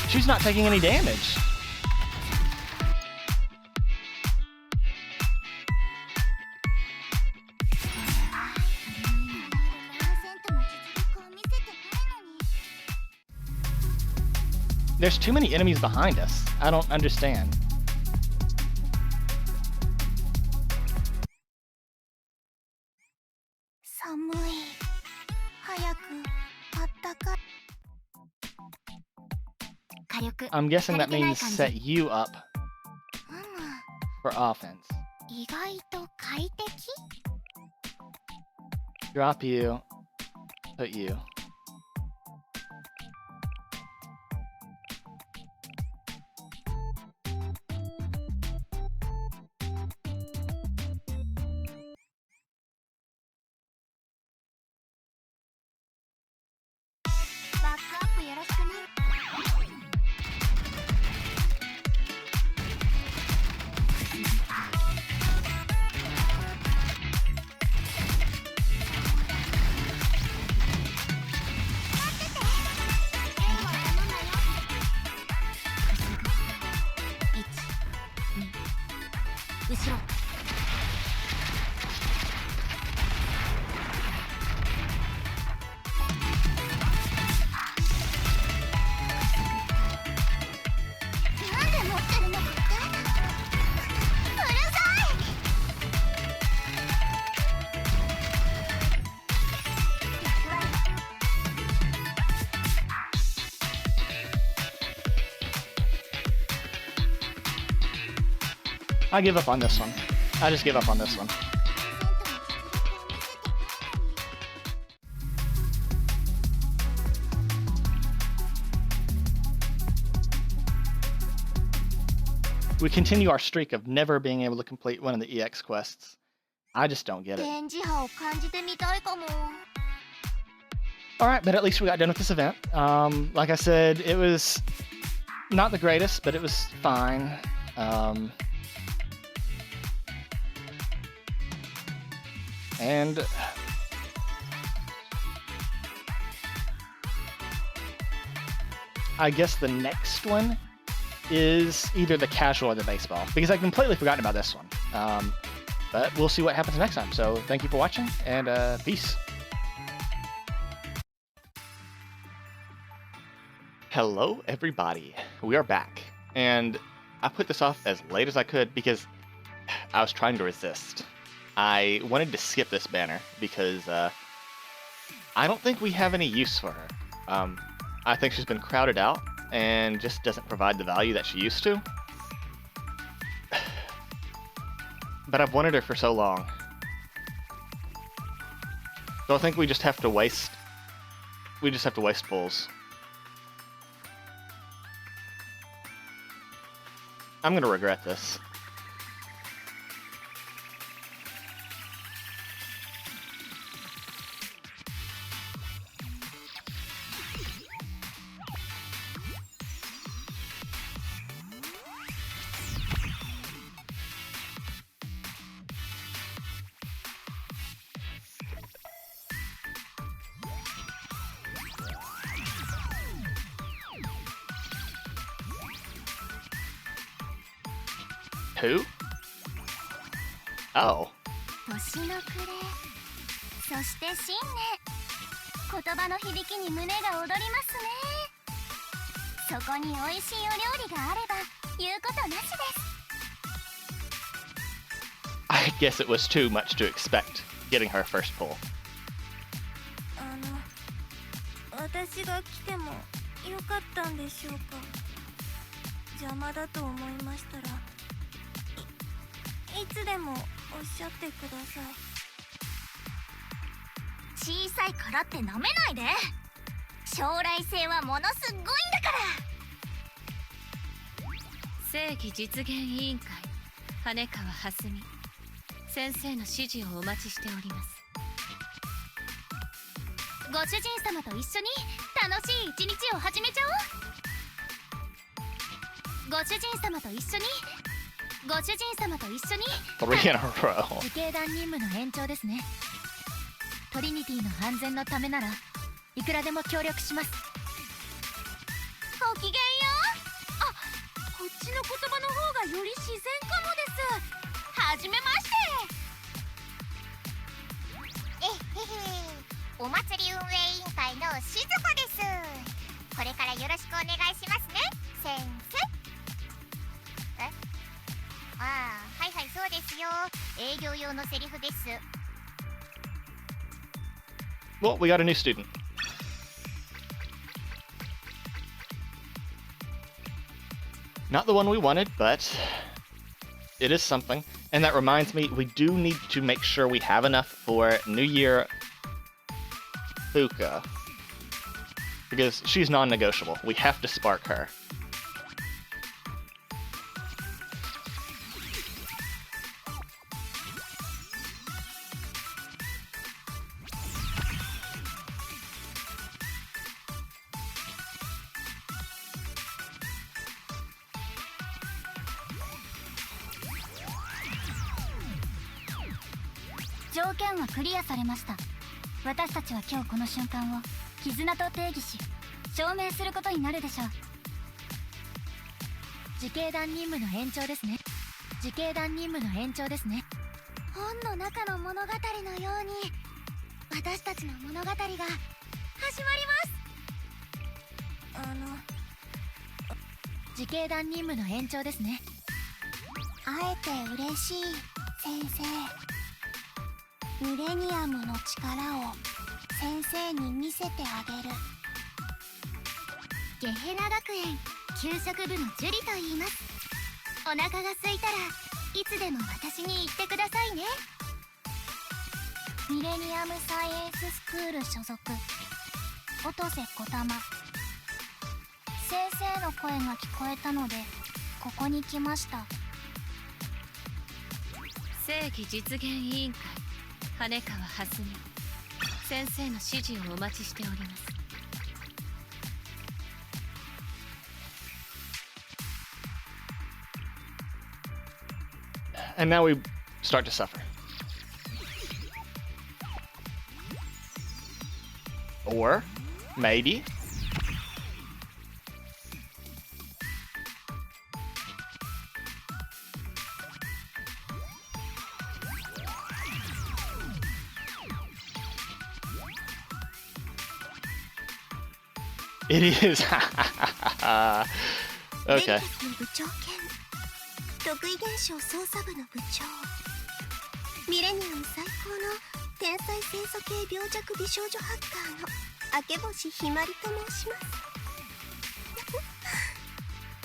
She's not taking any damage. There's too many enemies behind us. I don't understand. I'm guessing that means set you up for offense. Drop you, put you. I give up on this one. I just give up on this one. We continue our streak of never being able to complete one of the EX quests. I just don't get it. Alright, but at least we got done with this event. Like I said, it was not the greatest, but it was fine. And I guess the next one is either the casual or the baseball, because I've completely forgotten about this one. But we'll see what happens next time. So thank you for watching, and peace. Hello, everybody. We are back, and I put this off as late as I could because I was trying to resist. I wanted to skip this banner because I don't think we have any use for her. I think she's been crowded out and just doesn't provide the value that she used to. But I've wanted her for so long. So I think we just have to waste... We just have to waste pulls. I'm gonna regret this. Who? Oh. 年の暮れ、そして新年。言葉の響きに胸が躍りますね。そこに美味しいお料理があれば言うことなしです。I guess it was too much to expect getting her first pull. 私が来てもよかったんでしょうか。邪魔だと思いましたら。いつでもおっしゃってください。小さいからってなめないで。将来性はものすごいんだから。正義実現委員会羽川蓮美先生の指示をお待ちしております。ご主人様と一緒に楽しい一日を始めちゃおう。ご主人様と一緒にご主人様と一緒に 3 in a row. 自警団任務の延長ですね。トリニティの安全のためならいくらでも協力します。ごきげんよう。静子です。これからよろしくお願いしますね、先生。え、ああ、はいはい、そうですよ。営業用のセリフです。 Well, we got a new student. Not the one we wanted, but it is something. And that reminds me, we do need to make sure we have enough for New Year Fuka. Because she's non-negotiable. We have to spark her.条件はクリアされました。私たちは今日この瞬間を絆と定義し証明することになるでしょう。自警団任務の延長ですね。自警団任務の延長ですね。本の中の物語のように私たちの物語が始まります。自警団任務の延長ですね。会えて嬉しい、先生。ミレニアムの力を先生に見せてあげる。ゲヘナ学園給食部のジュリと言います。お腹が空いたらいつでも私に言ってくださいね。ミレニアムサイエンススクール所属、音瀬小玉。先生の声が聞こえたのでここに来ました。正規実現委員会羽川蓮美、先生の指示をお待ちしております。And now we start to suffer. Or maybe it is. Okay. 部長兼得意現象捜査部の部長、ミレニアム最高の天才清楚系病弱美少女ハッカーの明星ひまりと申しま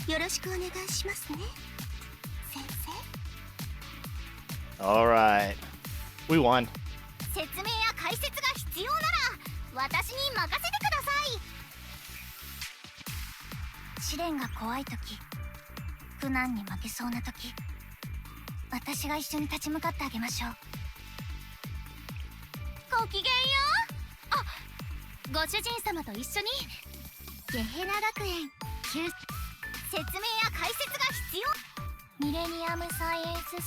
す。よろしくお願いしますね、先生。 Alright. We won. 説明や解説が必要なら私に任せてください。試練が怖い時、苦難に負けそうな時、私が一緒に立ち向かってあげましょう。ごきげんよう。あ、ご主人様と一緒にゲヘナ学園説明や解説が必要。ミレニアムサイエンス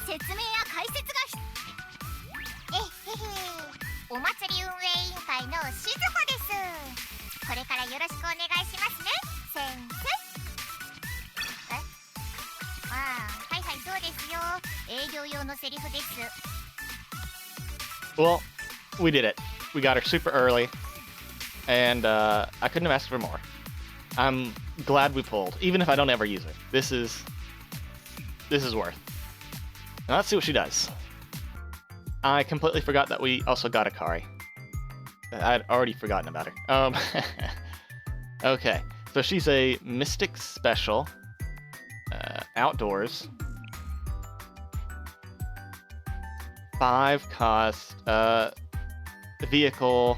説明や解説がえへへ、お祭り運営委員会のしずこです。これからよろしくお願いしますね、先生。え、ああ、はいはい、そうですよ。営業用のセリフです。 Well, we did it. We got her super early, and I couldn't have asked for more. I'm glad we pulled, even if I don't ever use it. This is worth. Now let's see what she does. I completely forgot that we also got Akari. I'd already forgotten about her. Okay, so she's a Mystic Special, outdoors. 5 cost, vehicle.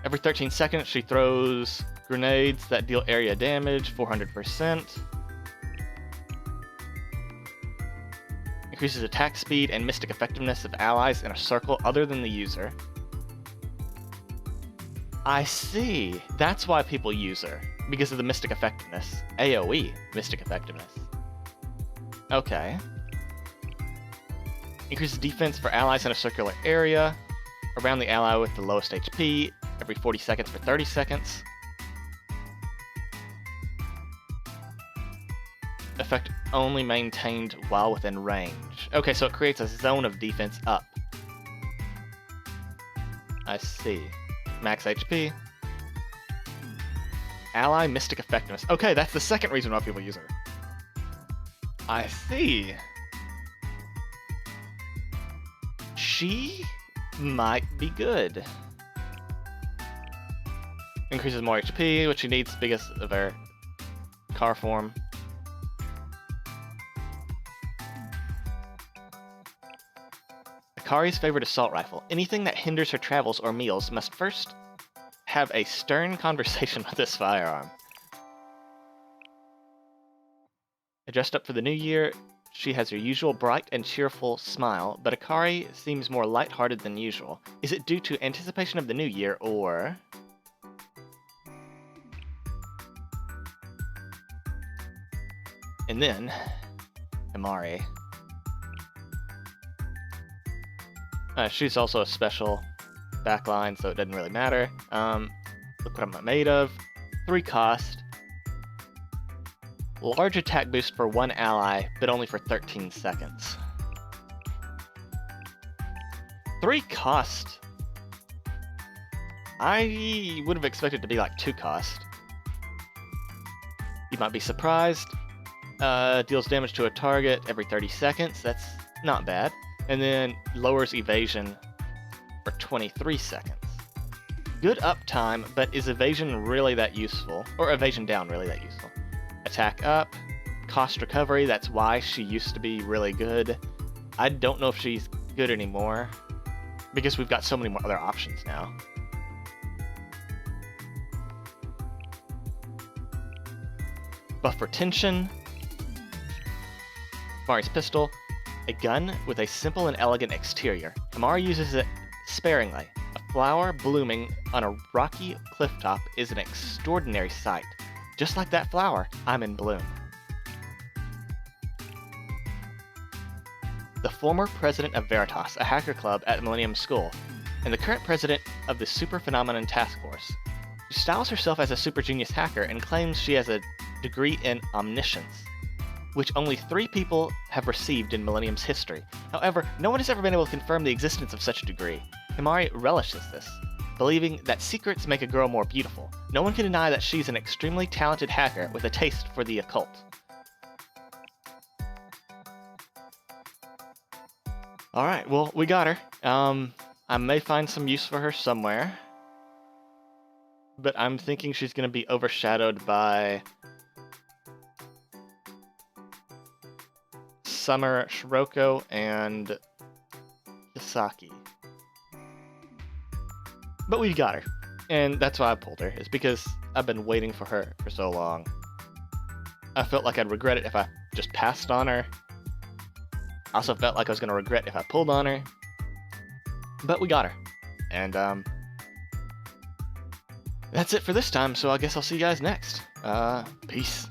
Every 13 seconds, she throws grenades that deal area damage, 400%. Increases attack speed and mystic effectiveness of allies in a circle other than the user. I see. That's why people use her. Because of the mystic effectiveness. AoE mystic effectiveness. Okay. Increases defense for allies in a circular area. Around the ally with the lowest HP. Every 40 seconds for 30 seconds. effect only maintained while within range. Okay, so it creates a zone of defense up. I see. Max HP. Ally Mystic Effectiveness. Okay, that's the second reason why people use her. I see. She might be good. Increases more HP, which she needs because of her car form. Akari's favorite assault rifle. Anything that hinders her travels or meals must first have a stern conversation with this firearm. Dressed up for the new year, she has her usual bright and cheerful smile, but Akari seems more lighthearted than usual. Is it due to anticipation of the new year, or... And then, Himari. She's also a special backline, so it doesn't really matter. Look what I'm made of. 3 cost. Large attack boost for 1 ally, but only for 13 seconds. 3 cost. I would have expected it to be like 2 cost. You might be surprised. Deals damage to a target every 30 seconds. That's not bad. And then lowers evasion for 23 seconds. Good uptime, but is evasion really that useful? Or evasion down really that useful? Attack up, cost recovery, that's why she used to be really good. I don't know if she's good anymore, because we've got so many more other options now. Buff for tension. Himari's pistol. A gun with a simple and elegant exterior. Himari uses it sparingly. A flower blooming on a rocky clifftop is an extraordinary sight. Just like that flower, I'm in bloom. The former president of Veritas, a hacker club at Millennium School, and the current president of the Super Phenomenon Task Force. She styles herself as a super genius hacker and claims she has a degree in omniscience, which only 3 people have received in Millennium's history. However, no one has ever been able to confirm the existence of such a degree. Himari relishes this, believing that secrets make a girl more beautiful. No one can deny that she's an extremely talented hacker with a taste for the occult. Alright, well, we got her. I may find some use for her somewhere, but I'm thinking she's going to be overshadowed by Summer, Shiroko, and Yasaki. But we got her, and that's why I pulled her, is because I've been waiting for her for so long. I felt like I'd regret it if I just passed on her. I also felt like I was going to regret if I pulled on her. But we got her. And, that's it for this time, so I guess I'll see you guys next. Peace.